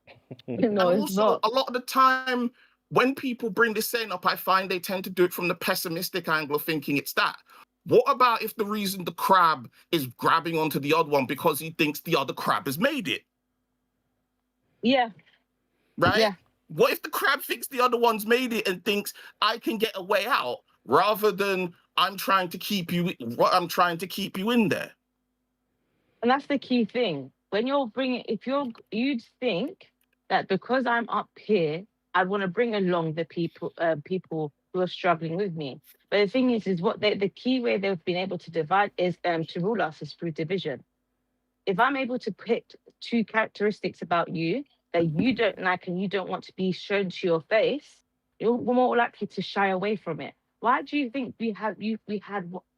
No, and it's also, not. a lot of the time, when people bring this saying up, I find they tend to do it from the pessimistic angle of thinking it's that. What about if the reason the crab is grabbing onto the other one because he thinks the other crab has made it? Yeah. Right? Yeah. What if the crab thinks the other one's made it and thinks I can get a way out, rather than I'm trying to keep you in there? And that's the key thing. When you're bringing, you'd think that because I'm up here, I'd want to bring along the people who are struggling with me. But the thing is what the key way they've been able to divide is to rule us is through division. If I'm able to pick 2 characteristics about you that you don't like and you don't want to be shown to your face, you're more likely to shy away from it. Why do you think we had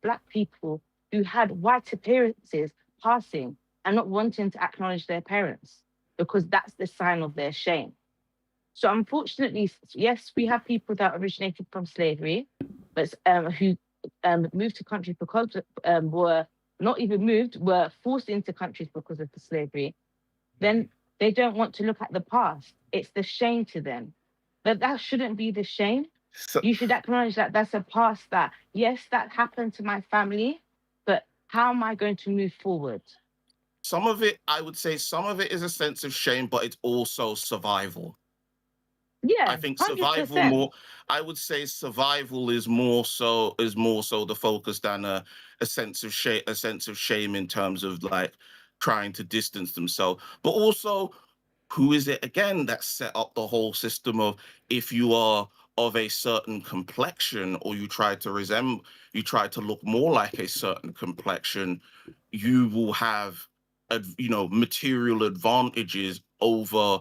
Black people who had white appearances passing and not wanting to acknowledge their parents? Because that's the sign of their shame. So unfortunately, yes, we have people that originated from slavery, but who moved to countries because were not even moved, were forced into countries because of the slavery. Then they don't want to look at the past. It's the shame to them. But that shouldn't be the shame. You should acknowledge that that's a past that, yes, that happened to my family, but how am I going to move forward? Some of it, I would say, some of it is a sense of shame, but it's also survival. Yeah, I think 100%. I would say survival is more so the focus than a sense of shame in terms of like trying to distance themselves. But also, who is it again that set up the whole system of, if you are of a certain complexion or you try to look more like a certain complexion, you will have material advantages over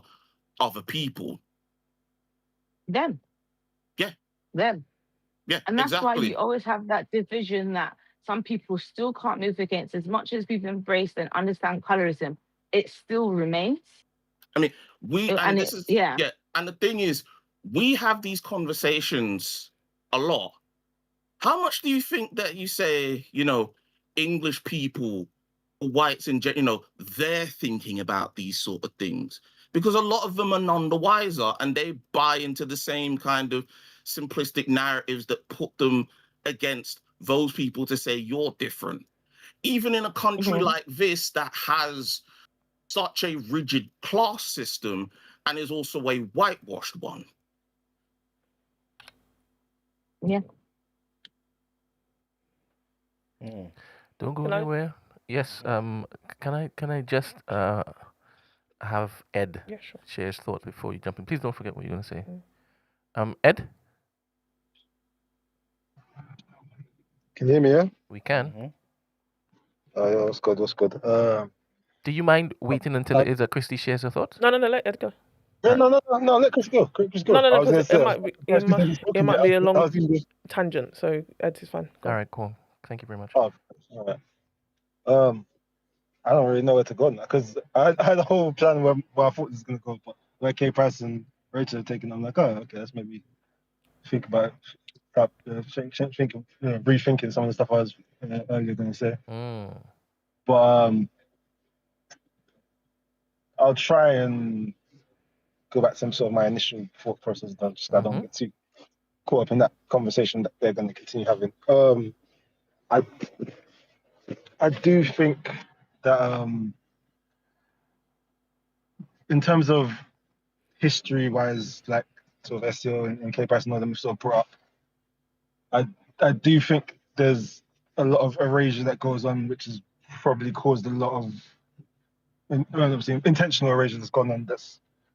other people. Them. Yeah. Them. Yeah, and that's exactly. why you always have that division that some people still can't move against. As much as we've embraced and understand colorism, it still remains. I mean, and the thing is, we have these conversations a lot. How much do you think that you say, you know, English people, whites in general, you know, they're thinking about these sort of things? Because a lot of them are none the wiser, and they buy into the same kind of simplistic narratives that put them against those people to say you're different. Even in a country like this that has such a rigid class system and is also a whitewashed one. Yeah. Don't go anywhere. Yes. Can I just have Ed share his thoughts before you jump in? Please don't forget what you're going to say. Ed. Can you hear me? Yeah. We can. Yeah, what's good? What's good? Do you mind waiting until it is Christy shares her thoughts? No, let Ed go. Yeah, no, let Chris go. Chris go. No, I was because gonna say, it might be a long tangent, so Ed is fine. All right, cool. Thank you very much. Oh, all right. I don't really know where to go now because I had a whole plan where I thought this was gonna go, but where K Price and Rachel are taking, I'm like, oh, okay, let's maybe think about rethinking some of the stuff I was earlier gonna say. But I'll try and go back to some sort of my initial thought process, just so I don't get too caught up in that conversation that they're going to continue having. I do think that in terms of history-wise, like sort of SEO and K-Price and all them sort of brought up, I do think there's a lot of erasure that goes on, which has probably caused a lot of intentional erasure that's gone on.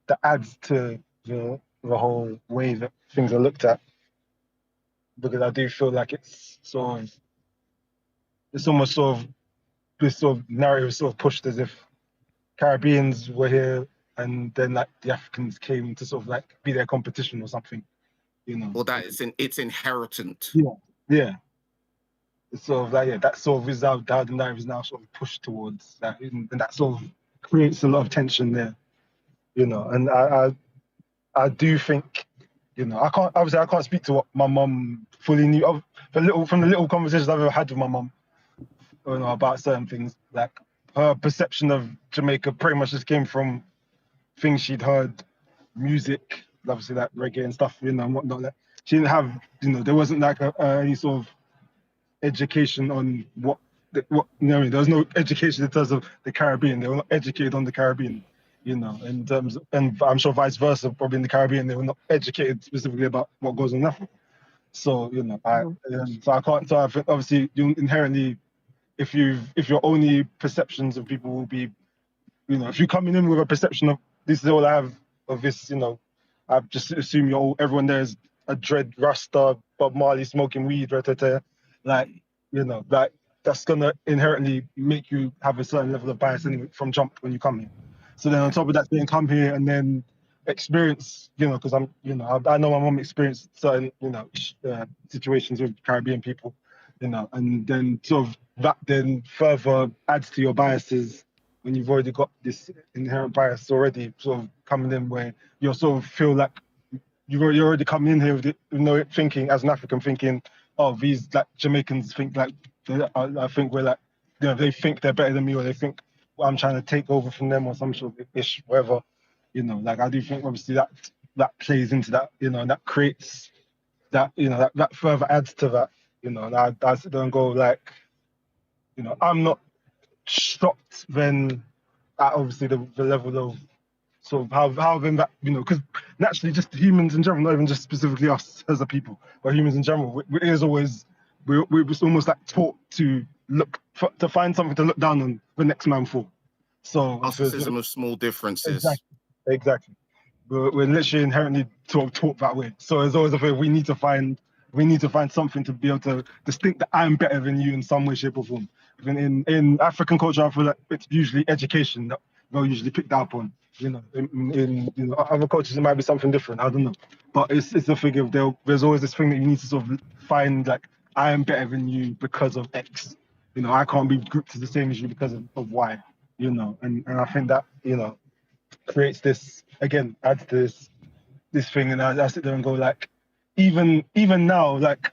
That adds to the whole way that things are looked at, because I do feel like it's almost sort of this sort of narrative is sort of pushed as if Caribbeans were here and then like the Africans came to sort of like be their competition or something, you know. Well, that it's inherent. Yeah. It's sort of like that sort of is how the narrative is now sort of pushed towards that, and that sort of creates a lot of tension there, you know. And I do think, you know, I can't speak to what my mum fully knew from the little conversations I've ever had with my mum, you know, about certain things. Like her perception of Jamaica pretty much just came from things she'd heard, music, obviously like reggae and stuff, you know, and whatnot. Like, she didn't have, you know, there wasn't like any sort of education on what you know what I mean? There was no education in terms of the Caribbean. They were not educated on the Caribbean, you know, in terms of, and I'm sure vice versa, probably in the Caribbean, they were not educated specifically about what goes on in Africa. So, you know, I think obviously you inherently, if your only perceptions of people will be, you know, if you're coming in with a perception of this is all I have of this, you know, I just assume everyone there is a dread Rasta, Bob Marley smoking weed, like, you know, like that's gonna inherently make you have a certain level of bias anyway from jump when you come here. So then on top of that, then come here and then experience, you know, because I'm, you know, I know my mom experienced certain, you know, situations with Caribbean people, you know, and then sort of that then further adds to your biases when you've already got this inherent bias already sort of coming in, where you sort of feel like you're already coming in here with it, you know, thinking as an African, thinking, oh, these like Jamaicans think like, I think we're like, you know, they think they're better than me, or they think I'm trying to take over from them or some sort of ish, whatever, you know. Like I do think obviously that plays into that, you know, and that creates that, you know, that further adds to that, you know. And I sit there and go like, you know, I'm not shocked then at obviously the level of sort of how then that, you know, because naturally just humans in general, not even just specifically us as a people, but humans in general, we're almost like taught to to find something to look down on the next man for. So narcissism of small differences. Exactly. We're literally inherently sort of taught that way. So there's always a way we need to find something to be able to think that I'm better than you in some way, shape, or form. In African culture, I feel like it's usually education that they'll usually pick that up on. You know, in you know, other cultures it might be something different. I don't know, but it's a figure of there's always this thing that you need to sort of find, like, I am better than you because of X. You know, I can't be grouped as the same as you because of Y. You know, and I think that, you know, creates this, again, adds this thing, and I sit there and go like, even now, like,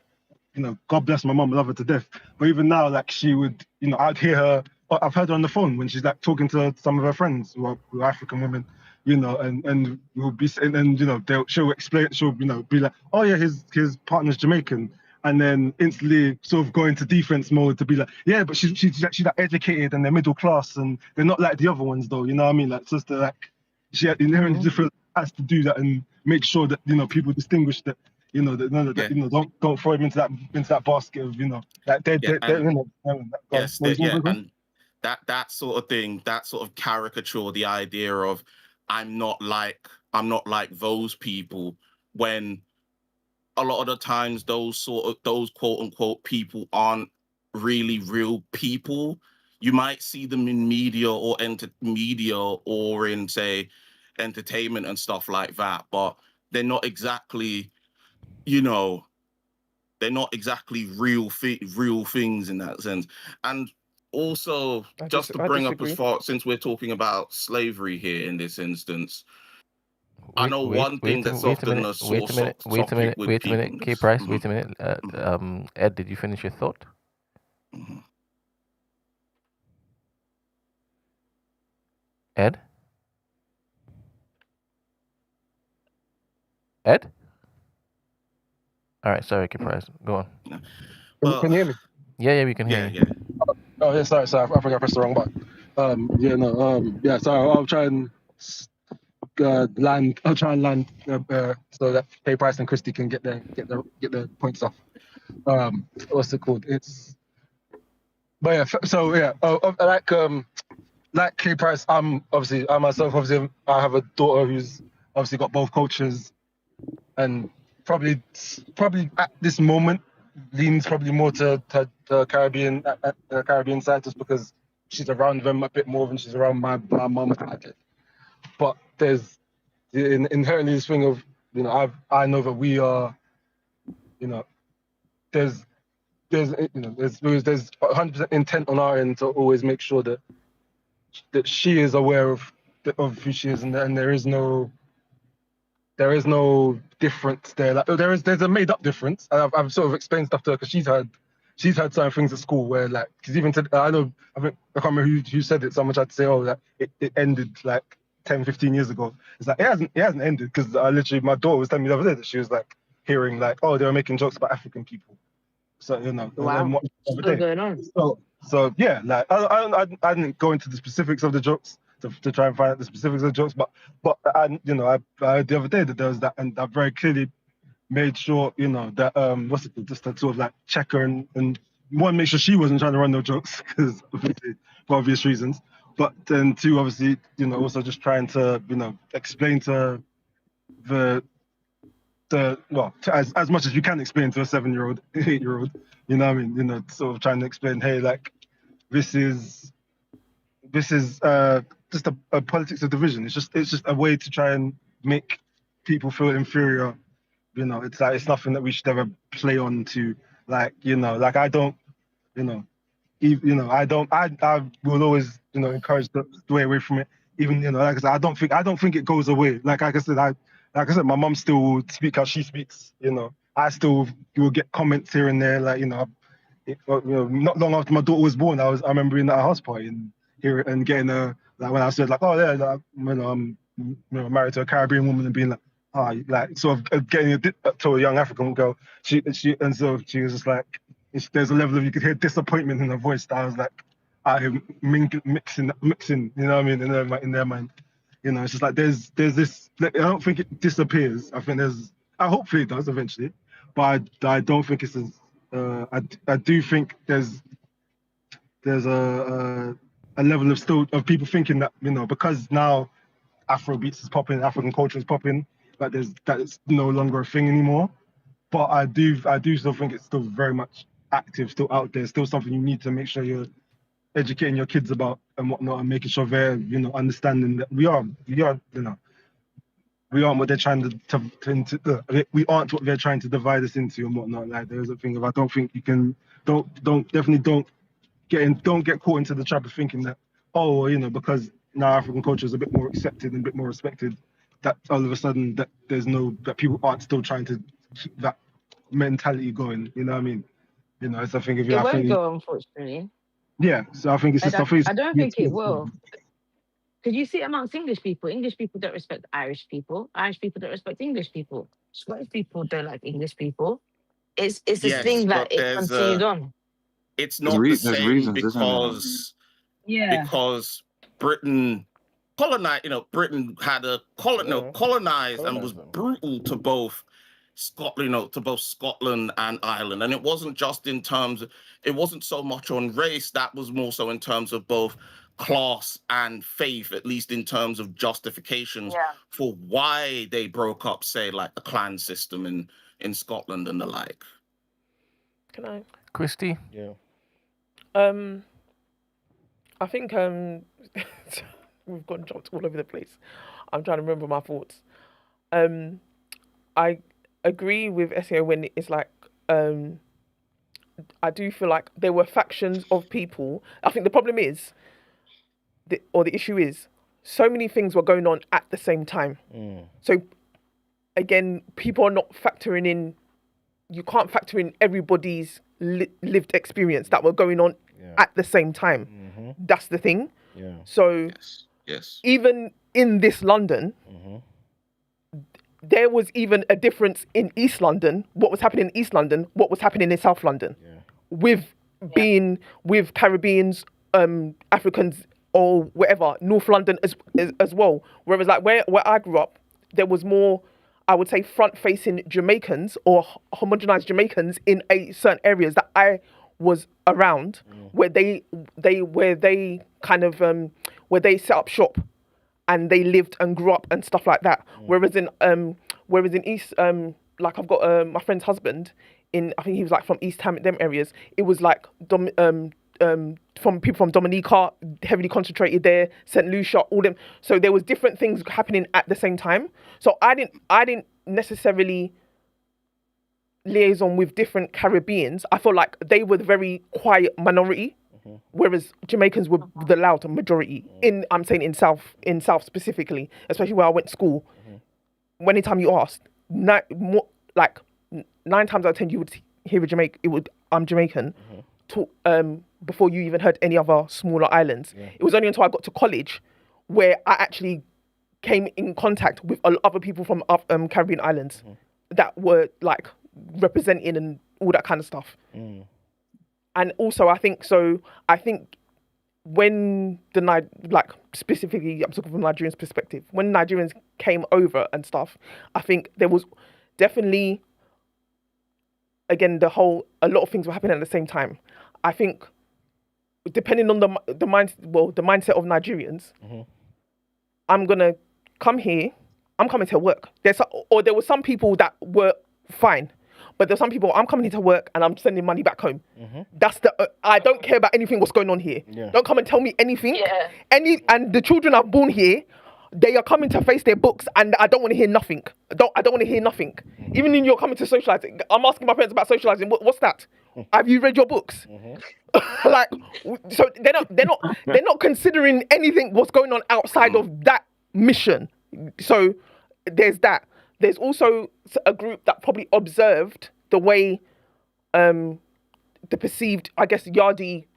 you know, God bless my mum, love her to death. But even now, like, she would, you know, I'd hear her. I've heard her on the phone when she's like talking to some of her friends who are African women, you know, and we'll be, and you know, she'll explain, she'll, you know, be like, oh yeah, his partner's Jamaican, and then instantly sort of go into defense mode to be like, yeah, but she's like educated and they're middle class and they're not like the other ones though, you know what I mean? Like, just to, like, she inherently different has to do that and make sure that, you know, people distinguish that, you know, that none of that, you know, don't throw him into that basket of, you know, like they're you know, and that sort of thing, that sort of caricature, the idea of I'm not like those people, when a lot of the times those quote unquote people aren't really real people. You might see them in media or in, say, entertainment and stuff like that, but they're not exactly, you know, they're not exactly real things in that sense. And also, just to bring up, as far, since we're talking about slavery here in this instance, I know one thing that's often a sore topic with people. Wait a minute, K Price, wait a minute. Ed, did you finish your thought? Ed? Ed? All right, sorry, K Price. Go on. Can you hear me? Yeah, we can hear you. Oh yeah, sorry, I think I pressed the wrong button. Sorry, I'll try and land. I'll try and land so that K Price and Christy can get their points off. What's it called? Like K Price, I myself I have a daughter who's obviously got both cultures, and probably at this moment leans probably more to the Caribbean side, just because she's around them a bit more than she's around my mum side. But there's inherently this thing of, you know, I know that we are, you know, there's 100% intent on our end to always make sure that she is aware of who she is, and there is no difference there. Like, there's a made up difference, and I've sort of explained stuff to her because she's heard certain things at school where, like, because even I can't remember who said it. Someone tried to say, oh, that it ended like 10, 15 years ago. It's like it hasn't ended, because I literally, my daughter was telling me the other day that she was like hearing like, oh, they were making jokes about African people. So, you know, wow, still going on. So yeah, like I didn't go into the specifics of the jokes to try and find out the specifics of the jokes, but I heard the other day that there was that, and I very clearly made sure, you know, that just to sort of like check her and one, make sure she wasn't trying to run no jokes, because for obvious reasons, but then two, obviously, you know, also just trying to, you know, explain to as much as you can explain to a 7-year-old, 8-year-old, you know what I mean, you know, sort of trying to explain, hey, like, this is just a politics of division. It's just a way to try and make people feel inferior. You know, it's like, it's nothing that we should ever play on to, like, you know, like, I don't, you know, I will always, you know, encourage to stay away from it. Even, you know, like I said, I don't think it goes away. Like I said, my mum still will speak how she speaks. You know, I still will get comments here and there. Like, you know, not long after my daughter was born, I remember being at a house party and hearing and getting like, when I said like, oh yeah, like, you know, I'm, you know, married to a Caribbean woman, and being like, like sort of getting to a young African girl. She was just like, there's a level of, you could hear disappointment in her voice that I was like, I am mixing, you know what I mean, in their mind. You know, it's just like there's this. I don't think it disappears. I think hopefully it does eventually, but I don't think it's as. I do think there's a level of people thinking that, you know, because now Afrobeats is popping, African culture is popping, that it's no longer a thing anymore. But I do still think it's still very much active, still out there, still something you need to make sure you're educating your kids about and whatnot, and making sure they're, you know, understanding that we aren't what they're trying we aren't what they're trying to divide us into and whatnot. Like, there's a thing of, I don't think you can, don't get caught into the trap of thinking that, oh, you know, because now African culture is a bit more accepted and a bit more respected, that all of a sudden that that people aren't still trying to keep that mentality going. You know what I mean? You know, so I think It won't go, unfortunately. yeah. So I think it's just I don't think it will. Because you see it amongst English people. English people don't respect Irish people. Irish people don't respect English people. Scottish people don't like English people. It's a thing that it continued on. It's not the same reasons, because Britain colonized. You know, Britain had colonized and was brutal to both Scotland, to both Scotland and Ireland. And it wasn't just in terms of, it wasn't so much on race. That was more so in terms of both class and faith, at least in terms of justifications for why they broke up, say, like the clan system in Scotland and the like. Can I? Christie? Yeah. I think we've got jumped all over the place. I'm trying to remember my thoughts. I agree with SEO when it's like, I do feel like there were factions of people. I think the problem is, the issue is, so many things were going on at the same time. So again, people are not factoring in, you can't factor in everybody's lived experience that were going on at the same time. That's the thing. So even in this London, there was even a difference in East London, what was happening in East London, what was happening in South London, with being with Caribbeans, Africans, or whatever, North London as well. Whereas like where I grew up, there was more, I would say, front-facing Jamaicans or homogenized Jamaicans in certain areas that I was around, where they kind of where they set up shop and they lived and grew up and stuff like that. Whereas in East, like I've got my friend's husband in, I think he was like from East Ham, them areas. It was like from people from Dominica, heavily concentrated there, St. Lucia, all them. So there was different things happening at the same time. So I didn't necessarily liaison with different Caribbeans. I felt like they were the very quiet minority, whereas Jamaicans were the loud majority. I'm saying in South specifically, especially where I went to school. Anytime you asked, 9 times out of 10 you would hear I'm Jamaican. Before you even heard any other smaller islands. It was only until I got to college where I actually came in contact with other people from Caribbean islands that were like representing and all that kind of stuff. And also I think when specifically I'm talking from Nigerians' perspective, when Nigerians came over and stuff, I think there was definitely, again, a lot of things were happening at the same time. I think depending on the mindset of Nigerians, I'm gonna come here. I'm coming to work. There were some people that were fine, but there's some people, I'm coming here to work and I'm sending money back home. That's I don't care about anything what's going on here. Don't come and tell me anything. And the children I've born here, they are coming to face their books and I don't want to hear nothing. I don't want to hear nothing. Even when you're coming to socializing, I'm asking my parents about socializing. What's that? Have you read your books? Like, so they're not considering anything what's going on outside of that mission. So there's that. There's also a group that probably observed the way the perceived, I guess, Yardi.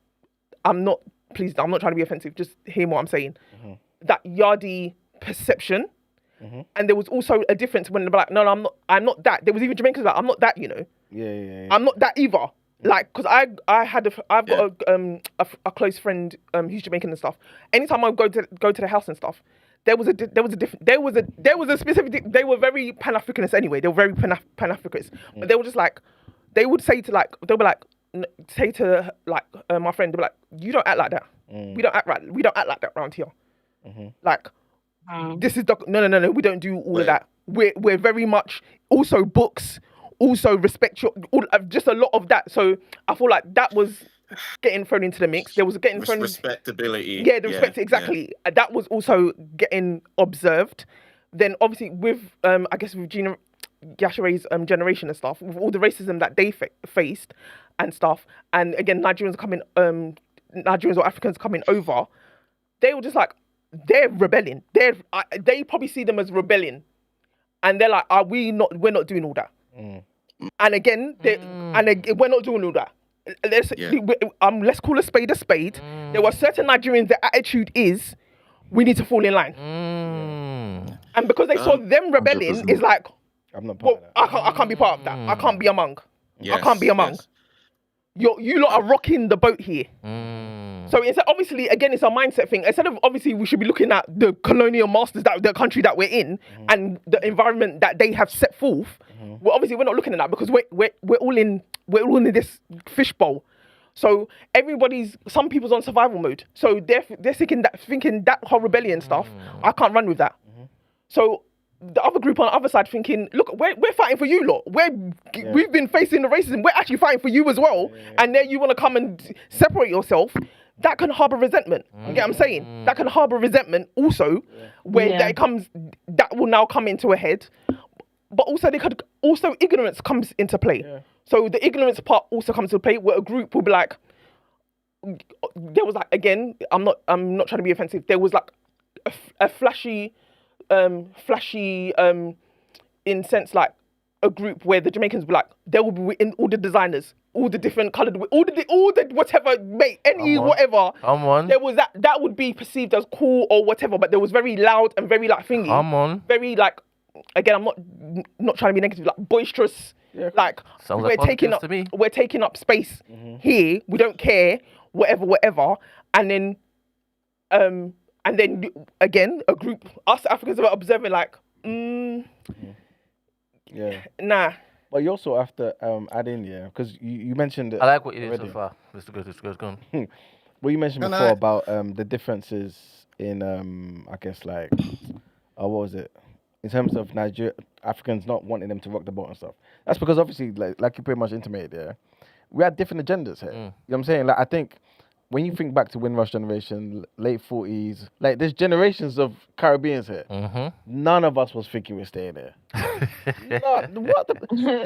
I'm not trying to be offensive. Just hear what I'm saying. That Yardi perception, and there was also a difference when they were like, no, I'm not that. There was even Jamaicans like, I'm not that, you know. I'm not that either. Like, because I've got a close friend who's Jamaican and stuff. Anytime I go to the house and stuff, there was a specific. They were very Pan-Africanist anyway. They were very Pan-Africanist, but they were just like, they would say to like, they'll be like, say to like my friend, they'll be like, you don't act like that. We don't act like that around here. Like, this is no. We don't do all of that. We're very much also books. Also respect just a lot of that. So I feel like that was getting thrown into the mix. There was respectability. Yeah, the respect, exactly. Yeah. That was also getting observed. Then obviously with I guess with Gina, Yashere'S generation and stuff, with all the racism that they faced and stuff, and again Nigerians or Africans coming over, they were just like, they're rebelling. They probably see them as rebelling, and they're like, we're not doing all that. And again, we're not doing all that. Let's call a spade a spade. There were certain Nigerians, the attitude is, we need to fall in line. And because they saw them rebelling, it's like, I'm not part of that. I can't be part of that. I can't be among. I can't be among. You lot are rocking the boat here. So instead, obviously, again, it's a mindset thing. Instead of, obviously, we should be looking at the colonial masters, the country that we're in, and the environment that they have set forth. Well, obviously, we're not looking at that because we're all in this fishbowl. So some people's on survival mode. So they're thinking that whole rebellion stuff. I can't run with that. So the other group on the other side thinking, look, we're fighting for you lot. We've been facing the racism. We're actually fighting for you as well. And then you want to come and separate yourself. That can harbour resentment. You get what I'm saying? That can harbour resentment also, where that will now come into a head. But also ignorance comes into play. So the ignorance part also comes into play, where a group will be like, there was like, again, I'm not trying to be offensive. There was like a flashy, in sense, like a group where the Jamaicans were like, there will be in all the designers, all the different coloured, all the whatever, mate, whatever. There was that would be perceived as cool or whatever, but there was very loud and very like thingy. Very like, again, I'm not trying to be negative, like boisterous. Like we're taking up space here. We don't care, whatever. And then again, a group, us Africans are observing like, nah. But you also have to add in, because you mentioned. I like what you did so far. Let's go on. Well, you mentioned before about the differences in, I guess, like, what was it? In terms of Africans not wanting them to rock the boat and stuff. That's because obviously, like you pretty much intimated, we had different agendas here. You know what I'm saying? Like, I think when you think back to Windrush generation, late 40s, like there's generations of Caribbeans here. None of us was thinking we're staying there.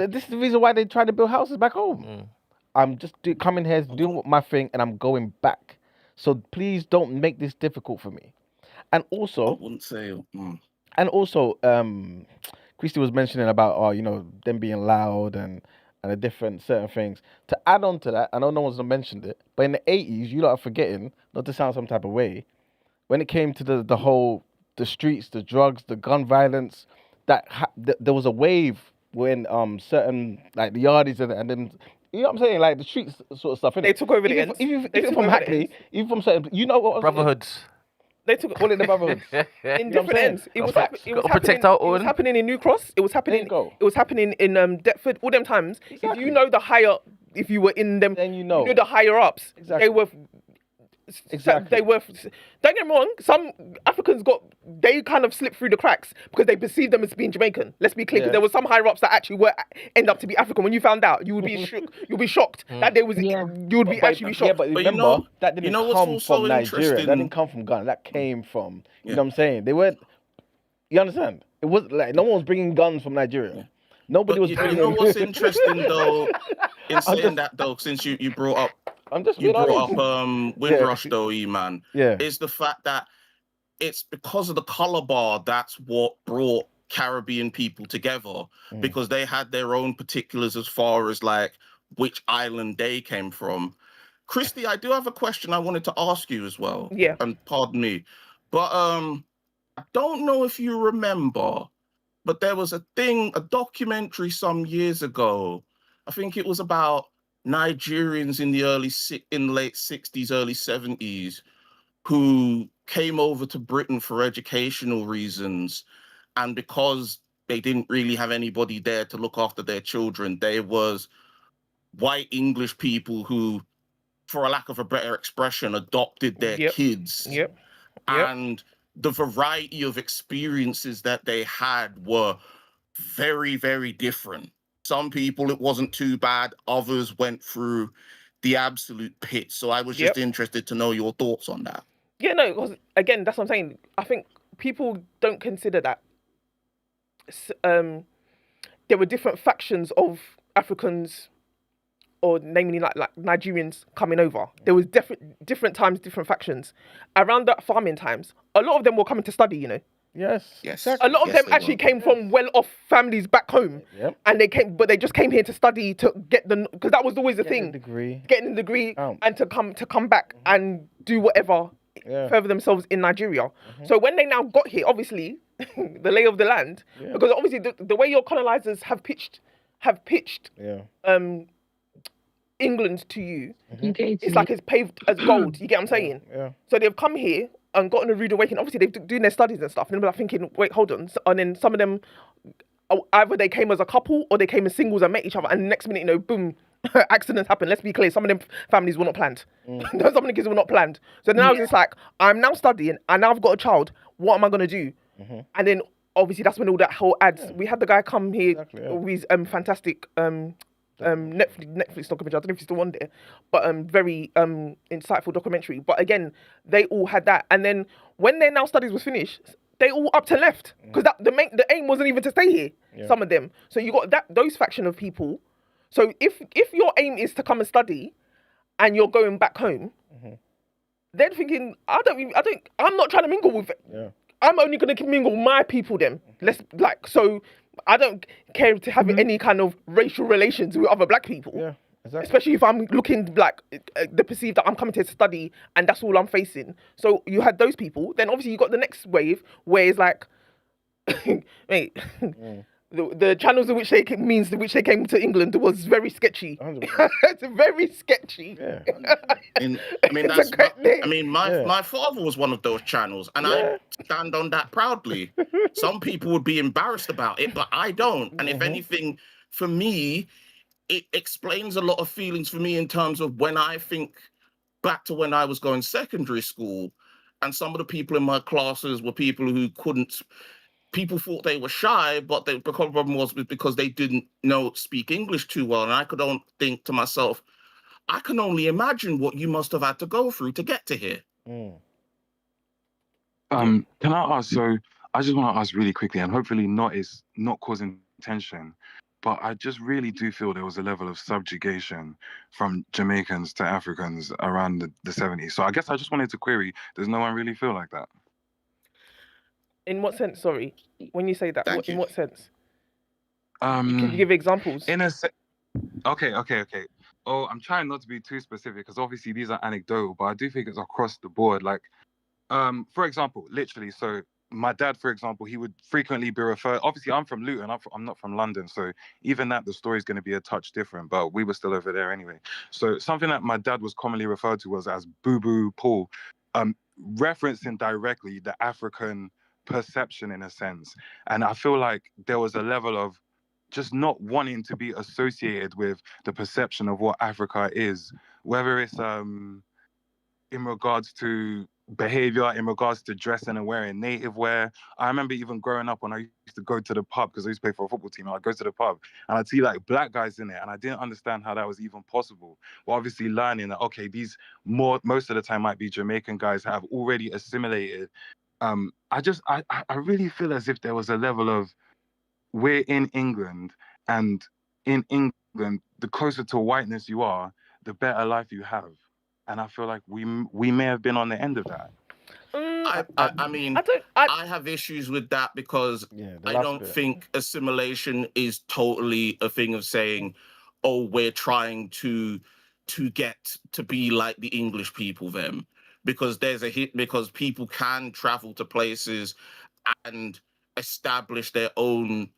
This is the reason why they try to build houses back home. I'm just coming here, doing my thing, and I'm going back. So please don't make this difficult for me. And also, I wouldn't say. And also, CHRISTIE was mentioning about, them being loud and the different certain things. To add on to that, I know no one's mentioned it, but in the 80s, you lot are forgetting, not to sound some type of way, when it came to the streets, the drugs, the gun violence, there was a wave when certain, like the yardies and them, you know what I'm saying, like the streets sort of stuff. Innit? They took over the ends. Even from Hackney, even from certain, you know what? Brotherhoods. They took all in the brotherhoods. In different ends. It was happening in New Cross. It was happening. It was happening in Deptford. All them times. Exactly. If you know if you were in them, then you know the higher ups. Exactly. They were. Exactly. They were. Don't get me wrong. Some Africans they kind of slipped through the cracks because they perceived them as being Jamaican. Let's be clear. There were some higher ups that actually end up to be African. When you found out, you would be shook. You'd be shocked that they was. You would be actually shocked. Yeah, but remember that didn't come from Nigeria. That didn't come from Ghana. That came from. You know what I'm saying? They weren't. You understand? It was like no one was bringing guns from Nigeria. Nobody was. You know what's interesting though, in saying that though, since you brought up. You brought up Windrush though, E-man. Is the fact that it's because of the colour bar that's what brought Caribbean people together because they had their own particulars as far as like which island they came from. CHRISTIE, I do have a question I wanted to ask you as well. And pardon me. But I don't know if you remember, but there was a documentary some years ago. I think it was about Nigerians in the late 60s, early 70s, who came over to Britain for educational reasons. And because they didn't really have anybody there to look after their children, there was white English people who, for a lack of a better expression, adopted their kids. And the variety of experiences that they had were very, very different. Some people, it wasn't too bad. Others went through the absolute pit. So I was just interested to know your thoughts on that. Yeah, no, because again, that's what I'm saying. I think people don't consider that. There were different factions of Africans or namely like Nigerians coming over. There was different times, different factions. Around that farming times, a lot of them were coming to study, you know. Yes. A lot of them actually came from well-off families back home, and but they just came here to study to get because that was always the thing, getting a degree, and to come back and do whatever further themselves in Nigeria. So when they now got here, obviously, the lay of the land, because obviously the way your colonizers have pitched England to you, it's like it's paved as gold. You get what I'm saying? Yeah. So they've come here and gotten a rude awakening. Obviously, they've doing their studies and stuff, and they're like thinking, wait, hold on. And then some of them, either they came as a couple or they came as singles and met each other, and the next minute, you know, boom, accidents happen. Let's be clear, some of them families were not planned. Some of the kids were not planned. So now it's like, I'm now studying, and now I've got a child. What am I going to do? And then, obviously, that's when all that whole ads. We had the guy come here with fantastic Netflix documentary. I don't know if he's still on there, but very insightful documentary. But again, they all had that, and then when their now studies was finished, they all up and left because the aim wasn't even to stay here. Some of them. So you got those faction of people. So if your aim is to come and study, and you're going back home, they're thinking, I'm not trying to mingle with it. I'm only going to mingle my people then. So I don't care to have any kind of racial relations with other black people. Yeah, exactly. Especially if I'm looking like the perceived that I'm coming to study and that's all I'm facing. So you had those people. Then obviously you got the next wave where it's like, mate, the channels in which they came to England was very sketchy. It's very sketchy. Yeah. My father was one of those channels, and I stand on that proudly. Some people would be embarrassed about it, but I don't. And if anything, for me, it explains a lot of feelings for me in terms of when I think back to when I was going secondary school, and some of the people in my classes were people who couldn't. People thought they were shy, but the problem was because they didn't speak English too well. And I could only think to myself, I can only imagine what you must have had to go through to get to here. Can I ask? So I just want to ask really quickly, and hopefully not causing tension, but I just really do feel there was a level of subjugation from Jamaicans to Africans around the 70s. So I guess I just wanted to query, does no one really feel like that? In what sense? Sorry, when you say that, in what sense? Can you give examples? Okay. Oh, I'm trying not to be too specific because obviously these are anecdotal, but I do think it's across the board. Like, for example, literally, so my dad, for example, he would frequently be referred. Obviously, I'm from Luton. I'm not from London, so even that the story is going to be a touch different. But we were still over there anyway. So something that my dad was commonly referred to was as Boo Boo Paul, referencing directly the African perception in a sense. And I feel like there was a level of just not wanting to be associated with the perception of what Africa is, whether it's in regards to behavior, in regards to dressing and wearing native wear. I remember even growing up when I used to go to the pub, because I used to play for a football team, and I'd go to the pub and I'd see like black guys in it, and I didn't understand how that was even possible. But obviously learning that, okay, these most of the time might be Jamaican guys that have already assimilated. I really feel as if there was a level of, we're in England, and in England, the closer to whiteness you are, the better life you have. And I feel like we may have been on the end of that. I have issues with that because I don't think assimilation is totally a thing of saying, oh, we're trying to get to be like the English people then. Because because people can travel to places and establish their own,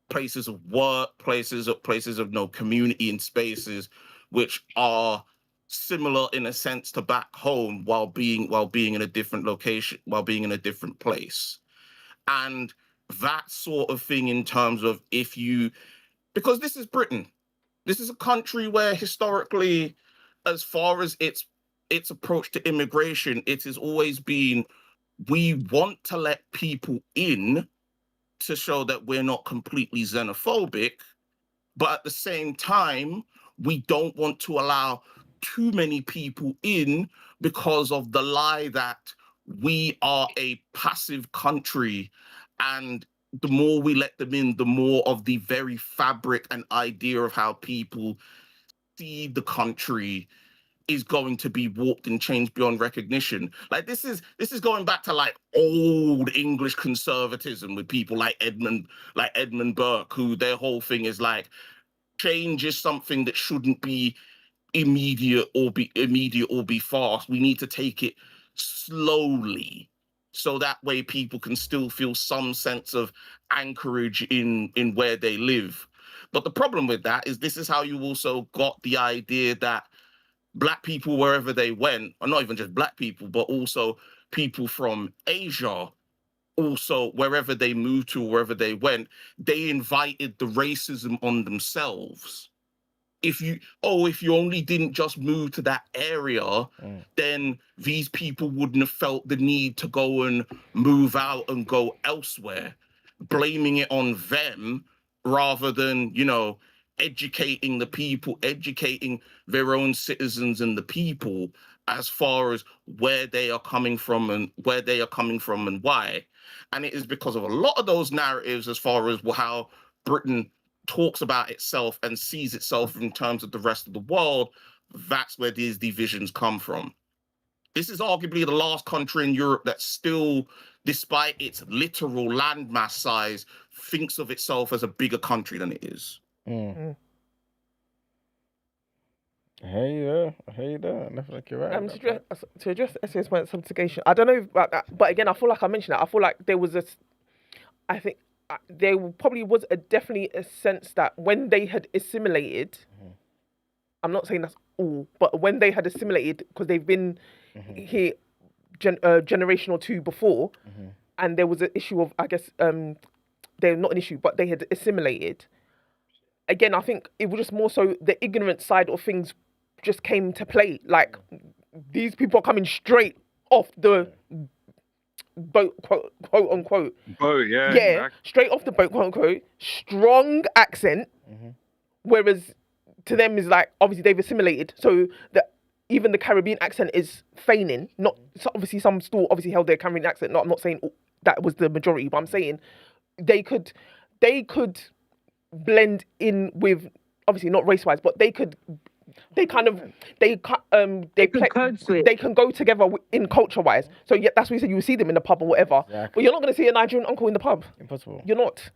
places of work, places of community and spaces which are similar in a sense to back home while being in a different location, while being in a different place. And that sort of thing in terms of because this is Britain. This is a country where historically, as far as its approach to immigration, it has always been, we want to let people in to show that we're not completely xenophobic, but at the same time, we don't want to allow too many people in because of the lie that we are a passive country, and the more we let them in, the more of the very fabric and idea of how people see the country is going to be warped and changed beyond recognition. Like this is going back to like old English conservatism with people like Edmund Burke, who their whole thing is like change is something that shouldn't be immediate or be fast. We need to take it slowly, so that way people can still feel some sense of anchorage in where they live. But the problem with that is this is how you also got the idea that Black people, wherever they went, or not even just Black people, but also people from Asia, also wherever they moved to, wherever they went, they invited the racism on themselves. If you only didn't just move to that area, then these people wouldn't have felt the need to go and move out and go elsewhere, blaming it on them rather than, educating the people, educating their own citizens and the people as far as where they are coming from and why. And it is because of a lot of those narratives as far as how Britain talks about itself and sees itself in terms of the rest of the world, that's where these divisions come from. This is arguably the last country in Europe that still, despite its literal landmass size, thinks of itself as a bigger country than it is. I hear you there. I feel like you're right. To address SE's point of subjugation, I don't know about that, but again, I feel like I mentioned that. I feel like there was there probably was definitely a sense that when they had assimilated, I'm not saying that's all, but when they had assimilated, because they've been here generation or two before, and there was an issue of, I guess, they're not an issue, but they had assimilated. Again, I think it was just more so the ignorant side of things just came to play. Like, these people are coming straight off the boat, quote unquote. Boat, yeah. Yeah, straight off the boat, quote unquote. Strong accent. Whereas to them is like, obviously they've assimilated. So even the Caribbean accent is feigning. Not so obviously some still obviously held their Caribbean accent. I'm not saying that was the majority, but I'm saying they could blend in with, obviously not race-wise, but they can go together in culture-wise. So yeah, that's why you said you would see them in the pub or whatever. Exactly. But you're not going to see a Nigerian uncle in the pub. Impossible. You're not.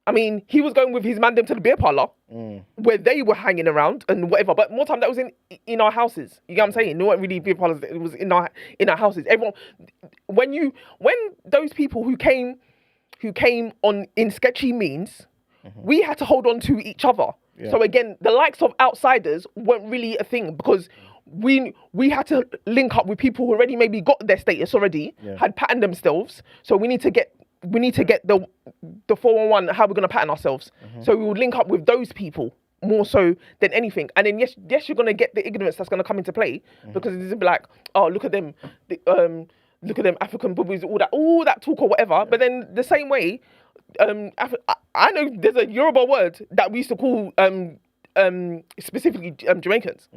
I mean, he was going with his man them to the beer parlour where they were hanging around and whatever. But more time that was in our houses. You get what I'm saying? It weren't really beer parlours. It was in our houses. Everyone, when those people who came on in sketchy means, we had to hold on to each other. Yeah. So again, the likes of outsiders weren't really a thing because we had to link up with people who already maybe got their status already, had patterned themselves. So we need to get the 411 how we're gonna pattern ourselves. So we would link up with those people more so than anything. And then yes, you're gonna get the ignorance that's gonna come into play because it's be like, oh, look at them, African boobies, all that talk or whatever. But then the same way. I know there's a Yoruba word that we used to call specifically Jamaicans.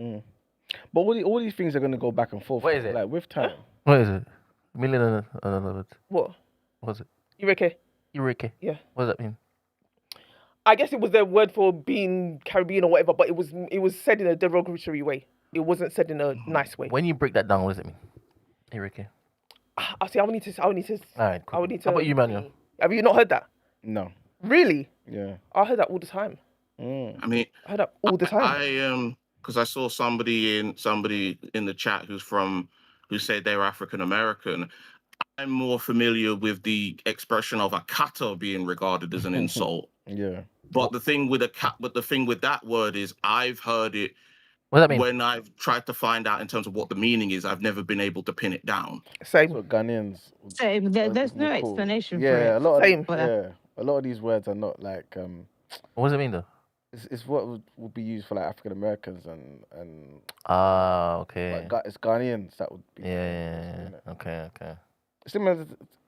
But all these things are going to go back and forth. What is it? Like with time. What is it? Million What? What's it? Ireke. Yeah. What does that mean? I guess it was the word for being Caribbean or whatever, but it was said in a derogatory way. It wasn't said in a nice way. When you break that down, what does it mean? Ireke. I would need to. All right, cool. I would need to. How about you, Manuel? Have you not heard that? No. Really? Yeah. I heard that all the time. I mean, I heard that all the time. Because I saw somebody in the chat who said they were African American. I'm more familiar with the expression of a kata being regarded as an insult. Yeah. But the thing with that word is I've heard it. What does that mean? When I've tried to find out in terms of what the meaning is, I've never been able to pin it down. Same. What Ghanaians. Same. There's no explanation for it. A lot of these words are not like. What does it mean though? It's what would be used for like African Americans and. Okay. Like, it's Ghanaians that would be. Yeah. Okay. Similar.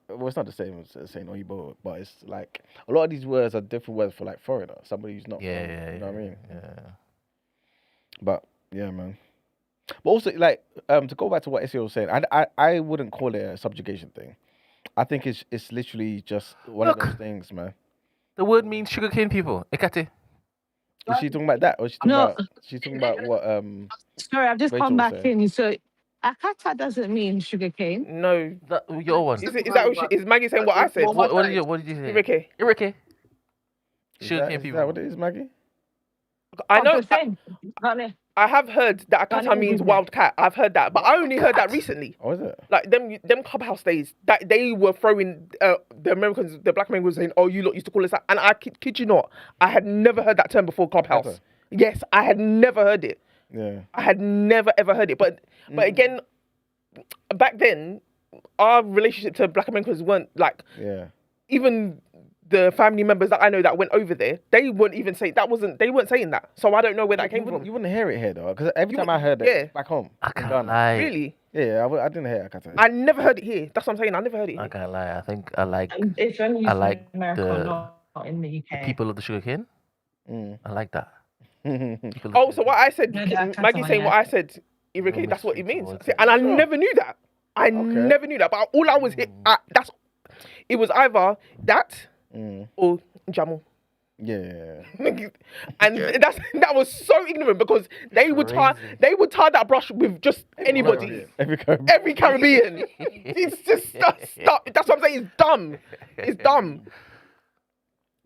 Well, it's not the same as saying Oyibo, but it's like a lot of these words are different words for like foreigner, somebody who's not. Yeah. You know what I mean? Yeah. But yeah, man. But also, like, to go back to what SEO was saying, I wouldn't call it a subjugation thing. I think it's literally just one of those things, man. The word means sugarcane people. Ekate. Is she talking about that, or is she talking about? She's talking about what? Sorry, I've just Rachel come was back saying. in. So, akata doesn't mean sugarcane. No. Your one. Is Maggie saying what I said? What did you say? Ireke. Ireke. Sugarcane people. Is that what it is, Maggie? I know. I have heard that akata means wildcat. I've heard that, but I only heard that recently. Oh, is it? Like them clubhouse days that they were throwing the Americans, the black men were saying, "Oh, you lot used to call us that," and I kid you not, I had never heard that term before clubhouse. Ever? Yes, I had never heard it. Yeah. I had never ever heard it. But again, back then, our relationship to black Americans weren't like even the family members that I know that went over there, they weren't even saying that they weren't saying that. So I don't know where that came from. You wouldn't hear it here though, because every time I heard it back home, I can't lie. Really? Yeah, I didn't hear it. I never heard it here. That's what I'm saying. I never heard it here. I can't lie. I think I like. It's only I like in America, the not in the UK. people of the sugarcane. I like that. Oh, so what I said, No, that's Maggie saying what I said, Ireke, that's what it means. And I never knew that. I never knew that. But all I was it was either that or Jamal. Yeah. And that was so ignorant because they would tie that brush with just anybody. Every Caribbean. It's just that's what I'm saying. It's dumb. It's dumb.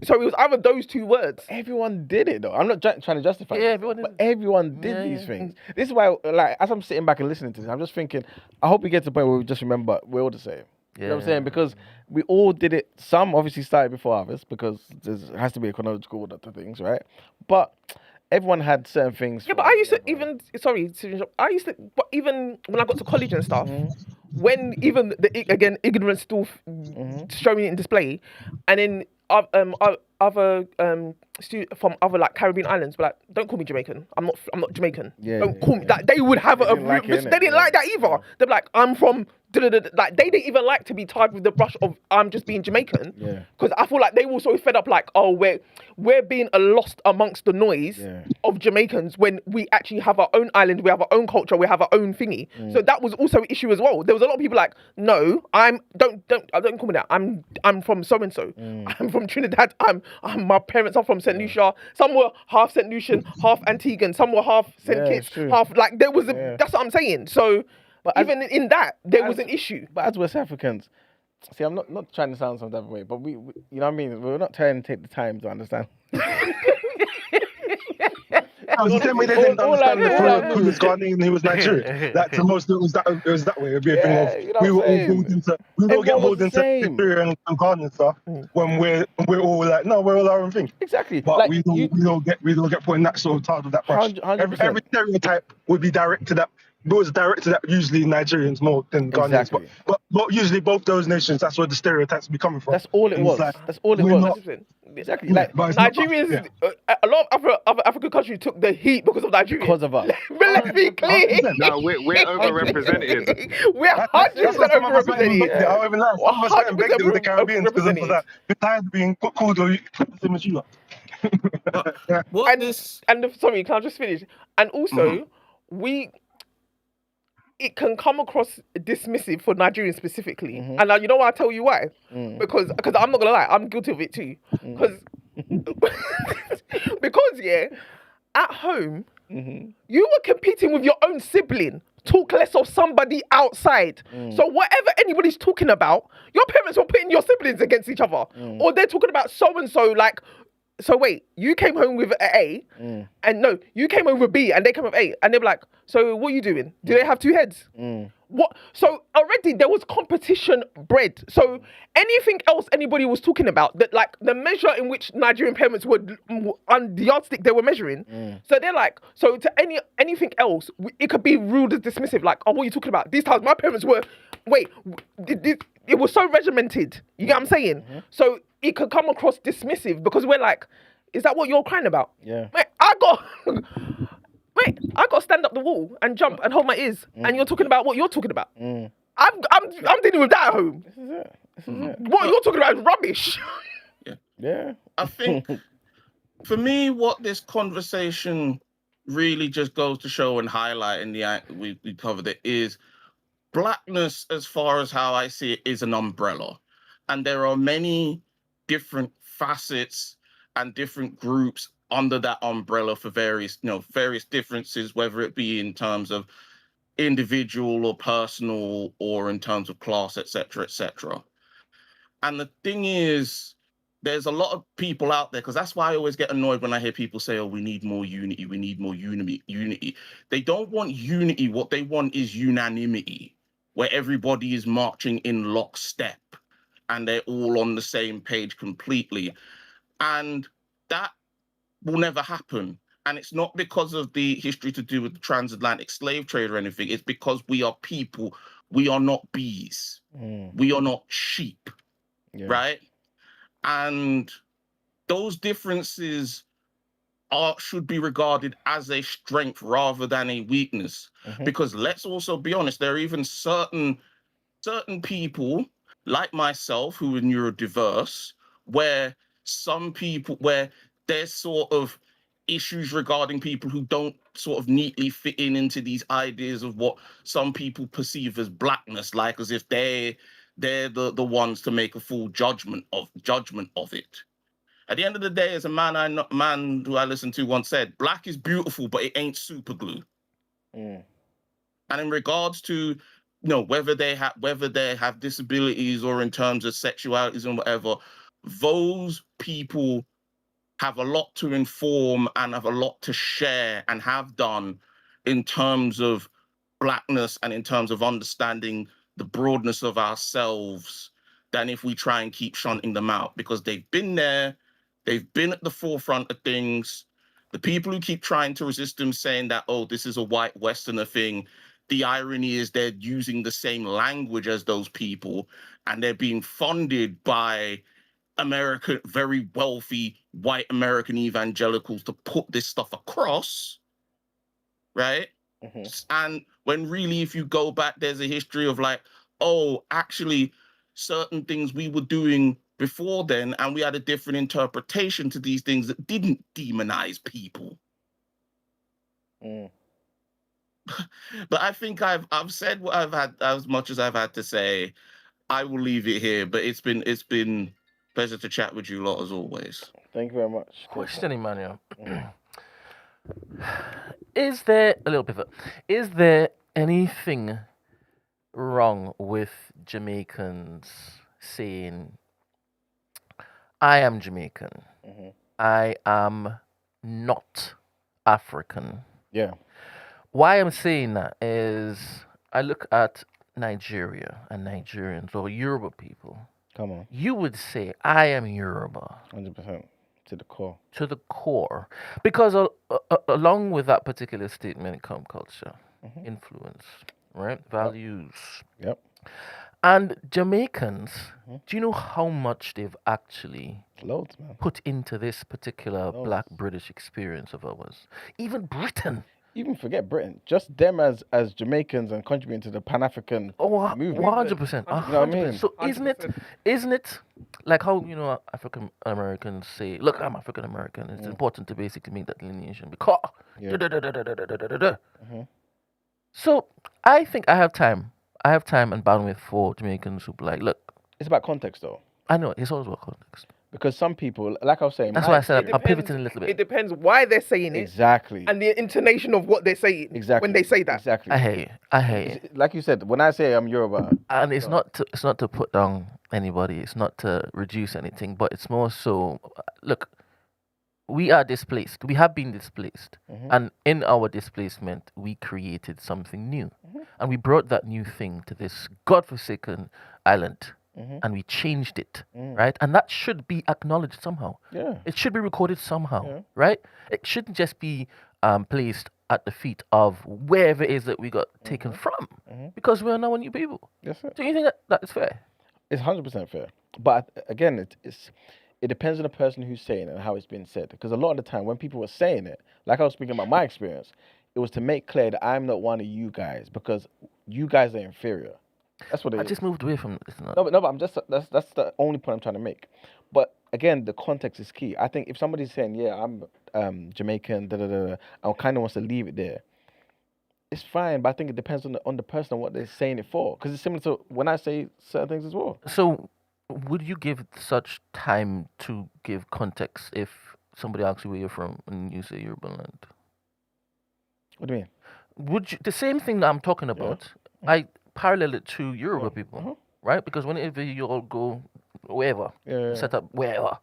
So it was either those two words. Everyone did it though. I'm not trying to justify it, everyone did. but everyone did these things. This is why, like, as I'm sitting back and listening to this, I'm just thinking, I hope we get to the point where we just remember we're all the same. You know what I'm saying? Because we all did it. Some obviously started before others because there has to be a chronological order to things, right? But everyone had certain things. Yeah, but I used to even but even when I got to college and stuff, when even ignorance still showing it in display, and then other from other like Caribbean islands, but like, don't call me Jamaican. I'm not Jamaican. Don't call me. Like, they would have they didn't like that either. They're like, I'm from. Like they didn't even like to be tied with the brush of I'm just being Jamaican. Because I feel like they were so fed up, like, oh, we're being lost amongst the noise of Jamaicans when we actually have our own island, we have our own culture, we have our own thingy. So that was also an issue as well. There was a lot of people like, no, don't call me that. I'm from so and so. I'm from Trinidad. My parents are from St. Lucia. Some were half St. Lucian, half Antiguan. Some were half St. Kitts, half like there was that's what I'm saying. So. But even in that, there was an issue. But as West Africans, see, I'm not trying to sound some type of way, but we you know what I mean? We're not trying to take the time to understand. The same way they didn't understand who was Ghanaian and who was Nigerian. That's the most. It was that way. It'd be a thing of we were all pulled into. We all get pulled into Nigeria and Ghana and stuff when we're all like, no, we're all our own thing. Exactly. But like, we don't get put in that sort of tied with that brush. 100%. Every stereotype would be directed at. It was directed at usually Nigerians more than Ghanaians, but usually both those nations. That's where the stereotypes be coming from. That's all it was. Like, that's all it was. Exactly. Like Nigerians, a lot of other African countries took the heat because of Nigeria. Because of us. But let's be clear. No, we're overrepresented. We're 100% overrepresented. I don't even know. Some of us went and begged with the Caribbeans because of that. We're tired of being called the same as you lot. Sorry, can I just finish? And also, it can come across dismissive for Nigerians specifically. And you know why I tell you why? Because I'm not gonna lie, I'm guilty of it too. Because at home, you were competing with your own sibling. Talk less of somebody outside. So whatever anybody's talking about, your parents were putting your siblings against each other. Or they're talking about so-and-so like, so wait, you came home with an A, and no, you came home with B, and they came with A, and they were like, so what are you doing? Do they have two heads? What? So already there was competition bred. So anything else anybody was talking about, that like the measure in which Nigerian parents were on the yardstick they were measuring. So they're like, so to anything else, it could be ruled as dismissive. Like, oh, what are you talking about? These times my parents were, it was so regimented. You get what I'm saying? So it could come across dismissive because we're like, is that what you're crying about? Yeah. Mate, I got to stand up the wall and jump and hold my ears, and you're talking about what you're talking about. I'm dealing with that at home. This is it. What you're talking about is rubbish. Yeah. I think for me, what this conversation really just goes to show and highlight in the we covered it is blackness, as far as how I see it, is an umbrella, and there are many different facets and different groups under that umbrella for various, various differences, whether it be in terms of individual or personal or in terms of class, etc., etc. And the thing is, there's a lot of people out there, because that's why I always get annoyed when I hear people say, oh, we need more unity, we need more unity. They don't want unity. What they want is unanimity, where everybody is marching in lockstep and they're all on the same page completely. And that will never happen. And it's not because of the history to do with the transatlantic slave trade or anything. It's because we are people. We are not bees. We are not sheep, right? And those differences should be regarded as a strength rather than a weakness. Because let's also be honest, there are even certain people like myself who are neurodiverse, where there's sort of issues regarding people who don't sort of neatly fit into these ideas of what some people perceive as blackness, like as if they're the ones to make a full judgment of it. At the end of the day, as a man who I listened to once said, black is beautiful, but it ain't super glue. And in regards to whether they have disabilities or in terms of sexualities and whatever, those people have a lot to inform and have a lot to share and have done in terms of blackness and in terms of understanding the broadness of ourselves than if we try and keep shunting them out, because they've been there, they've been at the forefront of things. The people who keep trying to resist them, saying that, oh, this is a white Westerner thing, the irony is they're using the same language as those people and they're being funded by very wealthy white American evangelicals to put this stuff across, right? And when really, if you go back, there's a history of like, oh, actually, certain things we were doing before then, and we had a different interpretation to these things that didn't demonize people. But I think I've said what I've had, as much as I've had to say. I will leave it here, but it's been pleasure to chat with you lot as always. Thank you very much. Question, Emmanuel. Is there anything wrong with Jamaicans saying, I am Jamaican, I am not African? Yeah. Why I'm saying that is I look at Nigeria and Nigerians or Yoruba people. Come on. You would say, I am Yoruba. 100%. To the core. To the core. Because along with that particular statement come culture, influence, right? Values. Yep. And Jamaicans, do you know how much they've actually loads, man, put into this particular Black British experience of ours? Even Britain. Even forget Britain. Just them as Jamaicans and contributing to the Pan-African movement. 100%. You know what I mean? So isn't it like how, African Americans say, look, I'm African American. It's important to basically make that delineation because So I think I have time and bandwidth for Jamaicans who be like, look. It's about context though. I know, it's always about context. Because some people, like I was saying, that's why I said I'm pivoting a little bit. It depends why they're saying it. Exactly. And the intonation of what they're saying. Exactly. When they say that. Exactly. I hear you. Like you said, when I say I'm Yoruba. And it's not to put down anybody. It's not to reduce anything. But it's more so, look, we are displaced. We have been displaced. And in our displacement, we created something new. And we brought that new thing to this godforsaken island. And we changed it, right? And that should be acknowledged somehow. Yeah. It should be recorded somehow, right? It shouldn't just be placed at the feet of wherever it is that we got taken from, because we are now a new people. Yes, sir. Do you think that is fair? It's 100% fair. But again, it depends on the person who's saying it and how it's been said. Because a lot of the time when people were saying it, like I was speaking about my experience, it was to make clear that I'm not one of you guys because you guys are inferior. That's what it is. I just moved away from it. No, but I'm just that's the only point I'm trying to make. But again, the context is key. I think if somebody's saying, "Yeah, I'm Jamaican," and kind of wants to leave it there, it's fine. But I think it depends on the person and what they're saying it for. Because it's similar to when I say certain things as well. So, Would you give such time to give context if somebody asks you where you're from and you say Yoruba land? What do you mean? Would you, the same thing that I'm talking about, I parallel it to Yoruba people, right? Because whenever you all go wherever, set up wherever,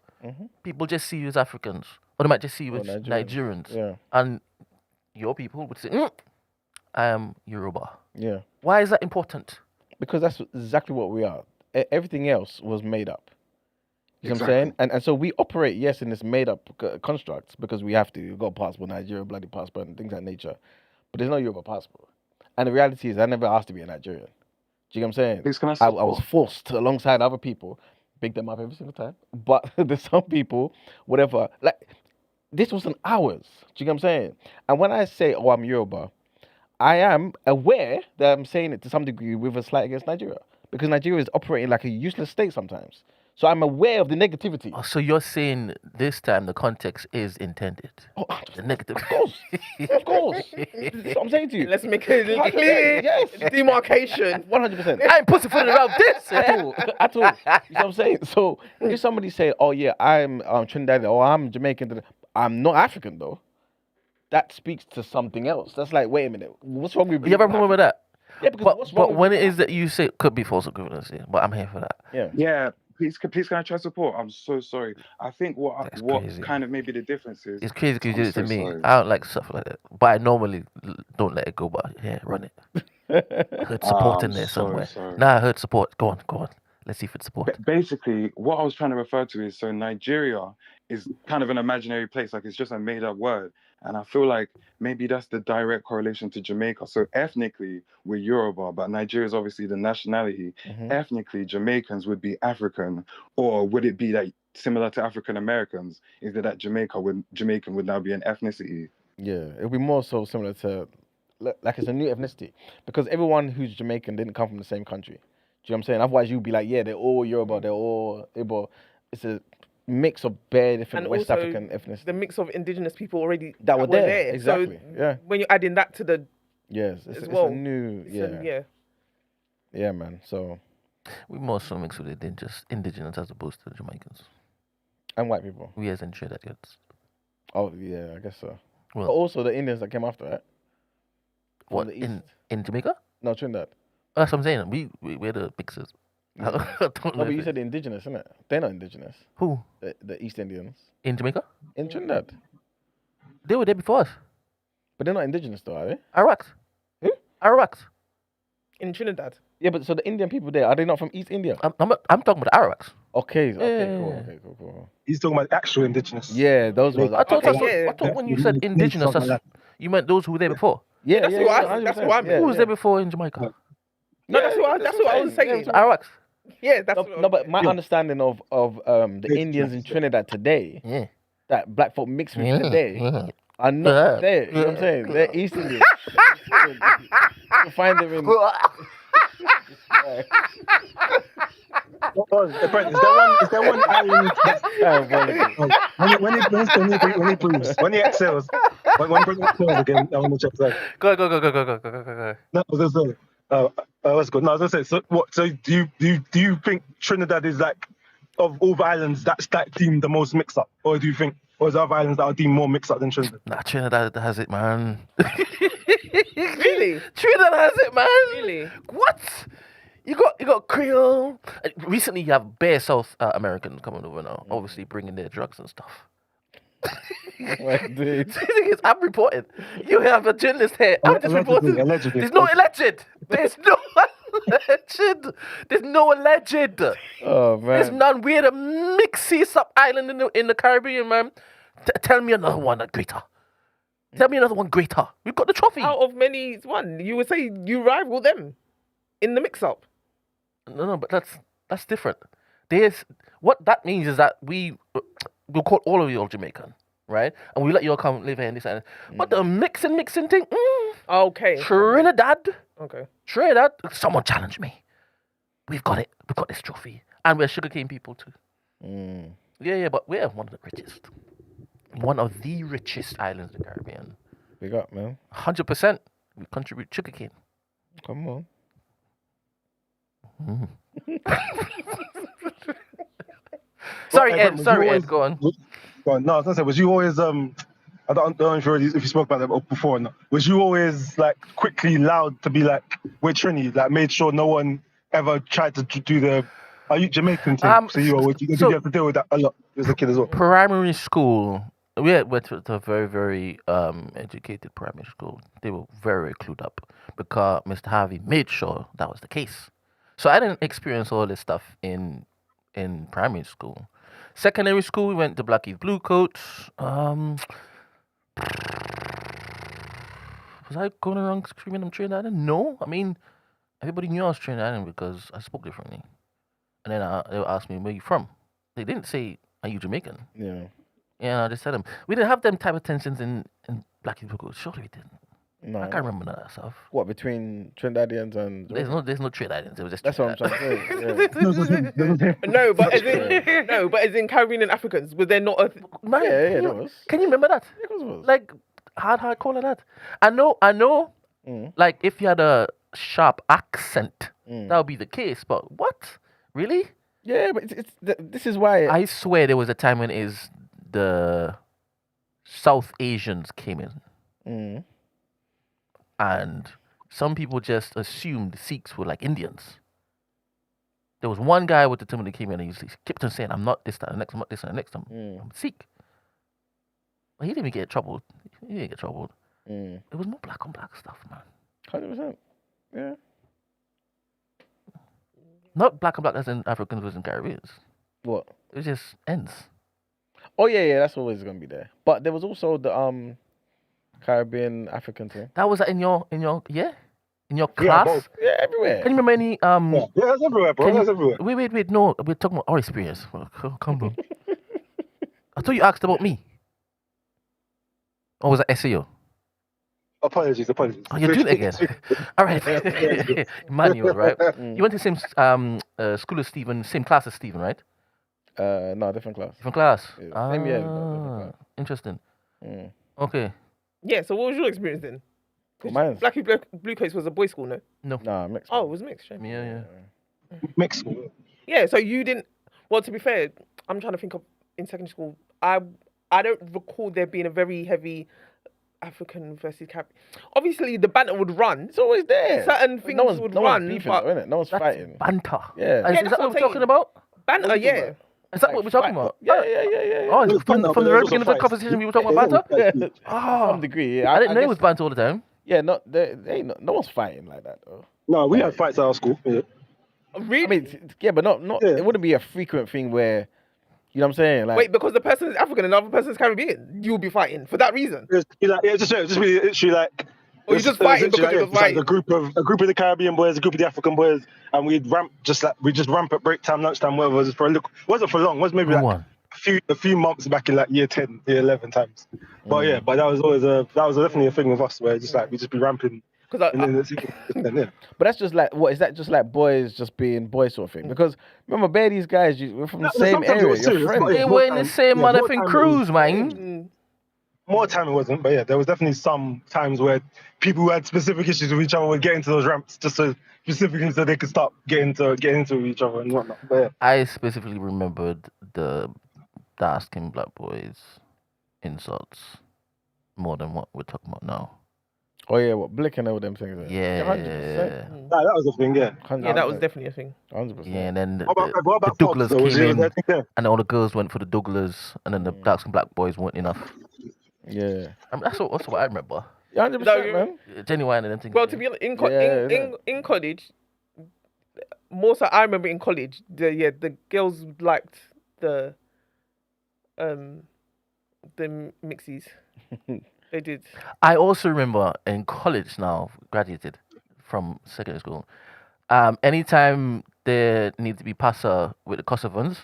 people just see you as Africans, or they might just see you as Nigerians. Yeah. And your people would say, I am Yoruba. Yeah. Why is that important? Because that's exactly what we are. Everything else was made up. You know what I'm saying? And so we operate, yes, in this made up constructs because we have to. You've got a passport, Nigeria, bloody passport, and things of that nature. But there's no Yoruba passport. And the reality is, I never asked to be a Nigerian. Do you know what I'm saying? I was forced alongside other people, big them up every single time. But there's some people, whatever, like, this wasn't ours. Do you know what I'm saying? And when I say, oh, I'm Yoruba, I am aware that I'm saying it to some degree with a slight against Nigeria. Because Nigeria is operating like a useless state sometimes. So I'm aware of the negativity. Oh, so you're saying this time the context is intended? Oh, the negative. Of course. Of course. That's what I'm saying to you. Let's make it clear. Yes. Demarcation. 100%. I ain't pussyfooting around this. At all. You know what I'm saying? So if somebody say, oh yeah, I'm Trinidad or I'm Jamaican, I'm not African though. That speaks to something else. That's like, wait a minute, what's wrong with you? You have a problem with that? Yeah, because but when it is that you say could be false equivalency, but I'm here for that. Yeah. Please, can I try support? I'm so sorry. I think what kind of maybe the difference is. It's crazy because you did it to me. Sorry. I don't like stuff like that, but I normally don't let it go. But yeah, run it. I heard support in there somewhere. Nah, I heard support. Go on. Let's see if it's support. Basically, what I was trying to refer to is Nigeria is kind of an imaginary place, like it's just a made up word. And I feel like maybe that's the direct correlation to Jamaica. So ethnically, we're Yoruba, but Nigeria is obviously the nationality. Ethnically, Jamaicans would be African, or would it be that similar to African Americans? Is it that Jamaican would now be an ethnicity? Yeah, it would be more so similar to, like it's a new ethnicity. Because everyone who's Jamaican didn't come from the same country. Do you know what I'm saying? Otherwise, you'd be like, yeah, they're all Yoruba, they're all Igbo. It's a mix of bare different West African ethnicities. The mix of indigenous people already that were there. Exactly. So when you're adding that to the it's a new yeah, man. So we more so mix with indigenous as opposed to Jamaicans and white people. We as in Trinidadians. Oh yeah, I guess so. Well, but also the Indians that came after that. What in Jamaica? No, Trinidad. Oh, that's what I'm saying. We're the mixers. No, but you said indigenous, isn't it? They're not indigenous. Who? The East Indians. In Jamaica? In Trinidad. They were there before us. But they're not indigenous though, are they? Arawaks. Who? Arawaks. In Trinidad. Yeah, but so the Indian people there, are they not from East India? I'm talking about the Arawaks. Okay, cool. He's talking about actual indigenous. Yeah, those ones. I thought when you said indigenous, you meant those who were there before. Yeah, that's what I meant. Who was there before in Jamaica? No, that's what I was saying. Arawaks. Yeah, that's no, but my understanding of the Indians in Trinidad today, that black folk mixed with today, are not there. You know what I'm saying? They're East Indians. You find them in. Brent, is there one island when he exhales, when Brent exhales again, I want to check that. Go. No, that's good. No, I was gonna say. So, what? So, do you think Trinidad is like, of all the islands, that's deemed the most mix up, or do you think, or is there other islands that are deemed more mix up than Trinidad? Nah, Trinidad has it, man. Really? Trinidad has it, man. Really? What? You got Creole. Recently, you have bare South Americans coming over now, obviously bringing their drugs and stuff. Dude. I'm reporting. You have a journalist here. I'm just reporting. Allegedly. There's no alleged. There's no alleged. There's no alleged. Oh man. There's none. We're a mixy sub island in the Caribbean, man. Tell me another one greater. Tell me another one greater. We've got the trophy. Out of many, one. You would say you rival them in the mix-up. No, but that's different. What that means is that we'll call all of you all Jamaican, right? And we let you all come live here and this and that. But the mixing thing, okay. Trinidad. Okay. Trinidad, someone challenge me. We've got it. We've got this trophy. And we're sugarcane people too. Yeah, but we're one of the richest. One of the richest islands in the Caribbean. Big up, man. 100%. We contribute sugarcane. Come on. Sorry, Brent, Ed. was Sorry, you Ed. Go on. Go on. No, I was gonna say, was you always I don't know if you spoke about that before or not. Was you always like quickly loud to be like with Trini, like made sure no one ever tried to do the are you Jamaican thing? So you always did you have to deal with that a lot as a kid as well? Primary school. We went to a very, very educated primary school. They were very, very clued up because Mr. Harvey made sure that was the case. So I didn't experience all this stuff in primary school. Secondary school, we went to Blackies Blue Coats. Was I going around screaming I'm Trinidadian? No. I mean, everybody knew I was Trinidadian because I spoke differently. And then they would ask me, where you from? They didn't say, are you Jamaican? Yeah. Yeah, I just said them. We didn't have them type of tensions in Blackies Blue Coats. Surely we didn't. No. I can't remember none of that stuff. What, between Trinidadians and... There's no Trinidadians. It was just That's what I'm trying to say. No, but as in Caribbean and Africans, was there not a... Man, Yeah, there was. Can you remember that? Yeah, of course it was. Like, hard call of that. I know. Like, if you had a sharp accent, that would be the case. But what? Really? Yeah, but this is why... I swear there was a time when the South Asians came in. And some people just assumed Sikhs were like Indians. There was one guy with the time when he came in and he kept on saying, I'm not this, that, and next, I'm not this, and next, I'm Sikh. But he didn't even get troubled. He didn't get troubled. It was more black on black stuff, man. 100%. Yeah. Not black on black as in Africans versus Caribbeans. What? It was just ends. Oh, yeah, that's always going to be there. But there was also the Caribbean African thing. That was in your In your Yeah, class? both. Yeah, everywhere. Can you remember any Yeah, that's everywhere, bro. That's everywhere. Wait, no, we're talking about our experience. Well, come on. I thought you asked about me. Or was that SEO? Apologies. Oh, you're doing it again. All right. Manual, right? You went to the same school as Stephen, same class as Stephen, right? No, different class. Different class. Yeah, same year, but different class. Interesting. Okay. Yeah, so what was your experience then? Mine's... Blackie Blue Coats was a boys' school, no? No. Nah, mixed. Oh, it was mixed. Shame. Yeah. Mixed school. Yeah, so you didn't... Well, to be fair, I'm trying to think of in secondary school. I don't recall there being a very heavy African versus Caribbean. Obviously, the banter would run. It's always there. Certain things would run. Beefing, but innit? No one's fighting. Banter. Yeah. Is that what we're talking about? Banter, yeah. Is that what we're talking about? Yeah. Oh, from the very beginning of the conversation, we were talking about banter? To some degree, yeah. I didn't know it guess- was banter all the time. Yeah, no one's fighting like that, though. No, we had fights at our school. Yeah. Really? I mean, yeah, but not. It wouldn't be a frequent thing where, you know what I'm saying? Like, Wait, because the person is African and the other person is Caribbean, you'll be fighting for that reason. Just be literally like. Or you just fighting because you're it's like a group of the Caribbean boys, a group of the African boys, and we'd ramp at break time, lunchtime, whatever. Just for a look. Wasn't for long. Was maybe like a few months back in like year 10, year 11 times. But yeah, but that was definitely a thing with us where just like we just be ramping. But that's just like, what is that? Just like boys just being boys sort of thing? Because remember, bare these guys, we're from the same area. You're friends. They were in the same motherfucking cruise, man. More time it wasn't, but yeah, there was definitely some times where people who had specific issues with each other would get into those ramps just specifically so they could stop getting into each other and whatnot. But yeah. I specifically remembered the dark-skinned black boys insults more than what we're talking about now. Oh yeah, what Blick and all them things? Yeah. 100%. That was a thing, yeah. Yeah, that was definitely a thing. 100%. Yeah, and then What about the Douglas Fox, though? came Was in, it- and all the girls went for the Douglas, and then the dark-skinned black boys weren't enough. Yeah. I mean, that's what I remember. Yeah, 100%, man. Genuine and them things. Well, to be honest, in college, more so I remember in college, the girls liked the mixies. They did. I also remember in college now, graduated from secondary school, anytime there needed to be passer with the Kosovans,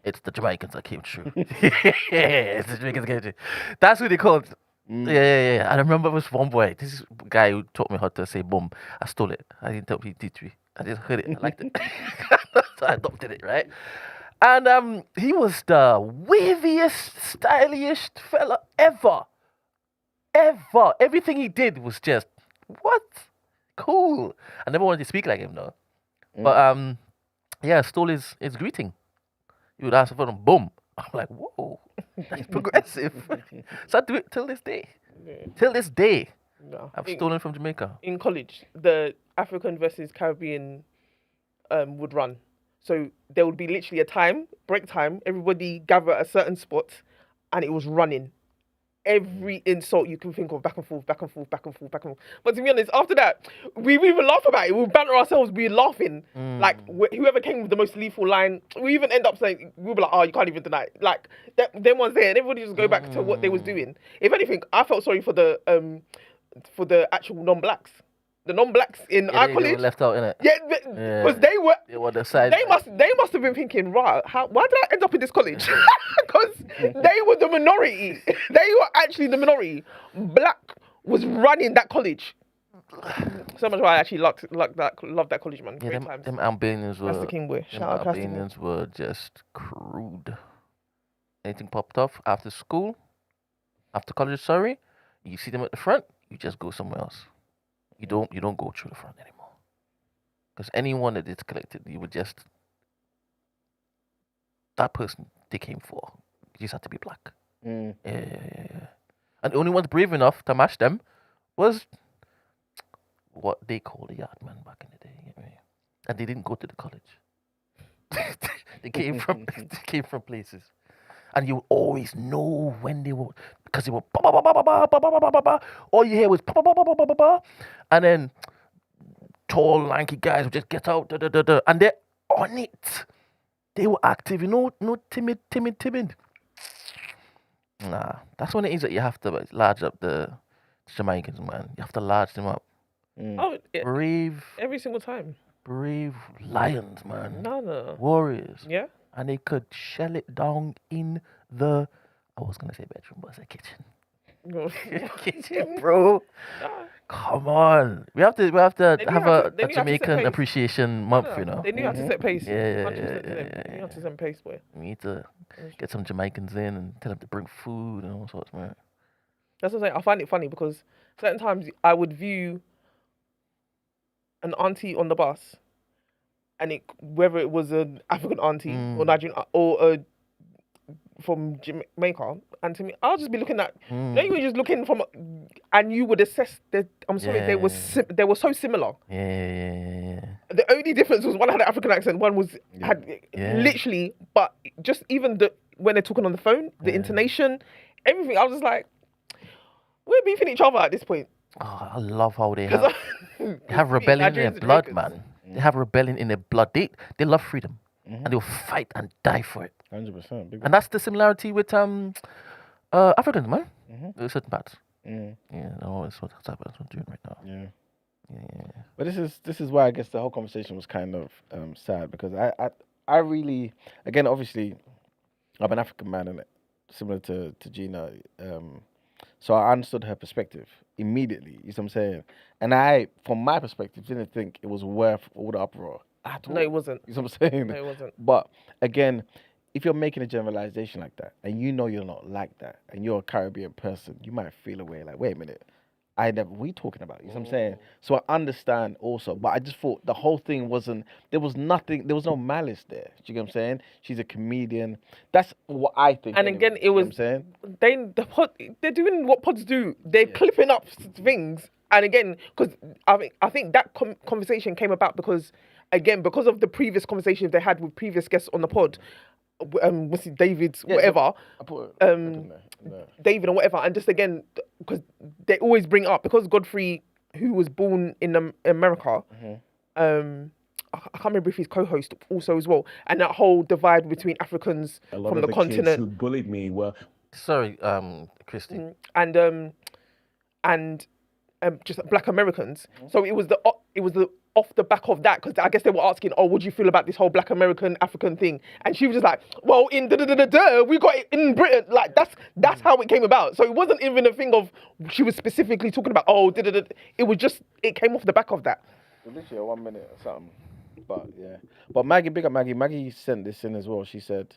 it's the Jamaicans that came through. It's the Jamaicans that came through. That's what they called. Yeah. I remember it was one boy, this guy who taught me how to say boom. I stole it. I didn't tell people teach me. I just heard it. I liked it. So I adopted it, right? And he was the waviest, styliest fella ever. Everything he did was just, what? Cool. I never wanted to speak like him, though. But Yeah, stole his greeting. He would ask for him, boom. I'm like, whoa, that's progressive. So I do it till this day. Yeah. Till this day. No. I've stolen from Jamaica. In college, the African versus Caribbean would run. So there would be literally a time, break time, everybody gather at a certain spot, and it was running. Every insult you can think of, back and forth, back and forth, back and forth, back and forth. But to be honest, after that, we would even laugh about it. We would banter ourselves, we'd laughing. Like, whoever came with the most lethal line, we even end up saying, we'll be like, oh, you can't even deny it. Like, them ones there, and everybody just go back to what they was doing. If anything, I felt sorry for the actual non-blacks. The non-blacks in our college. They were left out, innit? Yeah, because they were the side. They must have been thinking, right, why did I end up in this college? Because they were the minority. They were actually the minority. Black was running that college. So much why I actually loved that college, man. Yeah, Great times. them Albanians were. That's the king boy. Them Shout out to Albanians were just crude. Anything popped off after school, after college, sorry, you see them at the front, you just go somewhere else. You don't go through the front anymore. Because anyone that is collected, you would just, that person they came for. You just had to be black. Yeah. And the only ones brave enough to match them was what they called the yard man back in the day. And they didn't go to the college. They came from places. And you always know when they were, because they were ba ba ba ba ba ba ba ba ba ba ba. All you hear was ba ba ba ba ba ba ba ba, and then tall, lanky guys would just get out, da da da da, and they're on it. They were active, no timid. Nah, that's when it is that you have to large up the Jamaicans, man. You have to large them up. Oh, yeah. Brave. Every single time. Brave lions, man. No. Warriors. Yeah. And they could shell it down in the, I was going to say bedroom, but it's a kitchen. Kitchen, bro. Come on. We have to have a Jamaican appreciation month, you know. They knew how to set pace. Yeah. They knew how to set pace, boy. We need to get some Jamaicans in and tell them to bring food and all sorts, man. That's what I'm saying. I find it funny because certain times I would view an auntie on the bus, and whether it was an African auntie or Nigerian or from Jamaica, and to me, I'll just be looking at. You know, you were just looking from, and you would assess that. I'm sorry, they were so similar. Yeah. The only difference was one had an African accent, one had literally, but just even when they're talking on the phone, the intonation, everything. I was just like, we're beefing each other at this point. Oh, I love how they have rebellion in their blood, man. They have rebellion in their blood. They love freedom, and they'll fight and die for it. 100%. And that's the similarity with Africans, man. There's certain parts. Yeah, that's what I'm doing right now. Yeah. But this is why I guess the whole conversation was kind of sad, because I really, again, obviously, I'm an African man, and similar to Gina, so I understood her perspective immediately. You see what I'm saying? And I, from my perspective, didn't think it was worth all the uproar at all. No, it wasn't. You see what I'm saying? No, it wasn't. But again, if you're making a generalization like that, and you know you're not like that, and you're a Caribbean person, you might feel a way like, wait a minute, what are you talking about? You know what I'm saying? So I understand also, but I just thought the whole thing there was no malice there. Do you get what I'm saying? She's a comedian. That's what I think. And anyway. again, it was, you know what I'm saying? they're doing what pods do. They're clipping up things. And again, because I think that conversation came about because of the previous conversations they had with previous guests on the pod, what's it, David, whatever, David or whatever, and just again, because they always bring up, because Godfrey, who was born in America, I can't remember if he's co-host also as well, and that whole divide between Africans from the continent. Kids who bullied me were. Sorry, Christy. And just Black Americans. So it was the off the back of that, because I guess they were asking, oh, what do you feel about this whole Black American African thing? And she was just like, well, in we got it in Britain. Like that's how it came about. So it wasn't even a thing of she was specifically talking about, oh, it was just, it came off the back of that. Literally 1 minute or something. But yeah. But Maggie, big up Maggie. Maggie sent this in as well. She said,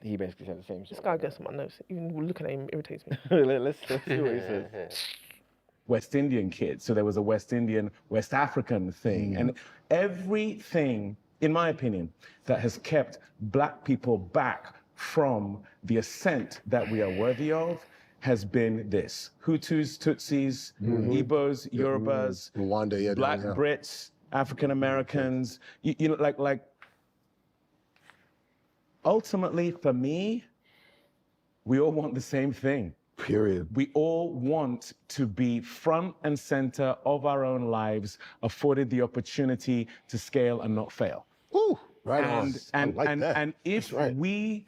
he basically said the same shit. This guy gets on my nerves. Even looking at him irritates me. Let's see what he says. West Indian kids. So there was a West Indian, West African thing. And everything in my opinion, that has kept black people back from the ascent that we are worthy of has been this. Hutus, Tutsis, Igbos, Yorubas, Rwanda, Black Brits, African Americans, you know, like ultimately for me, we all want the same thing. Period. We all want to be front and center of our own lives, afforded the opportunity to scale and not fail. Ooh, right and, on. And if we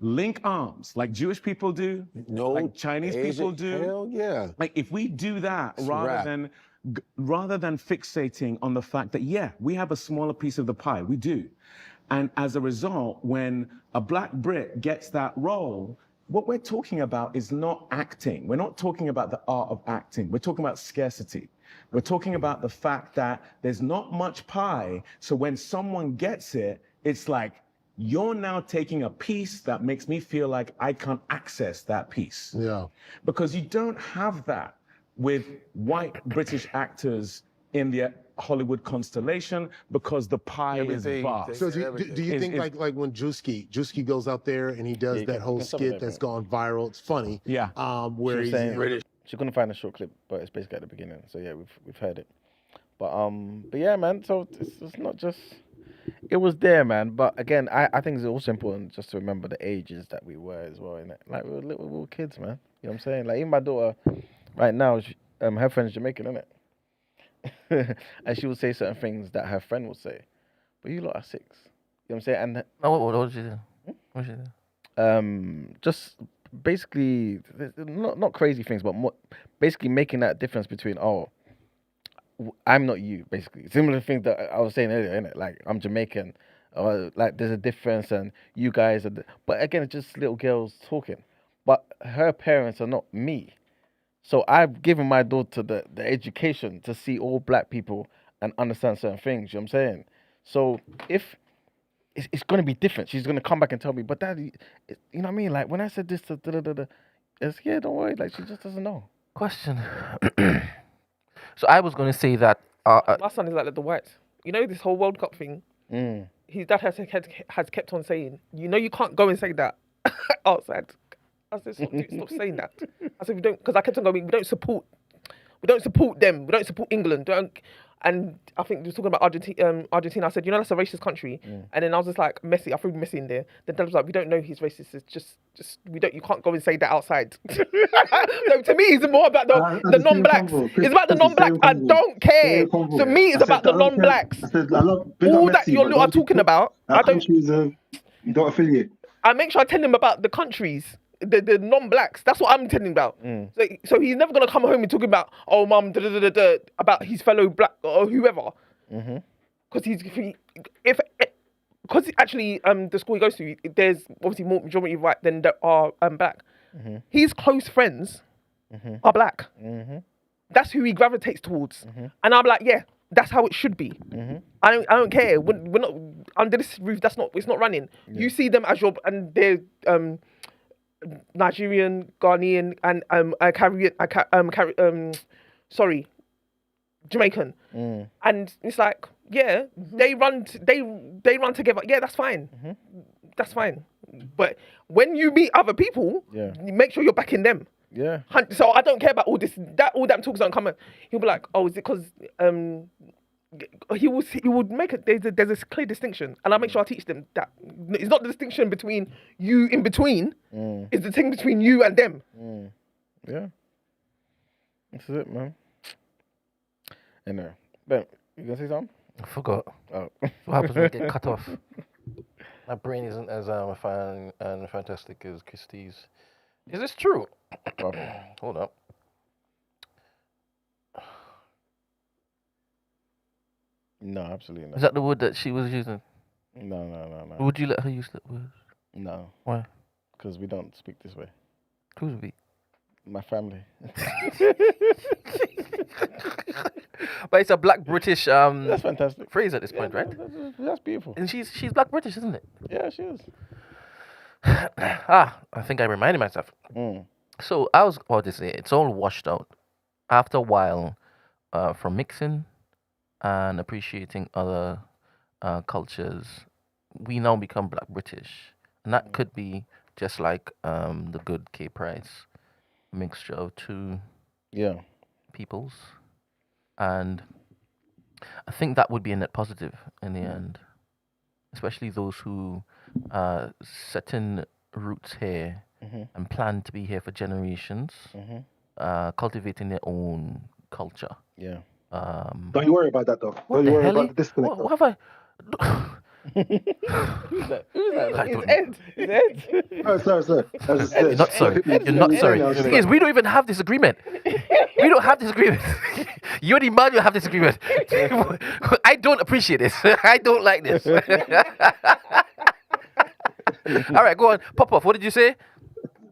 link arms like Jewish people do, like Chinese people do, hell yeah. like if we do that It's a rather than fixating on the fact that, yeah, we have a smaller piece of the pie, we do. And as a result, when a Black Brit gets that role, what we're talking about is not acting. We're not talking about the art of acting. We're talking about scarcity. We're talking about the fact that there's not much pie. So when someone gets it, it's like, you're now taking a piece that makes me feel like I can't access that piece. Yeah. Because you don't have that with white British actors in the Hollywood constellation, because the pie is vast. So do you think like when Juski goes out there and he does that whole skit that's gone viral, it's funny. Yeah. Where he's British. She couldn't find a short clip, but it's basically at the beginning. So yeah, we've heard it. But yeah, man. So it's not just. It was there, man. But again, I think it's also important just to remember the ages that we were as well. Innit? Like we were kids, man. You know what I'm saying? Like even my daughter, right now, her friend's Jamaican, innit? And she would say certain things that her friend would say, but you lot are 6. You know what I'm saying? And what did she do? What did she do? Just basically not crazy things, but basically making that difference between I'm not you, basically. Similar things that I was saying earlier, innit? Like I'm Jamaican, or like there's a difference, and you guys are. But again, it's just little girls talking. But her parents are not me. So I've given my daughter the education to see all black people and understand certain things, you know what I'm saying? So if it's going to be different, she's going to come back and tell me, but Daddy, you know what I mean? Like when I said this to it's, yeah, don't worry, like she just doesn't know. Question. So I was going to say that... my son is like the whites. You know this whole World Cup thing? His dad has kept on saying, you know you can't go and say that outside. I said, stop saying that. I said, we don't, because I kept on going, we don't support them, we don't support England. And I think we were talking about Argentina. I said, you know, that's a racist country. And then I was just like, Messi, I threw Messi in there. Then Dad was like, we don't know he's racist. It's just you can't go and say that outside. So to me, it's more about the non-blacks. It's about the non-blacks. I don't care. To me, it's about the non-blacks. All that you are talking about, I don't. You don't affiliate. I make sure I tell him about the countries. The non-blacks, that's what I'm telling him about. So he's never gonna come home and talk about, oh mum, about his fellow black or whoever. Because actually the school he goes to, there's obviously more majority white than there are black. His close friends are black. That's who he gravitates towards. And I'm like, yeah, that's how it should be. I don't care. We're not under this roof. It's not running. You see them as and they're Nigerian, Ghanaian, and Jamaican, and it's like, yeah, they run together. Yeah, that's fine, that's fine. But when you meet other people, you make sure you're backing them. Yeah. So I don't care about all this. All that talks don't come. He'll be like, oh, is it because he would make it. There's a clear distinction, and I make sure I teach them that it's not the distinction between you in between. It's the thing between you and them. Yeah, this is it, man. Anyway, Ben, you gonna say something? I forgot. Oh, what happens when I get cut off? My brain isn't as fine and fantastic as Christie's. Is this true? Hold up. No, absolutely not. Is that the word that she was using? No. Would you let her use that word? No. Why? Because we don't speak this way. Who's we? My family. But it's a black British that's fantastic phrase at this point, right? That's beautiful. And she's black British, isn't it? Yeah, she is. I think I reminded myself. So I was about to say, it's all washed out. After a while, from mixing and appreciating other cultures, we now become Black British, and that could be just like the good K Price, mixture of two peoples, and I think that would be a net positive in the end, especially those who setting roots here and plan to be here for generations, cultivating their own culture. Yeah. Don't you worry about that though. What Don't the you worry hell? about the disconnect. What have I? Who's that? I don't It's Ed. Oh, sorry. I was just You're not sorry. You're not sorry. Because we don't even have this agreement. We don't have this agreement. You and Emmanuel have this agreement. I don't appreciate this. I don't like this. All right, go on. Pop off. What did you say?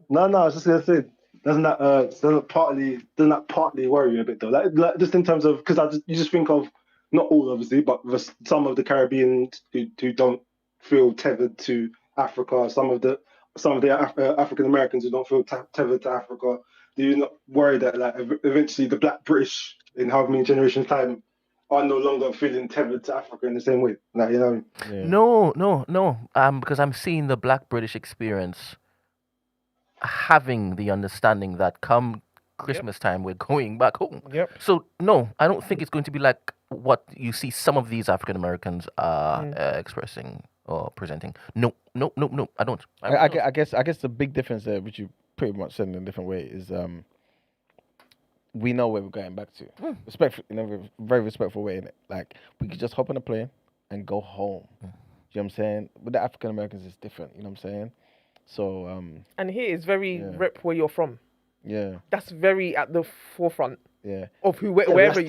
No, I was just gonna say, doesn't that partly worry you a bit though? Like just in terms of, because you just think of, not all obviously, but some of the Caribbean who don't feel tethered to Africa, some of the African Americans who don't feel tethered to Africa. Do you not worry that like eventually the Black British in however many generations time are no longer feeling tethered to Africa in the same way? Like, you know what I mean? No. Because I'm seeing the Black British experience having the understanding that come Christmas time we're going back home. Yep. So no, I don't think it's going to be like what you see some of these African Americans are expressing or presenting. No. I don't. I guess the big difference there, which you pretty much said in a different way, is we know where we're going back to. Respectful, in a very respectful way, innit? Like we could just hop on a plane and go home. Do you know what I'm saying? With the African Americans, it's different. You know what I'm saying? So and here is very rep where you're from. Yeah. That's very at the forefront. Yeah. Of wherever.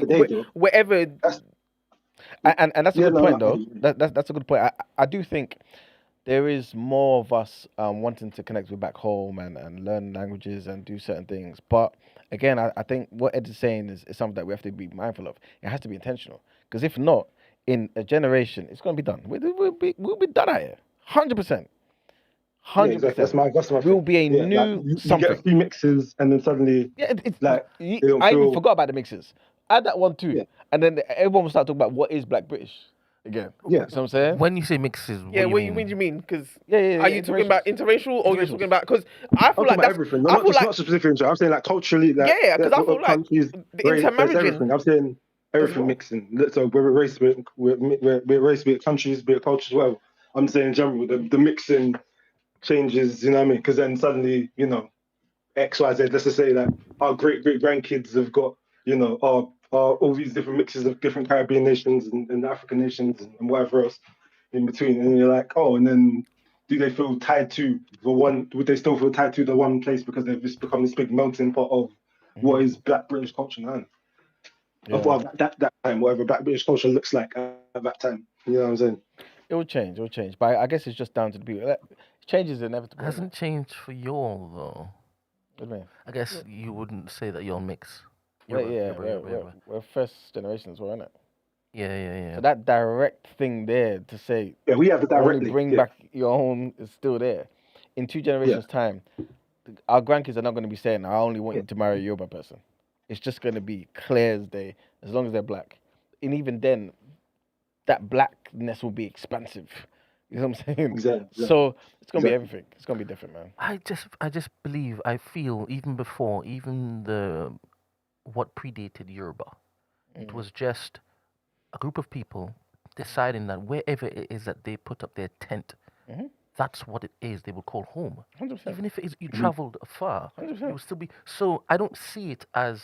And that's a good point though. That's a good point. I do think there is more of us wanting to connect with back home and learn languages and do certain things. But again, I think what Ed is saying is something that we have to be mindful of. It has to be intentional. Because if not, in a generation, it's going to be done. We'll be done out here. 100%. 100%. Exactly. That's my Will be a new you something. get a few mixes and then suddenly I even forgot about the mixes. Add that one too, and then everyone will start talking about what is Black British again. Yeah, you know what I'm saying. When you say mixes, What do you mean? Because yeah, are you talking about interracial or you're talking about? Because I feel like that's everything. Not specific. I'm saying like culturally. Like, because I feel like the intermarriaging. I'm saying everything mixing. So we're race, we're race, be it countries, be it cultures, whatever. I'm saying in general the mixing changes, you know what I mean? Because then suddenly, you know, X, Y, Z, let's just say that our great grandkids have got, you know, all these different mixes of different Caribbean nations and African nations and whatever else in between. And you're like, oh, and then do they feel tied to the one, would they still feel tied to the one place because they've just become this big melting pot of what is Black British culture now? Of that time, whatever Black British culture looks like at that time. You know what I'm saying? It will change. But I guess it's just down to the people. Change is inevitable. It hasn't changed for you all though. What do you mean? I guess you wouldn't say that you're mixed. We're first generation as well, isn't it? Yeah. So that direct thing there to say, we have the direct only bring back your own is still there. In 2 generations' time, our grandkids are not going to be saying, I only want you to marry a Yoruba person. It's just going to be clear as day, as long as they're Black. And even then, that blackness will be expansive. You know what I'm saying? Exactly. So it's gonna be everything. It's gonna be different, man. I just believe, I feel even before, what predated Yoruba, it was just a group of people deciding that wherever it is that they put up their tent, that's what it is they would call home. 100%. Even if it is you traveled afar, 100%. it will still be. So I don't see it as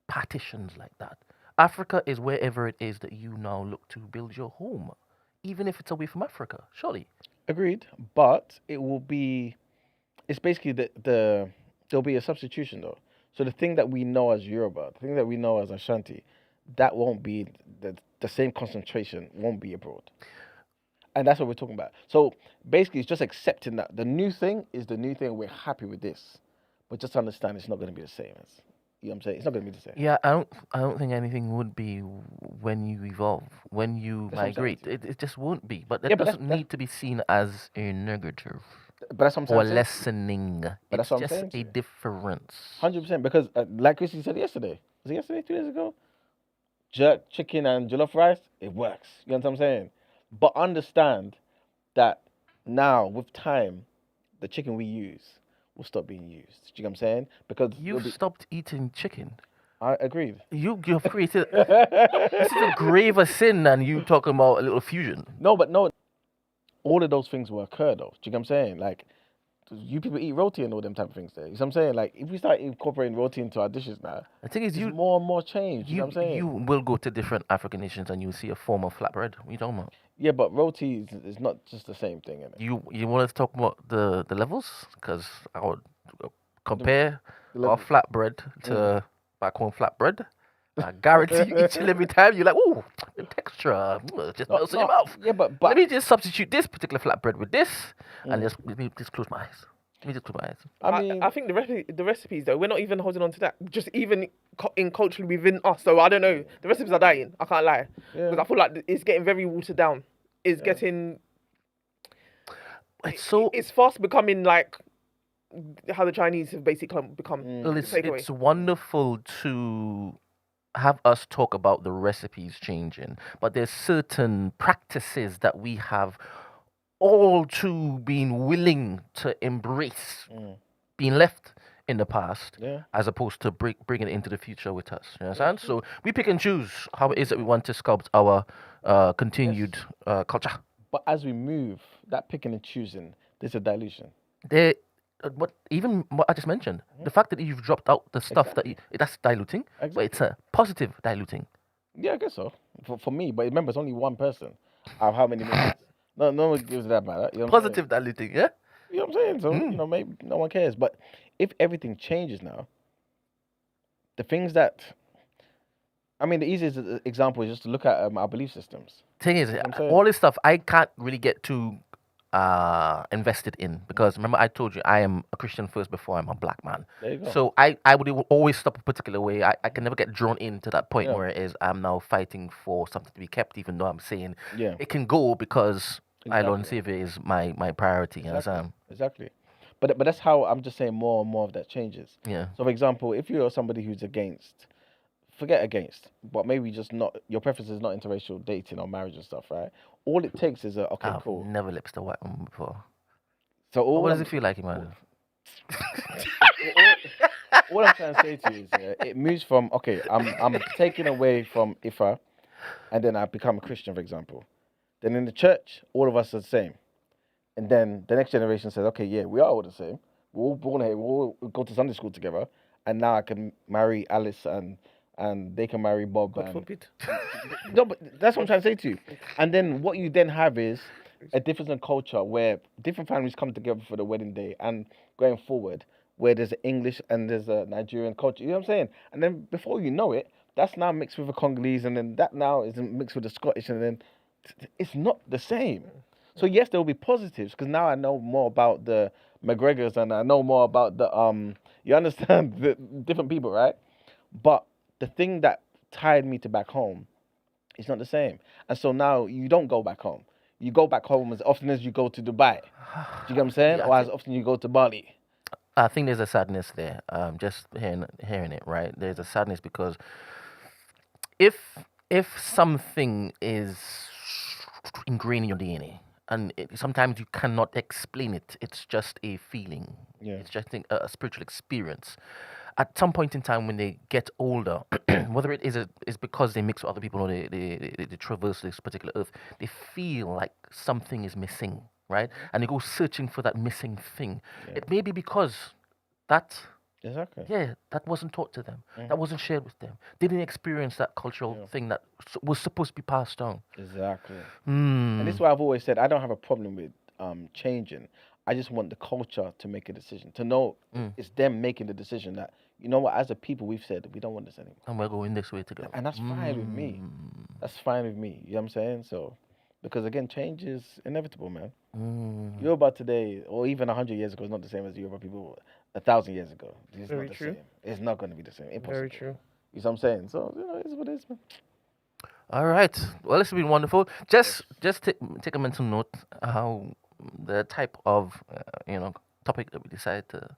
partitions like that. Africa is wherever it is that you now look to build your home, even if it's away from Africa, surely. Agreed, but it will be. It's basically there'll be a substitution though. So the thing that we know as Yoruba, the thing that we know as Ashanti, that won't be the same concentration won't be abroad, and that's what we're talking about. So basically, it's just accepting that the new thing is the new thing. We're happy with this, but just understand it's not going to be the same as. You know what I'm saying? It's not going to be the same. Yeah, I don't think anything would be when you evolve, when you migrate. It just won't be. But that doesn't need to be seen as a negative. But that's what I'm saying. Or lessening. But that's what I'm saying. It's just a difference. 100%. Because like Christy said yesterday. Was it yesterday? 2 days ago? Jerk chicken and jollof rice. It works. You know what I'm saying? But understand that now, with time, the chicken we use will stop being used. Do you know what I'm saying? Because You've stopped eating chicken. I agreed. You've created this is a graver sin than you talking about a little fusion. No, but no, all of those things will occur though. Do you know what I'm saying? Like, you people eat roti and all them type of things there. You know what I'm saying? Like, if we start incorporating roti into our dishes now, the thing is, you more and more change. You know what I'm saying? You will go to different African nations and you'll see a form of flatbread. What are you talking about? Yeah, but roti is not just the same thing, innit? You want to talk about the levels? Because I would compare the our flatbread to back home flatbread. I guarantee you, each and every time you're like, ooh, the texture just melts in your mouth. Yeah, but let me just substitute this particular flatbread with this, and let me just close my eyes. Let me just close my eyes. I mean, I think the recipes though, we're not even holding on to that. Just even in culturally within us. So I don't know. The recipes are dying. I can't lie, because I feel like it's getting very watered down. It's getting. It's fast becoming like how the Chinese have basically become. Well, it's wonderful to have us talk about the recipes changing, but there's certain practices that we have all too been willing to embrace, being left in the past, as opposed to bringing it into the future with us. You understand? So we pick and choose how it is that we want to sculpt our continued culture. But as we move, that picking and choosing, there's a dilution. What I just mentioned, the fact that you've dropped out the stuff that's diluting, but it's a positive diluting. Yeah, I guess so. For me, but remember, it's only one person. Out of how many minutes? No one gives that matter. You know positive diluting, yeah. You know what I'm saying? So you know, maybe no one cares. But if everything changes now, the things that the easiest example is just to look at our belief systems. Thing is, all this stuff I can't really get too invested in, because remember I told you I am a Christian first before I'm a black man. There you go. So I would always stop a particular way. I can never get drawn into that point where it is I'm now fighting for something to be kept, even though I'm saying it can go because I Lord and Savior is my priority. Exactly. But that's how I'm just saying more and more of that changes. Yeah. So for example, if you're somebody who's forget against, but maybe just not, your preference is not interracial dating or marriage and stuff, right? All it takes is cool. I've never lips to white woman before. So what does it feel like, Emmanuel? All I'm trying to say to you is it moves from, I'm taking away from Ifa, and then I become a Christian, for example. Then in the church, all of us are the same. And then the next generation says, okay, yeah, we are all the same. We're all born here, we all go to Sunday school together, and now I can marry Alice and they can marry Bob. God forbid. No, but that's what I'm trying to say to you. And then what you then have is a difference in culture where different families come together for the wedding day, and going forward, where there's an English and there's a Nigerian culture. You know what I'm saying? And then before you know it, that's now mixed with a Congolese, and then that now is mixed with the Scottish, and then it's not the same. So yes, there will be positives, because now I know more about the McGregors and I know more about the you understand, the different people, right? But the thing that tied me to back home is not the same. And so now you don't go back home. You go back home as often as you go to Dubai. Do you get what I'm saying? Or as often you go to Bali. I think there's a sadness there. Just hearing it, right? There's a sadness because if something is ingrained in your DNA, and sometimes you cannot explain it, it's just a feeling. Yeah. It's just a spiritual experience. At some point in time when they get older, whether it is because they mix with other people or they traverse this particular earth, they feel like something is missing, right? And they go searching for that missing thing. Yeah. It may be because that that wasn't taught to them, that wasn't shared with them. They didn't experience that cultural thing that was supposed to be passed on. Exactly. And this is why I've always said I don't have a problem with changing. I just want the culture to make a decision, to know it's them making the decision that, you know what, as a people, we've said we don't want this anymore. And we're going this way together. And that's fine with me. That's fine with me. You know what I'm saying? So, because again, change is inevitable, man. Yoruba today, or even 100 years ago, is not the same as Yoruba people 1,000 years ago. It's Very not the true. same. It's not going to be the same. Impossible. Very true. You know what I'm saying? So, it's what it is, man. All right. Well, this has been wonderful. Just take a mental note how the type of topic that we decided to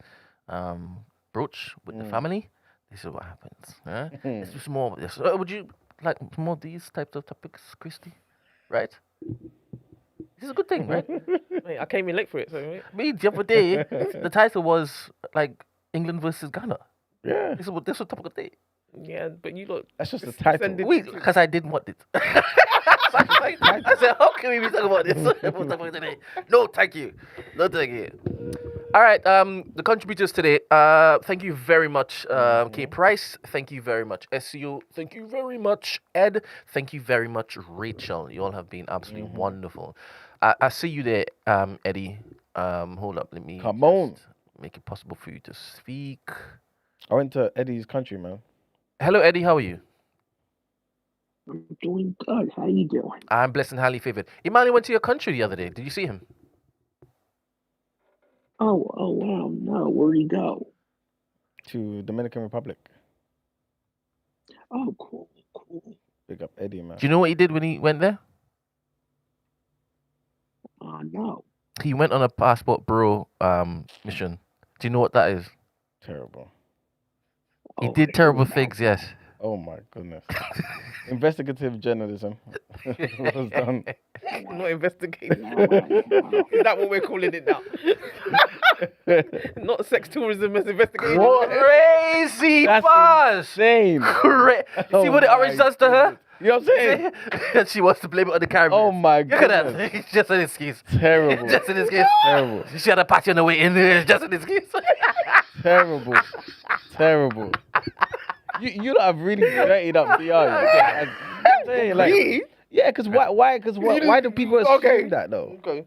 broach with the family. This is what happens. It's just more of this. Would you like more of these types of topics, Christy? Right? It's a good thing, right? Mate, I came in late for it. So mate. Me, the other day, the title was like England versus Ghana. Yeah. This was topic of the day. Yeah, but you look. That's just the title. Wait, because I didn't want it. I said, how can we be talking about this? We'll talk about it today. No, thank you. No, thank you. All right, the contributors today. Thank you very much, K Price. Thank you very much, SEO. Thank you very much, Ed. Thank you very much, Rachel. You all have been absolutely wonderful. I see you there, Eddie. Hold up, let me Come on. make it possible for you to speak. I went to Eddie's country, man. Hello, Eddie. How are you? I'm doing good. How you doing? I'm blessed and highly favored. Imani went to your country the other day. Did you see him? Oh wow, no. Where'd he go? To Dominican Republic. Oh, cool. Big up Eddie, man. Do you know what he did when he went there? No. He went on a passport bureau mission. Do you know what that is? Terrible. He did terrible things, yes. Oh my goodness. Investigative journalism was done. Not investigating. Is that what we're calling it now? Not sex tourism as investigating. Crazy buzz. Insane. See what the orange does to her? You know what I'm saying? And she wants to blame it on the Caribbean. Oh my Look at goodness. that. It's just an excuse. Terrible. Just an excuse. Terrible. She had a party on the way in. It's just an excuse. Terrible. Terrible. You lot have really dirtied up DR. I'm saying, like, yeah, because why do people assume that though? Okay.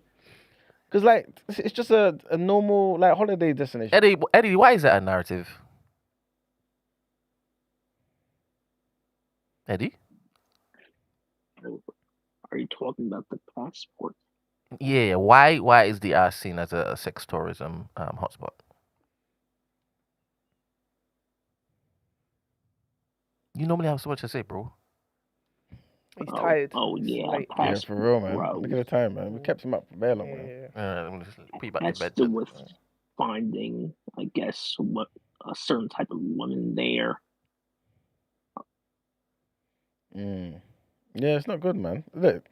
Because like it's just a normal like holiday destination. Eddie, why is that a narrative? Eddie? Are you talking about the passport? Yeah. Why is the ass seen as a sex tourism hotspot? You normally have so much to say, bro. He's tired. Oh yeah. Yeah, for real, man. Look at the time, man. We kept him up for very long, man. Has to do with finding, I guess, what a certain type of woman there. Yeah, it's not good, man. Look,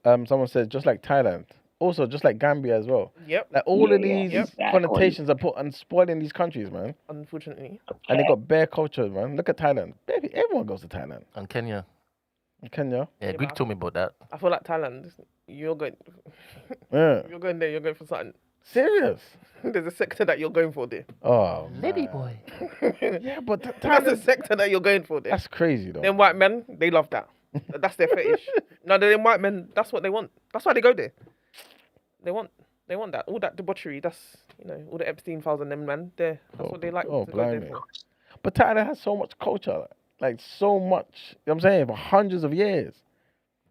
someone said just like Thailand, also just like Gambia as well. Yep. Like all of these connotations are put on spoiling these countries, man. Unfortunately. And they got bare culture, man. Look at Thailand. Baby, everyone goes to Thailand. And Kenya. Kenya. Yeah, Greek told me about that. I feel like Thailand. You're going. Yeah. You're going there. You're going for something. Serious? There's a sector that you're going for there. Oh, lady boy. Yeah, but That's the sector that you're going for there. That's crazy, though. Them white men, they love that. That's their fetish. No, them white men, that's what they want. That's why they go there. They want that. All that debauchery. That's all the Epstein files and them, man. That's what they like to go there for. But Thailand has so much culture, like so much. You know what I'm saying, for hundreds of years.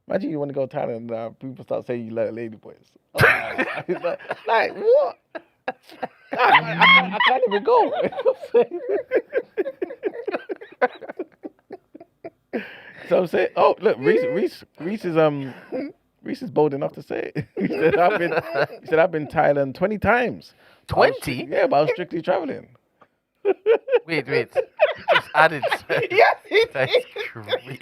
Imagine you want to go to Thailand and people start saying you like lady boys. Like what? I can't even go. So I'm saying, oh look, Reese is bold enough to say it. He said I've been Thailand 20 times. 20? Yeah, but I was strictly traveling. Wait. Just added. Yes, That's crazy.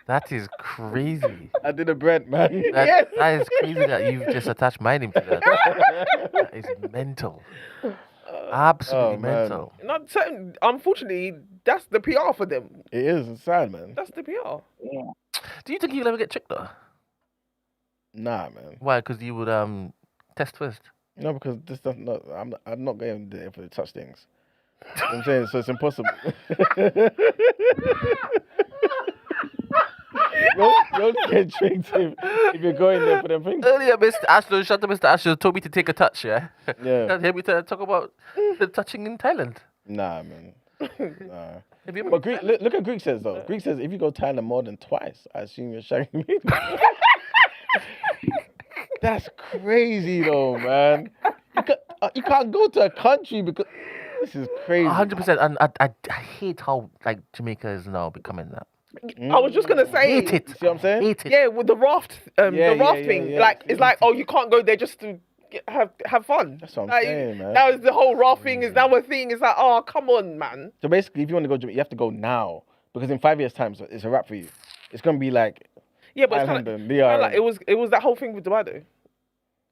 That is crazy. I did a Brent, man. That is crazy that you've just attached my name to that. That is mental. Absolutely mental. Not certain, unfortunately, that's the PR for them. It is. It's sad, man. That's the PR. Yeah. Do you think you'll ever get tricked though? Nah, man. Why? Because you would test first. No, because this does not. I'm not going there for such things. You know what I'm saying, so it's impossible. You'll get tricked if you're going there for them things. Earlier, Mr. Ashton, shout out to Mr. Ashton, told me to take a touch, yeah? Yeah. Hear me to talk about the touching in Thailand. Nah, man. Nah. But look at Greek says, though. Greek says if you go to Thailand more than twice, I assume you're shagging me. That's crazy, though, man. You can't go to a country because... This is crazy. 100%. And I hate how Jamaica is now becoming that. I was just gonna say, hate it. You see what I'm saying? Hate it. Yeah, with the raft, thing. Yeah. Like it's like, oh, you can't go there just to have fun. That's what I'm saying, man. Now is the whole raft thing is now a thing. It's like, oh, come on, man. So basically, if you want to go, you have to go now because in 5 years' time, it's a wrap for you. It's gonna be like, Yeah, but it's Island and like it was that whole thing with Dubai though.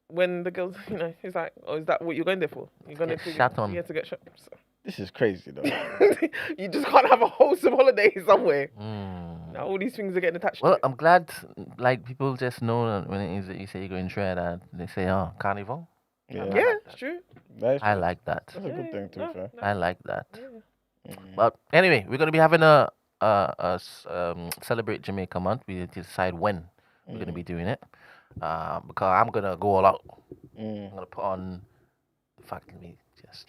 When the girls, it's like, oh, is that what you're going there for? You're going Get shot on. Yeah, to get shot. So. This is crazy though. You just can't have a wholesome holiday somewhere. Now all these things are getting attached. Well, I'm glad like people just know that when it is that you say you're going Trinidad, they say, oh, carnival. Yeah, it's true. I like that. That's a good thing to be fair. I like that. But anyway, we're going to be having a Celebrate Jamaica month. We need to decide when we're going to be doing it. Because I'm going to go all out. I'm going to put on the fact that we just...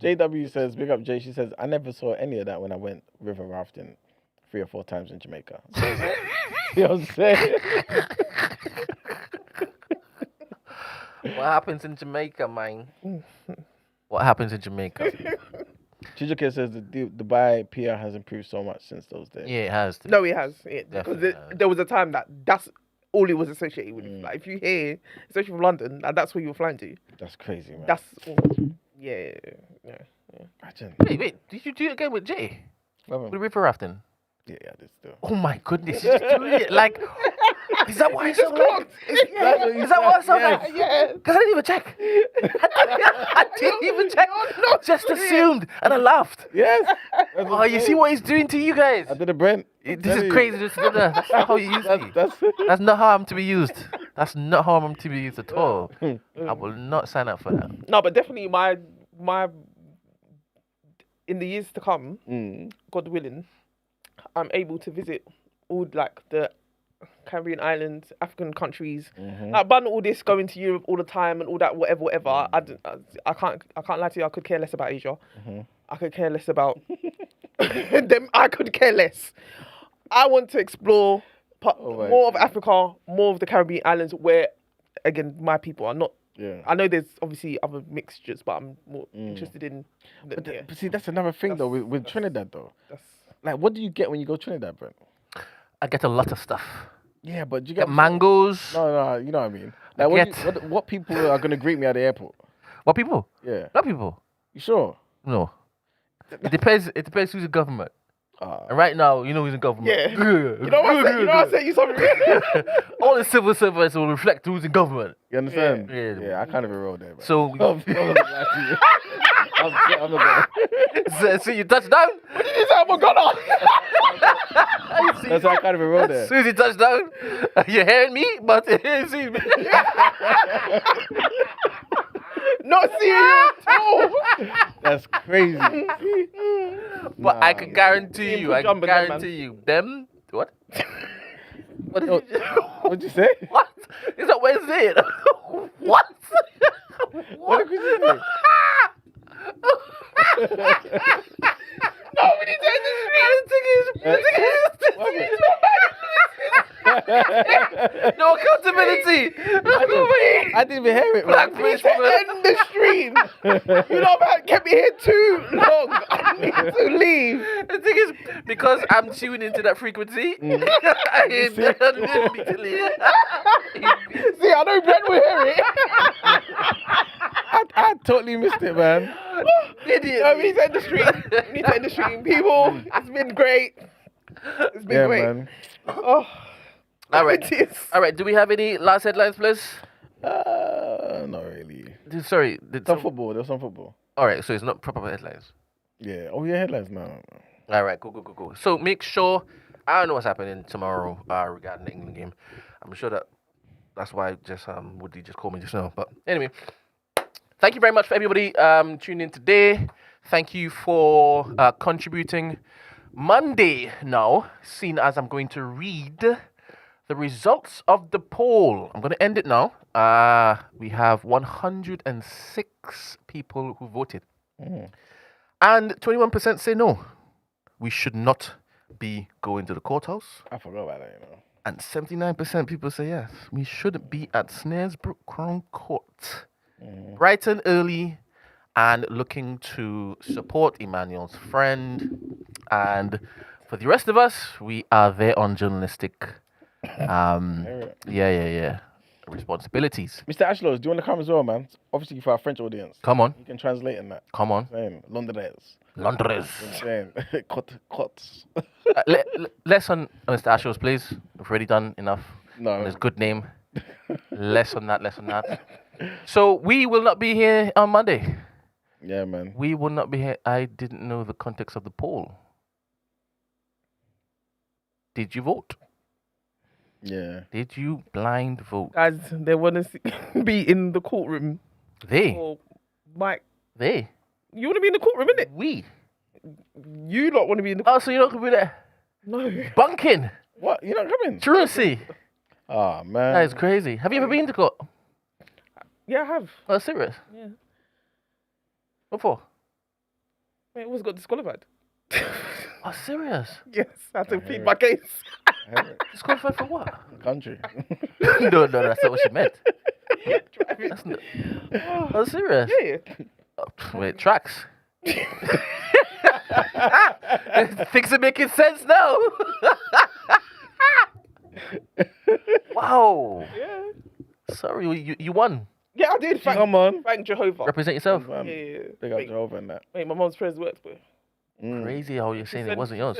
JW says, big up Jay, she says, I never saw any of that when I went river rafting 3 or 4 times in Jamaica. You know what I'm saying? What happens in Jamaica, man? What happens in Jamaica? Chijuke says the Dubai PR has improved so much since those days. Yeah, it has. No, it has. Because there was a time that's all it was associated with. Like if you hear, especially from London, that's where you were flying to. That's crazy, man. That's yeah. Imagine. Wait, did you do it again with Jay? With river rafting? Yeah, I did still. Oh my goodness, you just doing it like. Is that why I sound like? Is that why I sound like? Yeah. Because I didn't even check. I didn't even check. No, just assumed and I laughed. Yes. Oh, you see what he's doing to you guys? I did a Brent. This is crazy. That's not how you use me. That's not how I'm to be used. That's not how I'm to be used at all. I will not sign up for that. No, but definitely my in the years to come, God willing, I'm able to visit all like the Caribbean islands, African countries. I've done all this, going to Europe all the time and all that, whatever. I can't lie to you. I could care less about Asia. I could care less about them. I could care less. I want to explore more of Africa, more of the Caribbean islands, where again my people are not. Yeah. I know there's obviously other mixtures, but I'm more interested in. But see, that's another thing though with Trinidad though. Like, what do you get when you go Trinidad, Brent? I get a lot of stuff. Yeah, but you get mangoes. No, you know what I mean. Like, what people are gonna greet me at the airport? What people? Yeah. What people? You sure? No. It depends. It depends who's in government. And right now, you know who's in government. Yeah. You know what I said? You something. All the civil servants will reflect who's in government. You understand? Yeah. I can't even roll there. Bro. So. I'm not going. So you touch down? What did you say? I'm gonna. That's why I can't even roll there. As soon as you touch down, you're hearing me, but you ain't seeing me. Not seeing you at all. That's crazy. But I can guarantee you, them. What? What'd you say? What? Is that Wednesday? What? What did you say? Nobody's in the street. No accountability. I didn't even hear it. Black British woman. In the stream. You know about kept me here too long. I need to leave. The thing is, because I'm tuned into that frequency, I didn't need to leave. See, I know Brent will hear it. I totally missed it, man. Idiot. No, we need to end the stream. We need to end the stream. People, it's been great. It's been great. Man. Oh. All right. Do we have any last headlines, please? Not really. Sorry. Some football. There's some football. All right. So it's not proper headlines. Yeah. Oh, yeah, headlines now. All right. Cool. So make sure. I don't know what's happening tomorrow regarding the England game. I'm sure that's why just Woody just called me just now. But anyway, thank you very much for everybody tuning in today. Thank you for contributing. Monday now, seen as I'm going to read the results of the poll. I'm going to end it now. We have 106 people who voted. And 21% say no. We should not be going to the courthouse. I forgot about that, you know. And 79% people say yes. We should be at Snaresbrook Crown Court. Bright and early and looking to support Emmanuel's friend. And for the rest of us, we are there on journalistic. Yeah. responsibilities. Mr. Ashlows, do you want to come as well, man? Obviously, for our French audience. Come on. You can translate in that. Come on. Londres. Londres. Cots. Less on Mr. Ashlows, please. We've already done enough. No. On his good name. Less on that. So we will not be here on Monday. Yeah, man. We will not be here. I didn't know the context of the poll. Did you vote? Yeah. Did you blind vote? Guys, they want to be in the courtroom. They? Or Mike. They? You want to be in the courtroom, innit? We. You lot want to be in the Oh, so you're not going to be there? No. Bunking. What? You're not coming? Truancy. Oh, man. That is crazy. Have you ever been to court? Yeah, I have. Oh, serious? Yeah. What for? It always got disqualified. Oh, serious? Yes, I had to plead my case. Disqualified for what? Country. No, that's not what she meant. That's not... Oh, serious? Yeah. Oh, wait, tracks. Things are making sense now. Wow. Yeah. Sorry, you won. Yeah, I did. Come on. Thank Jehovah. Represent yourself. Yeah. Big up Jehovah and that. Mate, my mom's prayers worked, boy. Crazy how you're saying it wasn't yours.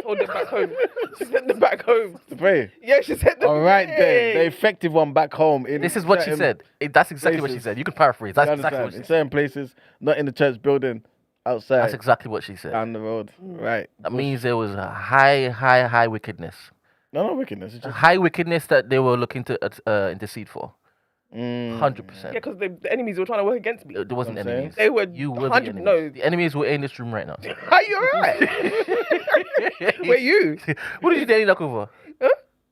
Hold them back home. She sent them back home. To pray. Yeah, she sent them. All right, then. The effective one back home. This is what she said. That's exactly what she said. You can paraphrase. That's exactly what she In said. certain places, not in the church building, outside. That's exactly what she said. Down the road. Right. That means there was a high wickedness. No, not wickedness. It's just High wickedness that they were looking to intercede for. 100%. Yeah, because the enemies were trying to work against me. There wasn't enemies. They were. You were the 100. enemies. No. The enemies were in this room right now. Are you alright? Where you? What did you nearly knock over? Huh?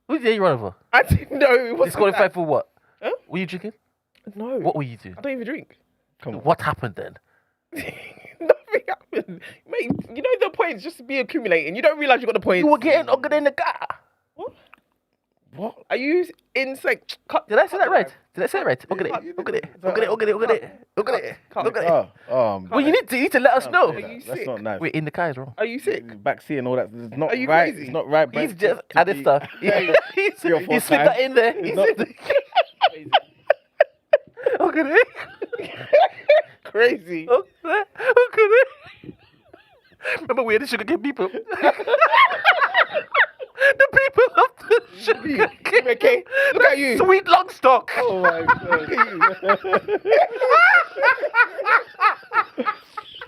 Who did you run over? I didn't know. It wasn't Disqualified that. for what? Huh? Were you drinking? No. What were you doing? I don't even drink. What happened then? Nothing happened. Mate, you know the points just be accumulating. You don't realise you got the points. You were getting ugly in the car. What? Are you insane? Did I say that right? Did I say it right? Look at it. Well, you need to let us know. That's not nice. Wait, in the car is wrong. Are you sick? Back seeing all that. It's not Are you right. crazy? It's not right. He's Brent, just to added be- stuff. He slipped that in there. He slipped it. Look at it. Crazy. Look at it. Remember we had the sugar cane people? The people of the sugar cane. Okay, look at you. Sweet long stock. Oh my god.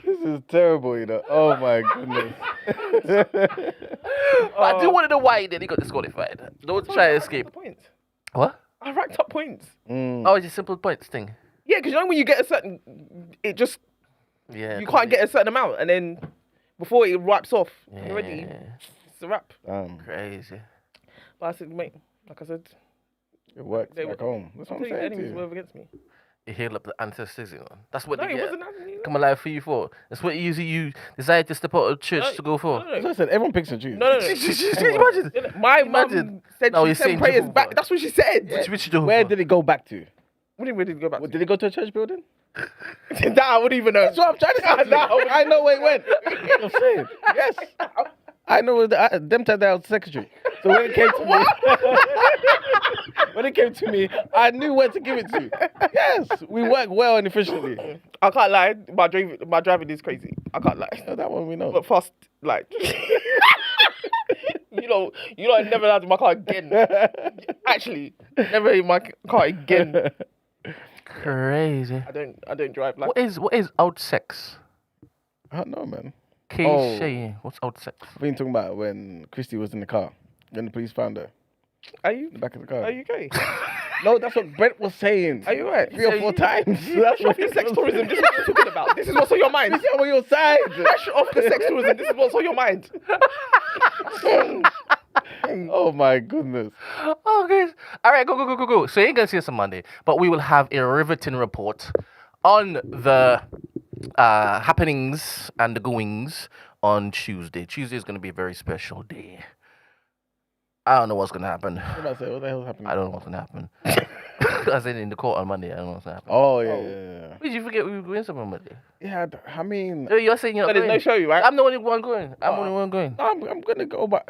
This is terrible, you know. Oh my goodness. But I do want to know why he got disqualified. Don't try to escape. Points. What? I racked up points. Oh, it's a simple points thing. Yeah, because you know when you get a certain, it just you can't get a certain amount, and then before it wipes off, already it's a wrap. Crazy. But I said, mate, like I said, it works back home. That's what I'm saying. Enemies were against me. You heal up the ancestors, you know. That's what No, they it get. wasn't that. Come alive for you for. That's what you decided to step out of church to go for. As I said, everyone picks and chooses. No. Imagine. My mum said No, she you're sent saying prayers Jehovah. back. That's what she said. Which Jehovah? Where did it go back to? What do you mean, where did it go back to? Did it go to a church building? That I wouldn't even know. That's what I'm trying to say. I know where it went. I'm saying. Yes. I know them times I was secretary. So when it came to me, I knew where to give it to. Yes, we work well and efficiently. I can't lie. My driving is crazy. I can't lie. That one we know. But fast, like you know, I never had my car again. Actually, never in my car again. Crazy. I don't drive like. What is out sex? I don't know, man. What's out sex? I've been talking about when Christie was in the car, when the police found her. Are you? In the back of the car. Are you gay? No, that's what Brent was saying. Are you right? 3 or 4 times. That's off the sex tourism. This is what you're talking about. This is what's on your mind. This is on your side. Dash off the sex tourism. This is what's on your mind. Oh my goodness. Oh, guys. All right, go. So you ain't gonna see us on Monday, but we will have a riveting report on the happenings and the goings on Tuesday. Tuesday is gonna be a very special day. I don't know what's gonna happen. What the hell's happening? I don't know what's gonna happen. I said in the court on Monday. I don't know what's gonna happen. Oh yeah. Did you forget we were going somewhere on Monday? Yeah, I mean. So you're saying you're not there's going? no show, right? I'm the only one going. I'm the only one going. I'm gonna go, but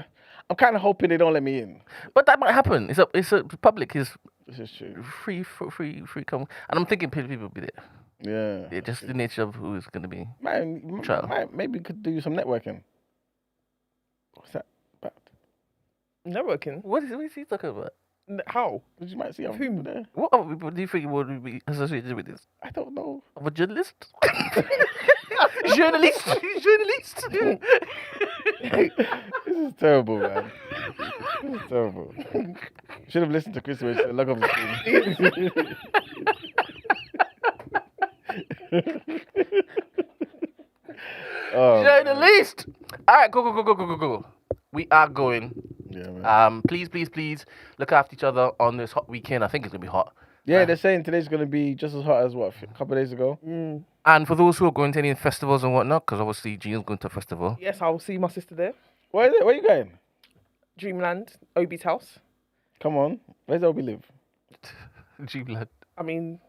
I'm kind of hoping they don't let me in. But that might happen. It's a public. This is true. Free come. And I'm thinking people will be there. Yeah. Just the nature of who is going to be. Maybe could do some networking. What's that about? Networking? What is he talking about? How? Because you might see other people there. What other people do you think would be associated with this? I don't know. Of a journalist? Journalist? This is terrible, man. This is terrible. Should have listened to Chrissy when she said, log off the screen. Journalist! All right, go. We are going. Yeah, man. Please look after each other on this hot weekend. I think it's going to be hot. Yeah, they're saying today's going to be just as hot as a couple of days ago. And for those who are going to any festivals and whatnot, because obviously Gina's going to a festival. Yes, I'll see my sister there. Where is it? Where are you going? Dreamland, Obi's house. Come on. Where's Obi live? Dreamland. I mean,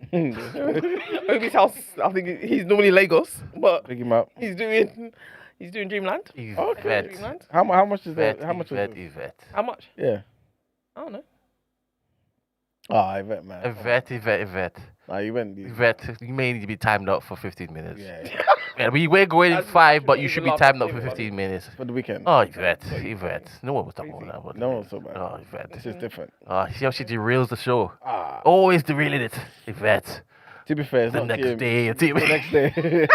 Obi's house, I think he's normally Lagos, but pick him up. He's doing Dreamland. Okay. Dreamland. How much is that? How much is it? How much? Yeah. I don't know. Yvette, man. Yvette. Nah, you went. Yvette, you may need to be timed up for 15 minutes. Yeah. Yeah, we're going in 5, but you should be timed up for 15 minutes. For the weekend. Oh, Yvette. No one was talking about that. No one's talking about Oh, Yvette. This is different. See how she derails the show. Always derailing it, Yvette. To be fair, it's the not next TM. day. The next day.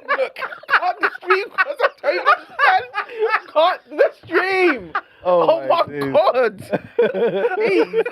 Look, cut the stream because I don't understand. Cut the stream. Oh my days. God. Please.